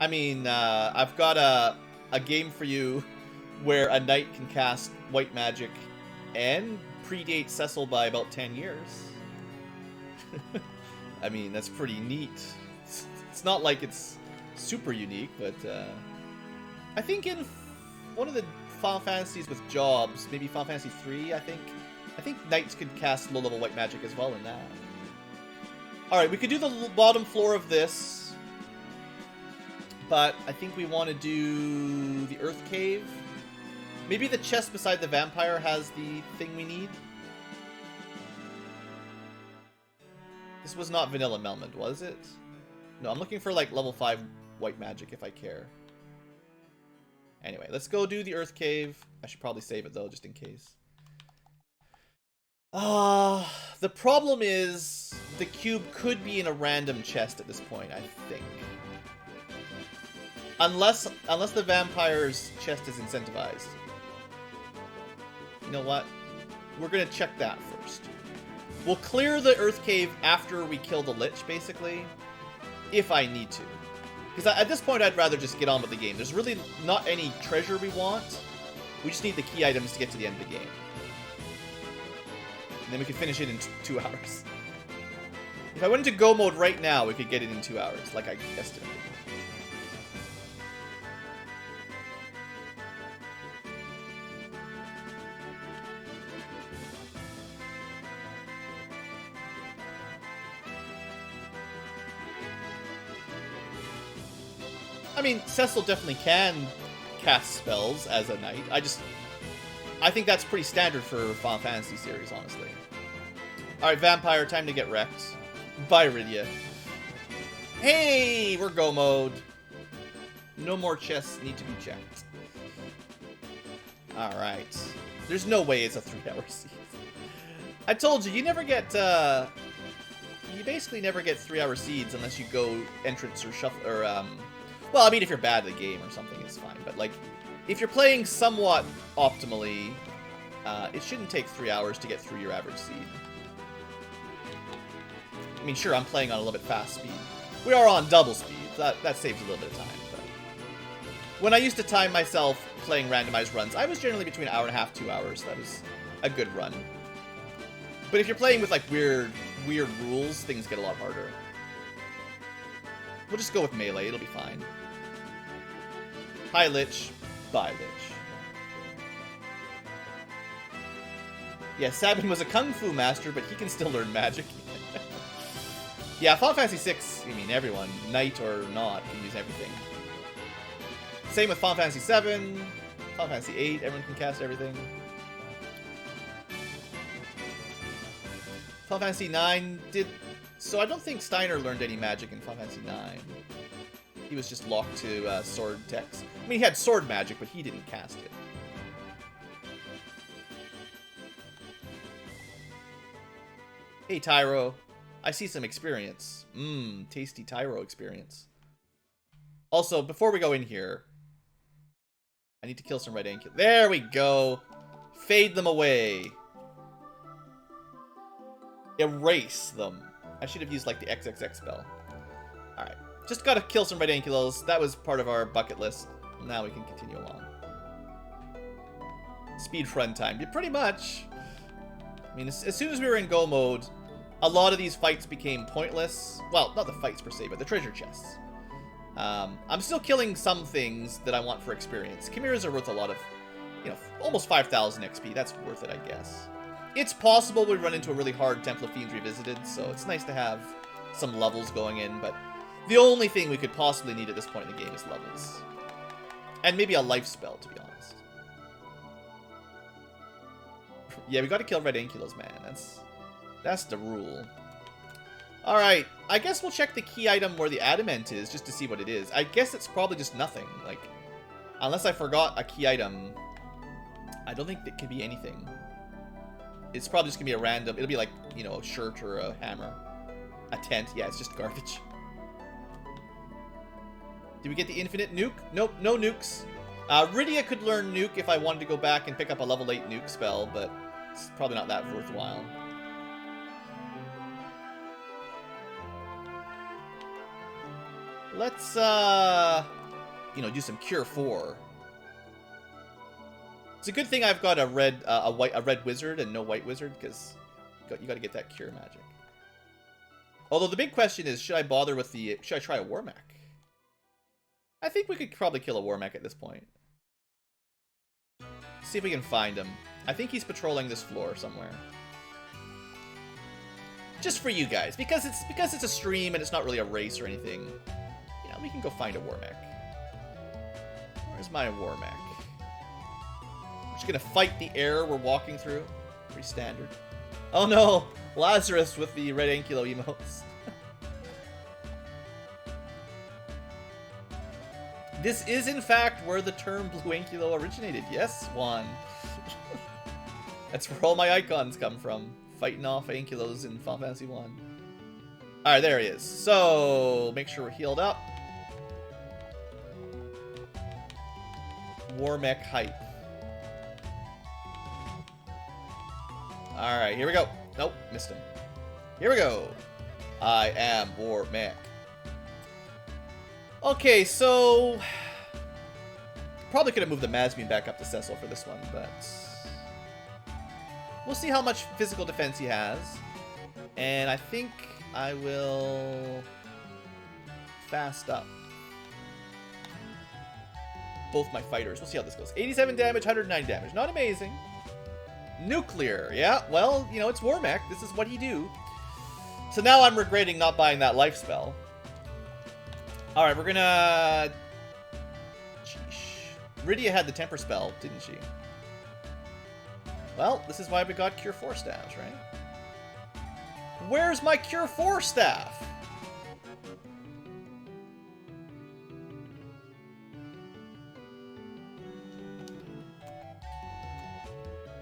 I mean, I've got a game for you where a knight can cast white magic and predate Cecil by about 10 years. I mean, that's pretty neat. It's not like it's super unique, but I think in one of the Final Fantasies with jobs, maybe Final Fantasy 3, I think knights could cast low-level white magic as well in that. Alright, we could do the bottom floor of this, but I think we want to do the Earth Cave. Maybe the chest beside the vampire has the thing we need. This was not Vanilla Melmond, was it? No, I'm looking for like level 5 white magic if I care. Anyway, let's go do the Earth Cave. I should probably save it though, just in case. The problem is the cube could be in a random chest at this point, I think. Unless the vampire's chest is incentivized. You know what? We're gonna check that first. We'll clear the Earth Cave after we kill the Lich, basically. If I need to. Because at this point, I'd rather just get on with the game. There's really not any treasure we want. We just need the key items to get to the end of the game. And then we can finish it in 2 hours. If I went into Go mode right now, we could get it in 2 hours, like I estimated. I mean, Cecil definitely can cast spells as a knight. I think that's pretty standard for Final Fantasy series, honestly. Alright, Vampire, time to get wrecked. Bye, Rydia. Hey, we're Go mode. No more chests need to be checked. Alright. There's no way it's a 3-hour seed. I told you, you never get, you basically never get 3-hour seeds unless you go entrance or shuffle, or, well, I mean, if you're bad at the game or something, it's fine. But, like, if you're playing somewhat optimally, it shouldn't take 3 hours to get through your average seed. I mean, sure, I'm playing on a little bit fast speed. We are on double speed. That saves a little bit of time. But when I used to time myself playing randomized runs, I was generally between 1.5 hours, 2 hours. That was a good run. But if you're playing with, like, weird rules, things get a lot harder. We'll just go with melee. It'll be fine. Hi, Lich. Bye, Lich. Yeah, Sabin was a kung fu master, but he can still learn magic. Yeah, Final Fantasy VI, I mean, everyone, knight or not, can use everything. Same with Final Fantasy VII, Final Fantasy VIII, everyone can cast everything. Final Fantasy IX did... So I don't think Steiner learned any magic in Final Fantasy IX. He was just locked to sword techs. I mean, he had sword magic, but he didn't cast it. Hey, Tyro. I see some experience. Mmm, tasty Tyro experience. Also, before we go in here, I need to kill some Randomized. There we go. Fade them away. Erase them. I should have used, like, the XXX spell. Alright. Just gotta kill some Randomized. That was part of our bucket list. Now we can continue along. Speedrun time. Yeah, pretty much. I mean, as soon as we were in go mode, a lot of these fights became pointless. Well, not the fights per se, but the treasure chests. I'm still killing some things that I want for experience. Chimeras are worth a lot of, you know, almost 5,000 XP. That's worth it, I guess. It's possible we run into a really hard Temple of Fiends Revisited, so it's nice to have some levels going in, but the only thing we could possibly need at this point in the game is levels. And maybe a life spell, to be honest. Yeah, we gotta kill Randomized, man. That's the rule. Alright, I guess we'll check the key item where the adamant is, just to see what it is. I guess it's probably just nothing. Like, unless I forgot a key item, I don't think it could be anything. It's probably just gonna be a random, it'll be like, you know, a shirt or a hammer. A tent, yeah, it's just garbage. Did we get the infinite nuke? Nope, no nukes. Rydia could learn nuke if I wanted to go back and pick up a level 8 nuke spell, but it's probably not that worthwhile. Let's, you know, do some Cure 4. It's a good thing I've got a red wizard and no white wizard, because you got to get that cure magic. Although the big question is, should I bother with the... Should I try a Warmac? I think we could probably kill a Warmac at this point. See if we can find him. I think he's patrolling this floor somewhere. Just for you guys, because it's a stream and it's not really a race or anything. You know, we can go find a Warmac. Where's my Warmac? We're just gonna fight the air we're walking through. Pretty standard. Oh no! Lazarus with the Randomized emotes. This is, in fact, where the term BlueAnkylo originated. Yes, Juan. That's where all my icons come from. Fighting off Ankylos in Final Fantasy 1. Alright, there he is. So, make sure we're healed up. Warmech hype. Alright, here we go. Nope, missed him. Here we go. I am Warmech. Okay, so... Probably could have moved the Masmine back up to Cecil for this one, but... We'll see how much physical defense he has. And I think I will... fast up both my fighters. We'll see how this goes. 87 damage, 109 damage. Not amazing. Nuclear. Yeah, well, you know, it's Warmech. This is what he do. So now I'm regretting not buying that life spell. Alright, we're gonna... Sheesh. Rydia had the temper spell, didn't she? Well, this is why we got Cure 4 staffs, right? Where's my Cure 4 staff?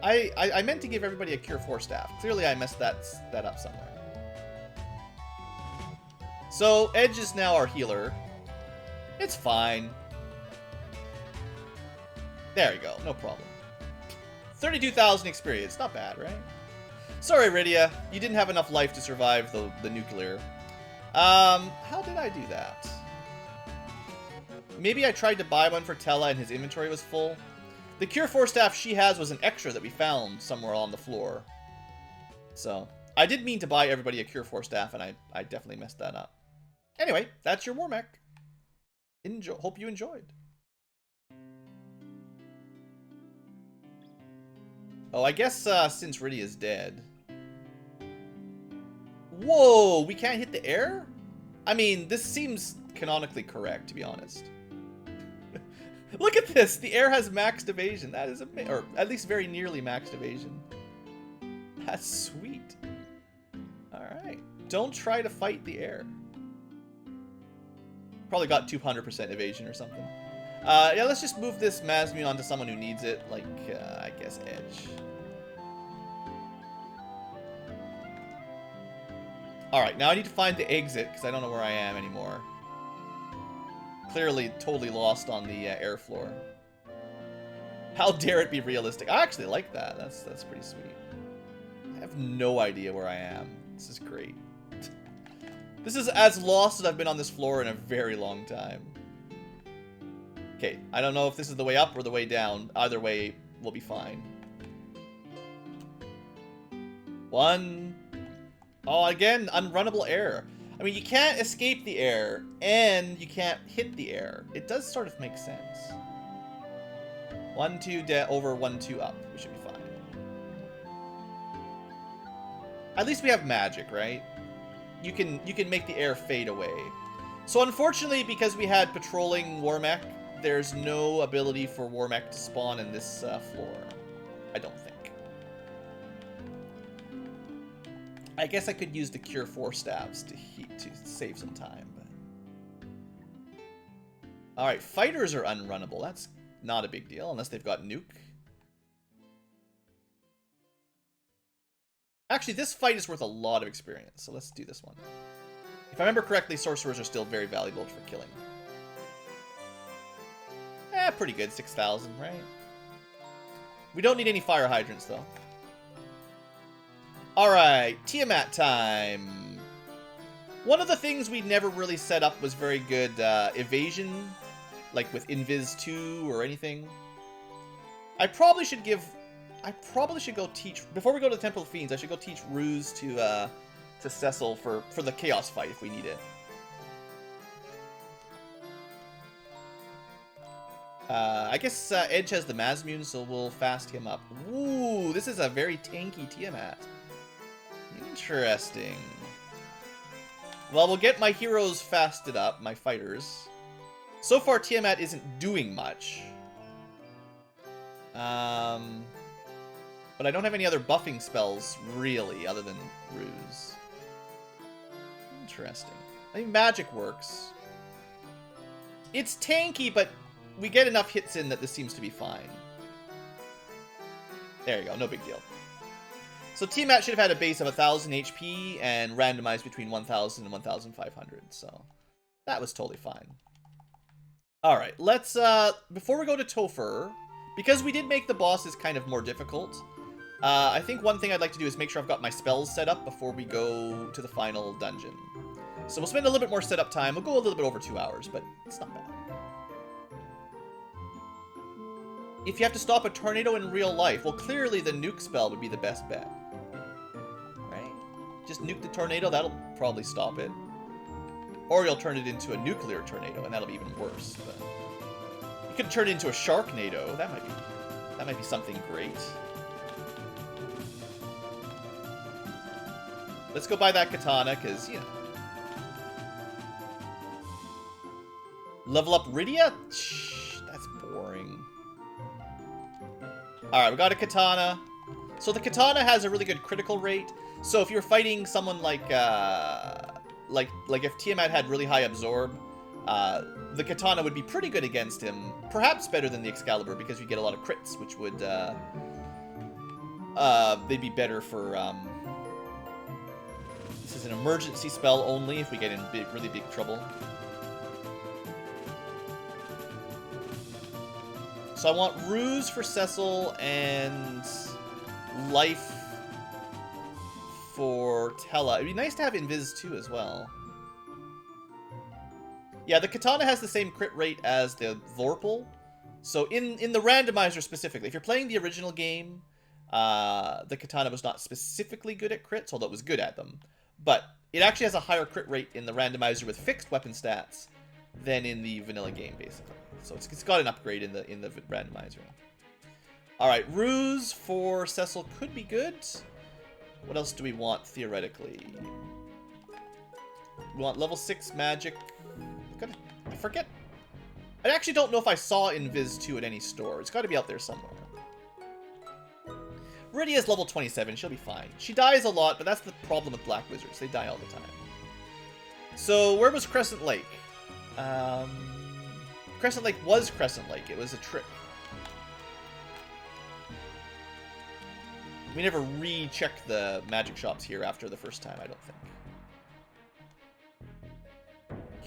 I meant to give everybody a Cure 4 staff. Clearly I messed that up somewhere. So, Edge is now our healer. It's fine. There you go, no problem. 32,000 experience, not bad, right? Sorry, Rydia, you didn't have enough life to survive the nuclear. How did I do that? Maybe I tried to buy one for Tella and his inventory was full. The Cure 4 staff she has was an extra that we found somewhere on the floor. So, I did mean to buy everybody a Cure 4 staff, and I definitely messed that up. Anyway, that's your Warmech. Hope you enjoyed. Oh, I guess since Rydia is dead... Whoa! We can't hit the air? I mean, this seems canonically correct, to be honest. Look at this! The air has maxed evasion. That is amazing. Or at least very nearly maxed evasion. That's sweet. Alright. Don't try to fight the air. Probably got 200% evasion or something. Yeah, let's just move this Masmune onto someone who needs it. Like, I guess Edge. Alright, now I need to find the exit, because I don't know where I am anymore. Clearly totally lost on the air floor. How dare it be realistic? I actually like that. That's pretty sweet. I have no idea where I am. This is great. This is as lost as I've been on this floor in a very long time. Okay, I don't know if this is the way up or the way down. Either way, we'll be fine. One. Oh, again, unrunnable air. I mean, you can't escape the air, and you can't hit the air. It does sort of make sense. 1, 2 over 1, 2 up. We should be fine. At least we have magic, right? You can make the air fade away. So unfortunately, because we had patrolling Warmech, there's no ability for Warmech to spawn in this floor. I don't think. I guess I could use the Cure 4 stabs to save some time. But... Alright, fighters are unrunnable. That's not a big deal, unless they've got nuke. Actually, this fight is worth a lot of experience, so let's do this one. If I remember correctly, sorcerers are still very valuable for killing. Pretty good, 6,000, right? We don't need any fire hydrants, though. Alright, Tiamat time. One of the things we never really set up was very good evasion, like with Invis 2 or anything. I probably should go teach, before we go to the Temple of Fiends, I should go teach Ruse to Cecil for the Chaos fight if we need it. I guess Edge has the Mazmune, so we'll fast him up. Ooh, this is a very tanky Tiamat. Interesting. Well, we'll get my heroes fasted up, my fighters. So far, Tiamat isn't doing much. But I don't have any other buffing spells, really, other than Ruse. Interesting. I think magic works. It's tanky, but we get enough hits in that this seems to be fine. There you go, no big deal. So Tiamat should have had a base of 1,000 HP and randomized between 1,000 and 1,500, so that was totally fine. Alright, let's, before we go to Topher, because we did make the bosses kind of more difficult, I think one thing I'd like to do is make sure I've got my spells set up before we go to the final dungeon. So we'll spend a little bit more setup time. We'll go a little bit over 2 hours, but it's not bad. If you have to stop a tornado in real life, well, clearly the nuke spell would be the best bet. Right? Just nuke the tornado, that'll probably stop it. Or you'll turn it into a nuclear tornado, and that'll be even worse. But you could turn it into a sharknado. That might be something great. Let's go buy that katana, because, you know. Level up Rydia? Shh, that's boring. Alright, we got a katana. So the katana has a really good critical rate. So if you're fighting someone like if Tiamat had really high absorb, the katana would be pretty good against him. Perhaps better than the Excalibur, because you get a lot of crits, which would, they'd be better for, this is an emergency spell only if we get in really big trouble. So I want Ruse for Cecil and Life for Tella. It'd be nice to have Invis too as well. Yeah, the katana has the same crit rate as the Vorpal. So in the randomizer specifically, if you're playing the original game, the katana was not specifically good at crits, although it was good at them. But it actually has a higher crit rate in the randomizer with fixed weapon stats than in the vanilla game, basically. So it's got an upgrade in the randomizer. Alright, Ruse for Cecil could be good. What else do we want, theoretically? We want level 6 magic. I forget. I actually don't know if I saw Invis 2 at any store. It's got to be out there somewhere. Rydia's level 27. She'll be fine. She dies a lot, but that's the problem with Black Wizards. They die all the time. So, where was Crescent Lake? Crescent Lake was Crescent Lake. It was a trick. We never rechecked the magic shops here after the first time, I don't think.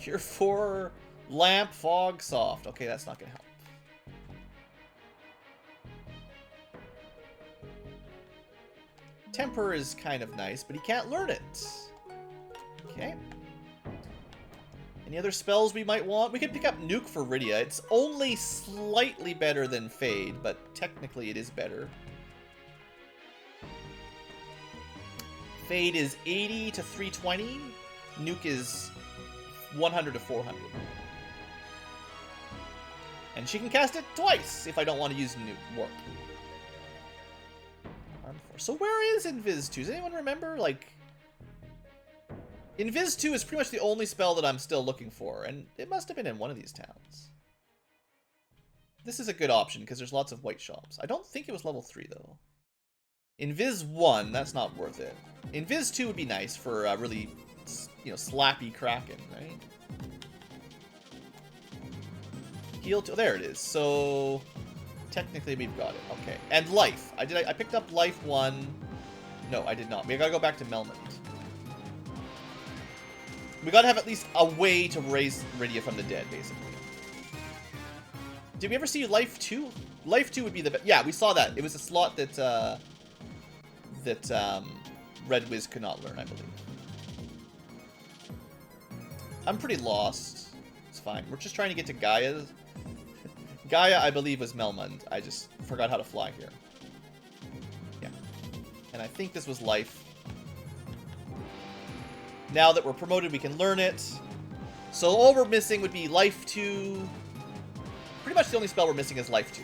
Cure 4, Lamp, Fog, Soft. Okay, that's not gonna help. Temper is kind of nice, but he can't learn it. Okay. Any other spells we might want? We could pick up Nuke for Rydia. It's only slightly better than Fade, but technically it is better. Fade is 80 to 320. Nuke is 100 to 400. And she can cast it twice if I don't want to use Nuke Warp. So where is Invis 2? Does anyone remember? Like, Invis 2 is pretty much the only spell that I'm still looking for, and it must have been in one of these towns. This is a good option because there's lots of white shops. I don't think it was level 3 though. Invis 1, that's not worth it. Invis 2 would be nice for really, you know, slappy Kraken, right? Heal to, there it is. So technically we've got it. Okay. And life. I picked up life 1. No, I did not. We gotta go back to Melmond. We gotta have at least a way to raise Rydia from the dead, basically. Did we ever see life 2? Life 2 would be the best. Yeah, we saw that. It was a slot that Red Wiz could not learn, I believe. I'm pretty lost. It's fine. We're just trying to get to Gaia's. Gaia, I believe, was Melmond. I just forgot how to fly here. Yeah. And I think this was life. Now that we're promoted, we can learn it. So all we're missing would be life 2. Pretty much the only spell we're missing is life 2.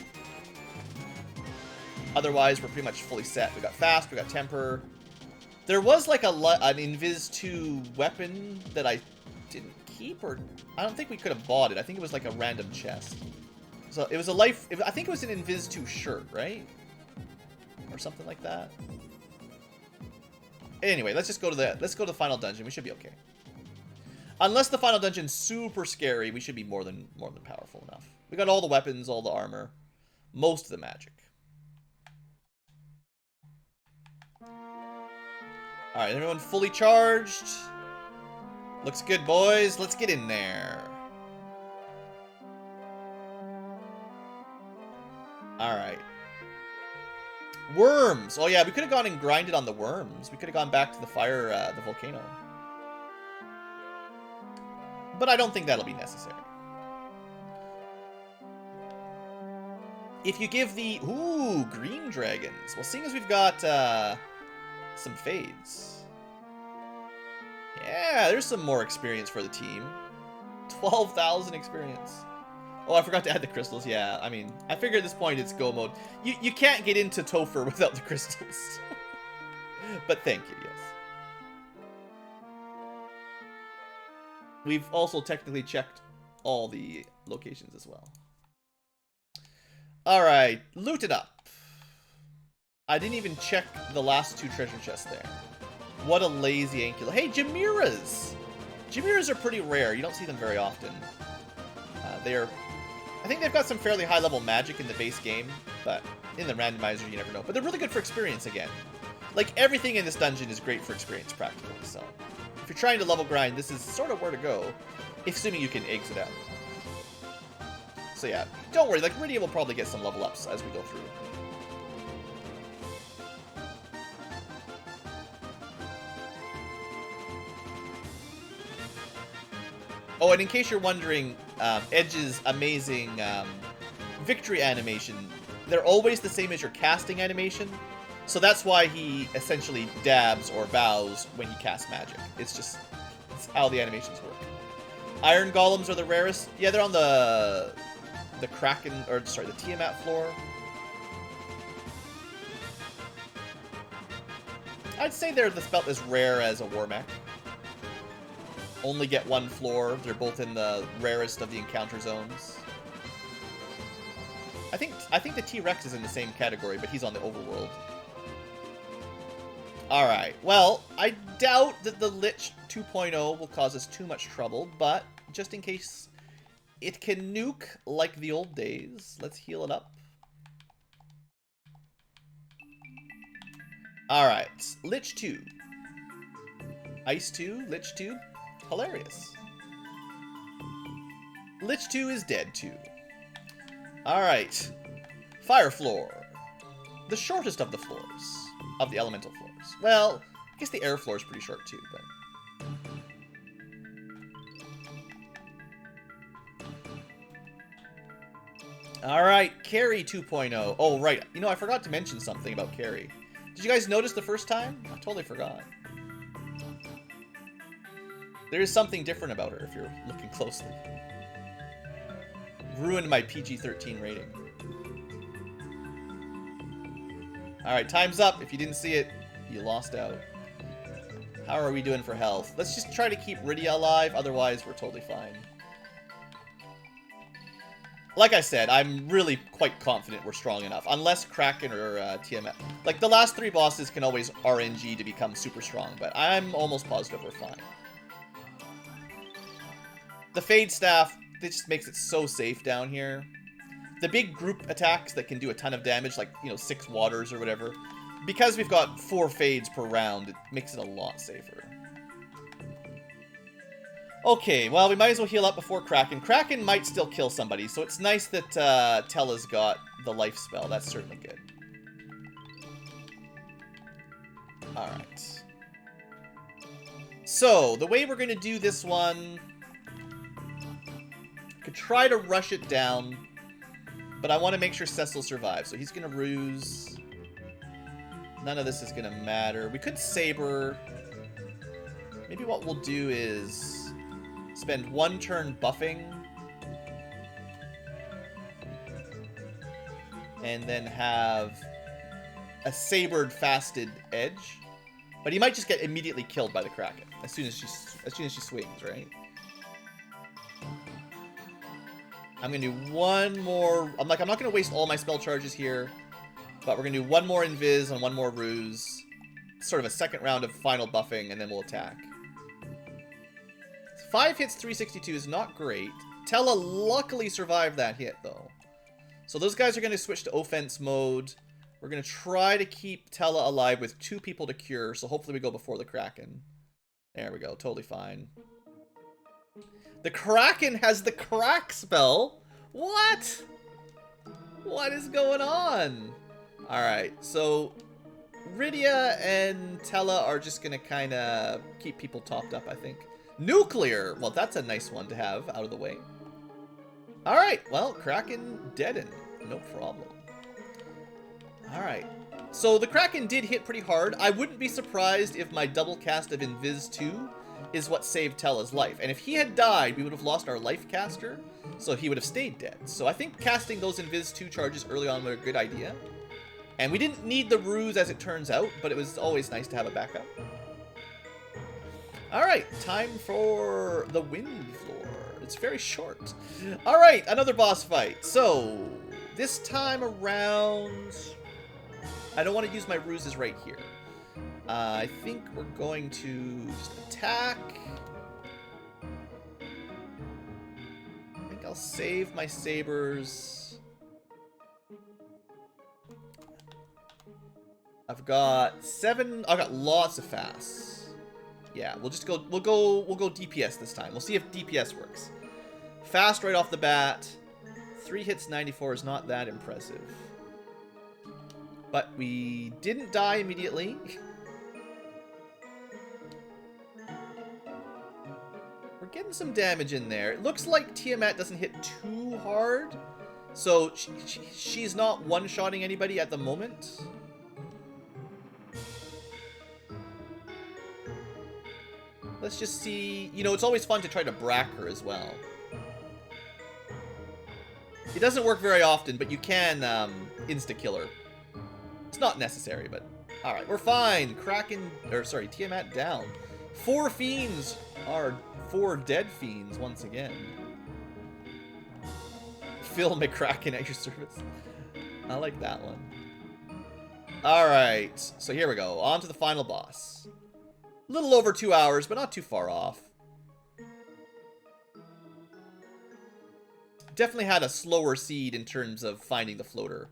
Otherwise, we're pretty much fully set. We got fast, we got temper. There was like an Invis 2 weapon that I didn't keep, or I don't think we could have bought it. I think it was like a random chest. So it was a life. I think it was an Invis 2 shirt, right? Or something like that. Anyway, let's go to the final dungeon. We should be okay. Unless the final dungeon's super scary, we should be more than powerful enough. We got all the weapons, all the armor, most of the magic. All right, everyone fully charged. Looks good, boys. Let's get in there. All right. Worms. Oh yeah, we could have gone and grinded on the worms. We could have gone back to the fire, the volcano. But I don't think that'll be necessary. If you give the... Ooh, green dragons. Well, seeing as we've got some fades. Yeah, there's some more experience for the team. 12,000 experience. Oh, I forgot to add the crystals. Yeah, I mean, I figure at this point it's go mode. You can't get into Topher without the crystals. But thank you, yes. We've also technically checked all the locations as well. Alright, loot it up. I didn't even check the last 2 treasure chests there. What a lazy Ankylo. Hey, Chimeras! Chimeras are pretty rare. You don't see them very often. I think they've got some fairly high-level magic in the base game, but in the randomizer, you never know. But they're really good for experience again. Like, everything in this dungeon is great for experience, practically, so... If you're trying to level grind, this is sort of where to go, assuming you can exit out. So yeah, don't worry, like, Rydia will probably get some level ups as we go through. Oh, and in case you're wondering, Edge's amazing victory animation, they're always the same as your casting animation. So that's why he essentially dabs or bows when he casts magic. It's how the animations work. Iron golems are the rarest. Yeah, they're on the Kraken, or sorry, the Tiamat floor. I'd say they're about as rare as a war mech. Only get 1 floor. They're both in the rarest of the encounter zones. I think the T-Rex is in the same category, but he's on the overworld. Alright, well, I doubt that the Lich 2.0 will cause us too much trouble, but just in case it can nuke like the old days, let's heal it up. Alright, Lich 2. Ice 2, Lich 2. Hilarious. Lich 2 is dead too. Alright. Fire floor. The shortest of the floors. Of the elemental floors. Well, I guess the air floor is pretty short too, but... Alright, Carry 2.0. Oh, right. You know, I forgot to mention something about Carry. Did you guys notice the first time? I totally forgot. There is something different about her if you're looking closely. Ruined my PG-13 rating. Alright, time's up. If you didn't see it, you lost out. How are we doing for health? Let's just try to keep Rydia alive, otherwise we're totally fine. Like I said, I'm really quite confident we're strong enough. Unless Kraken or Tiamat. Like, the last 3 bosses can always RNG to become super strong, but I'm almost positive we're fine. The Fade Staff, it just makes it so safe down here. The big group attacks that can do a ton of damage, like, you know, 6 waters or whatever. Because we've got 4 fades per round, it makes it a lot safer. Okay, well, we might as well heal up before Kraken. Kraken might still kill somebody, so it's nice that Tella's got the life spell. That's certainly good. Alright. So, the way we're going to do this one... Could try to rush it down, but I want to make sure Cecil survives. So he's going to ruse. None of this is going to matter. We could Saber. Maybe what we'll do is... spend 1 turn buffing. And then have a sabered fasted edge. But he might just get immediately killed by the Kraken as soon as she swings, right? I'm gonna do 1 more. I'm not gonna waste all my spell charges here, but we're gonna do 1 more invis and 1 more ruse. Sort of a second round of final buffing, and then we'll attack. 5 hits, 362 is not great. Tella luckily survived that hit, though. So those guys are going to switch to offense mode. We're going to try to keep Tella alive with 2 people to cure, so hopefully we go before the Kraken. There we go, totally fine. The Kraken has the crack spell? What? What is going on? Alright, so Rydia and Tella are just going to kind of keep people topped up, I think. Nuclear! Well, that's a nice one to have out of the way. Alright, well, Kraken deaden. No problem. Alright. So the Kraken did hit pretty hard. I wouldn't be surprised if my double cast of Invis 2 is what saved Tella's life. And if he had died, we would have lost our life caster, so he would have stayed dead. So I think casting those Invis 2 charges early on were a good idea. And we didn't need the ruse as it turns out, but it was always nice to have a backup. Alright, time for the wind floor. It's very short. Alright, another boss fight. So, this time around, I don't want to use my ruses right here. I think we're going to just attack. I think I'll save my sabers. I've got 7. I've got lots of fasts. Yeah, we'll just go. We'll go DPS this time. We'll see if DPS works. Fast right off the bat. 3 hits, 94 is not that impressive. But we didn't die immediately. We're getting some damage in there. It looks like Tiamat doesn't hit too hard, so she's not one-shotting anybody at the moment. Let's just see. You know, it's always fun to try to brack her as well. It doesn't work very often, but you can insta-kill her. It's not necessary, but... Alright, we're fine. Kraken... Or, sorry, Tiamat down. 4 fiends are 4 dead fiends once again. Phil McCracken at your service. I like that one. Alright, so here we go. On to the final boss. A little over 2 hours, but not too far off. Definitely had a slower seed in terms of finding the floater.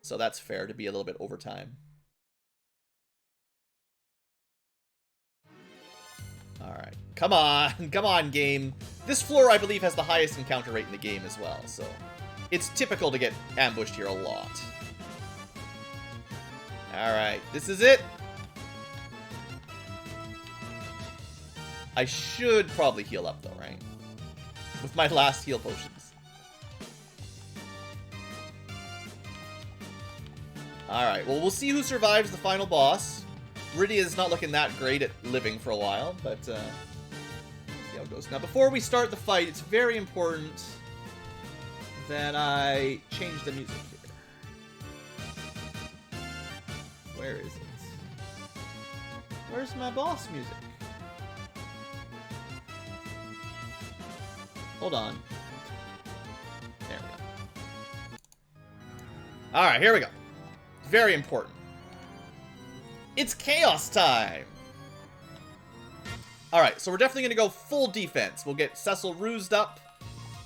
So that's fair to be a little bit over time. Alright. Come on. Come on, game. This floor, I believe, has the highest encounter rate in the game as well, so it's typical to get ambushed here a lot. Alright, this is it. I should probably heal up, though, right? With my last heal potions. Alright, well, we'll see who survives the final boss. Rydia's not looking that great at living for a while, but see how it goes. Now, before we start the fight, it's very important that I change the music here. Where is it? Where's my boss music? Hold on. There we go. Alright, here we go. Very important. It's chaos time! Alright, so we're definitely going to go full defense. We'll get Cecil rused up.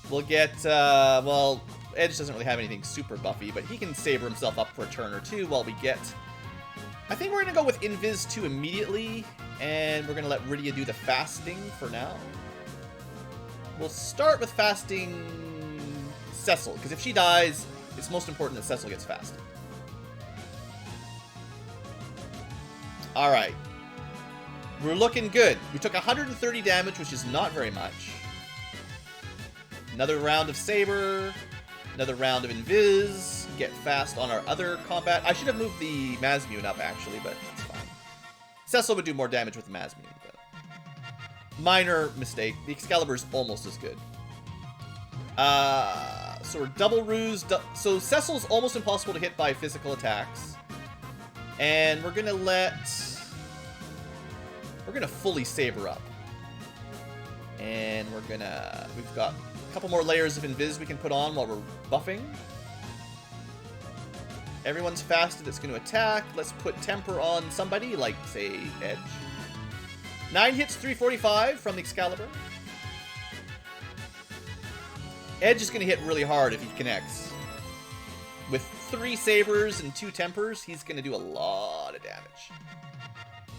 We'll get, well, Edge doesn't really have anything super buffy, but he can saber himself up for a turn or two while we get... I think we're going to go with Invis 2 immediately, and we're going to let Rydia do the fasting for now. We'll start with fasting Cecil, because if she dies, it's most important that Cecil gets fasted. Alright. We're looking good. We took 130 damage, which is not very much. Another round of Saber. Another round of Invis. Get fast on our other combat. I should have moved the Mazmune up, actually, but that's fine. Cecil would do more damage with the Mazmune, but... minor mistake. The Excalibur's almost as good. So we're double ruse. So Cecil's almost impossible to hit by physical attacks. And we're gonna fully saber up. And we've got a couple more layers of Invis we can put on while we're buffing. Everyone's fasted that's going to attack. Let's put Temper on somebody, like, say, Edge. 9 hits, 345 from the Excalibur. Edge is going to hit really hard if he connects. With 3 sabers and 2 tempers, he's going to do a lot of damage.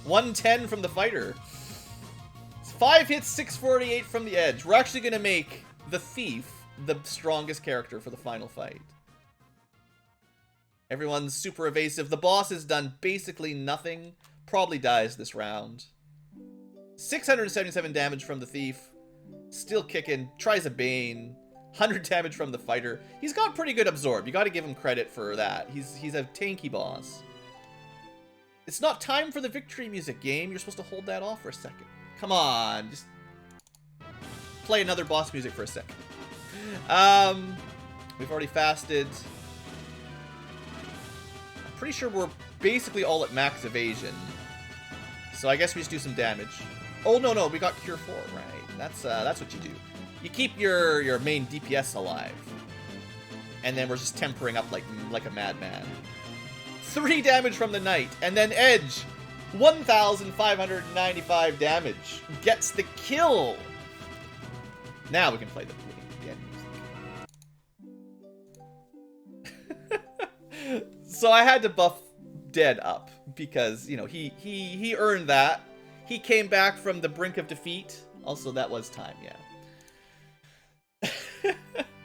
110 from the fighter. 5 hits, 648 from the Edge. We're actually going to make the Thief the strongest character for the final fight. Everyone's super evasive. The boss has done basically nothing. Probably dies this round. 677 damage from the Thief. Still kicking. Tries a Bane. 100 damage from the fighter. He's got pretty good absorb. You got to give him credit for that. He's a tanky boss. It's not time for the victory music, game. You're supposed to hold that off for a second. Come on. Just play another boss music for a second. We've already fasted. I'm pretty sure we're basically all at max evasion. So I guess we just do some damage. Oh, no, we got Cure 4, right. That's what you do. You keep your main DPS alive. And then we're just tempering up like a madman. 3 damage from the Knight. And then Edge, 1,595 damage. Gets the kill. Now we can play the end music. So I had to buff Dead up. Because, you know, he earned that. He came back from the brink of defeat. Also, that was time, yeah.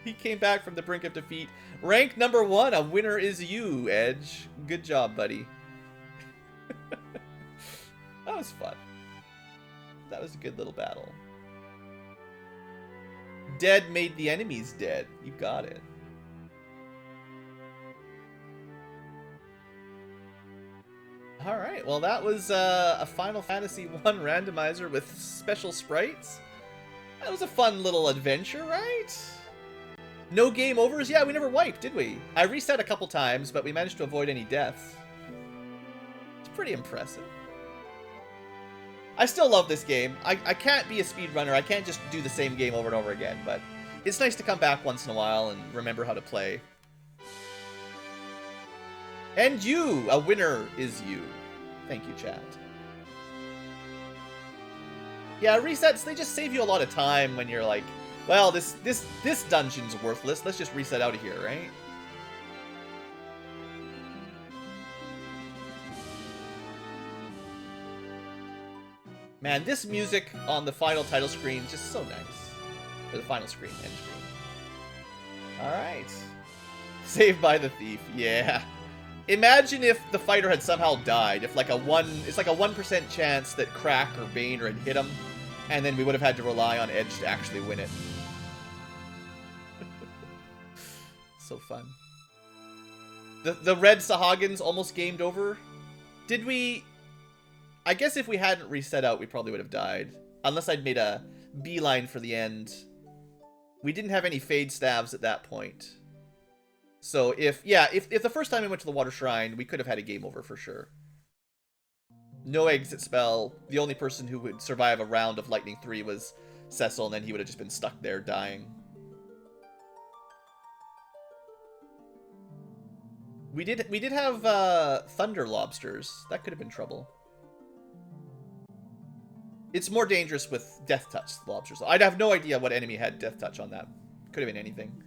He came back from the brink of defeat. Rank number 1, a winner is you, Edge. Good job, buddy. That was fun. That was a good little battle. Dead made the enemies dead. You got it. Alright, well that was a Final Fantasy 1 randomizer with special sprites. That was a fun little adventure, right? No game overs? Yeah, we never wiped, did we? I reset a couple times, but we managed to avoid any deaths. It's pretty impressive. I still love this game. I can't be a speedrunner. I can't just do the same game over and over again, but it's nice to come back once in a while and remember how to play. And you, a winner is you. Thank you, chat. Yeah, resets, they just save you a lot of time when you're like, well, this dungeon's worthless. Let's just reset out of here, right? Man, this music on the final title screen is just so nice. Or the final screen, end screen. Alright. Saved by the thief, yeah. Imagine if the fighter had somehow died. If like it's like a 1% chance that Crack or Bane had hit him, and then we would have had to rely on Edge to actually win it. So fun. The red Sahagins almost gamed over. Did we... I guess if we hadn't reset out, we probably would have died. Unless I'd made a beeline for the end. We didn't have any fade stabs at that point. So if the first time we went to the Water Shrine, we could have had a game over for sure. No exit spell. The only person who would survive a round of Lightning 3 was Cecil, and then he would have just been stuck there dying. We did have Thunder Lobsters. That could have been trouble. It's more dangerous with Death Touch Lobsters. I'd have no idea what enemy had Death Touch on that. Could have been anything.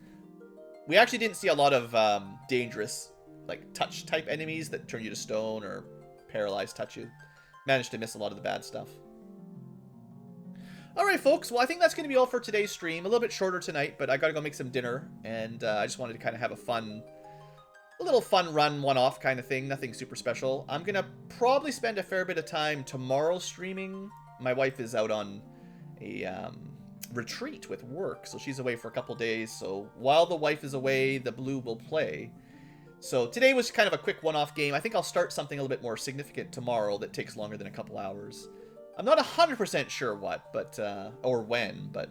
We actually didn't see a lot of dangerous, like, touch-type enemies that turn you to stone or paralyze touch you. Managed to miss a lot of the bad stuff. Alright, folks. Well, I think that's going to be all for today's stream. A little bit shorter tonight, but I got to go make some dinner. And I just wanted to kind of have a little fun run, one-off kind of thing. Nothing super special. I'm going to probably spend a fair bit of time tomorrow streaming. My wife is out on a retreat with work, so she's away for a couple days. So while the wife is away, the Blue will play. So today was kind of a quick one-off game. I think I'll start something a little bit more significant tomorrow that takes longer than a couple hours. I'm not 100% sure what, but or when, but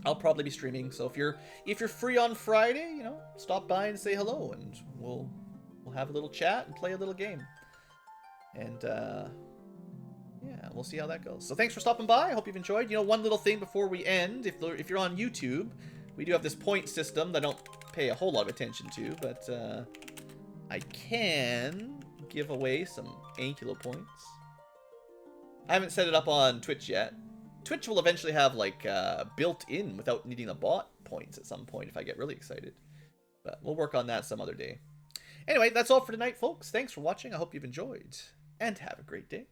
I'll probably be streaming. So if you're free on Friday, you know, stop by and say hello, and we'll have a little chat and play a little game. And yeah, we'll see how that goes. So thanks for stopping by. I hope you've enjoyed. You know, one little thing before we end, if you're on YouTube, we do have this point system that I don't pay a whole lot of attention to, but I can give away some Ankylo points. I haven't set it up on Twitch yet. Twitch will eventually have, like, built-in without needing the bot points at some point if I get really excited. But we'll work on that some other day. Anyway, that's all for tonight, folks. Thanks for watching. I hope you've enjoyed, and have a great day.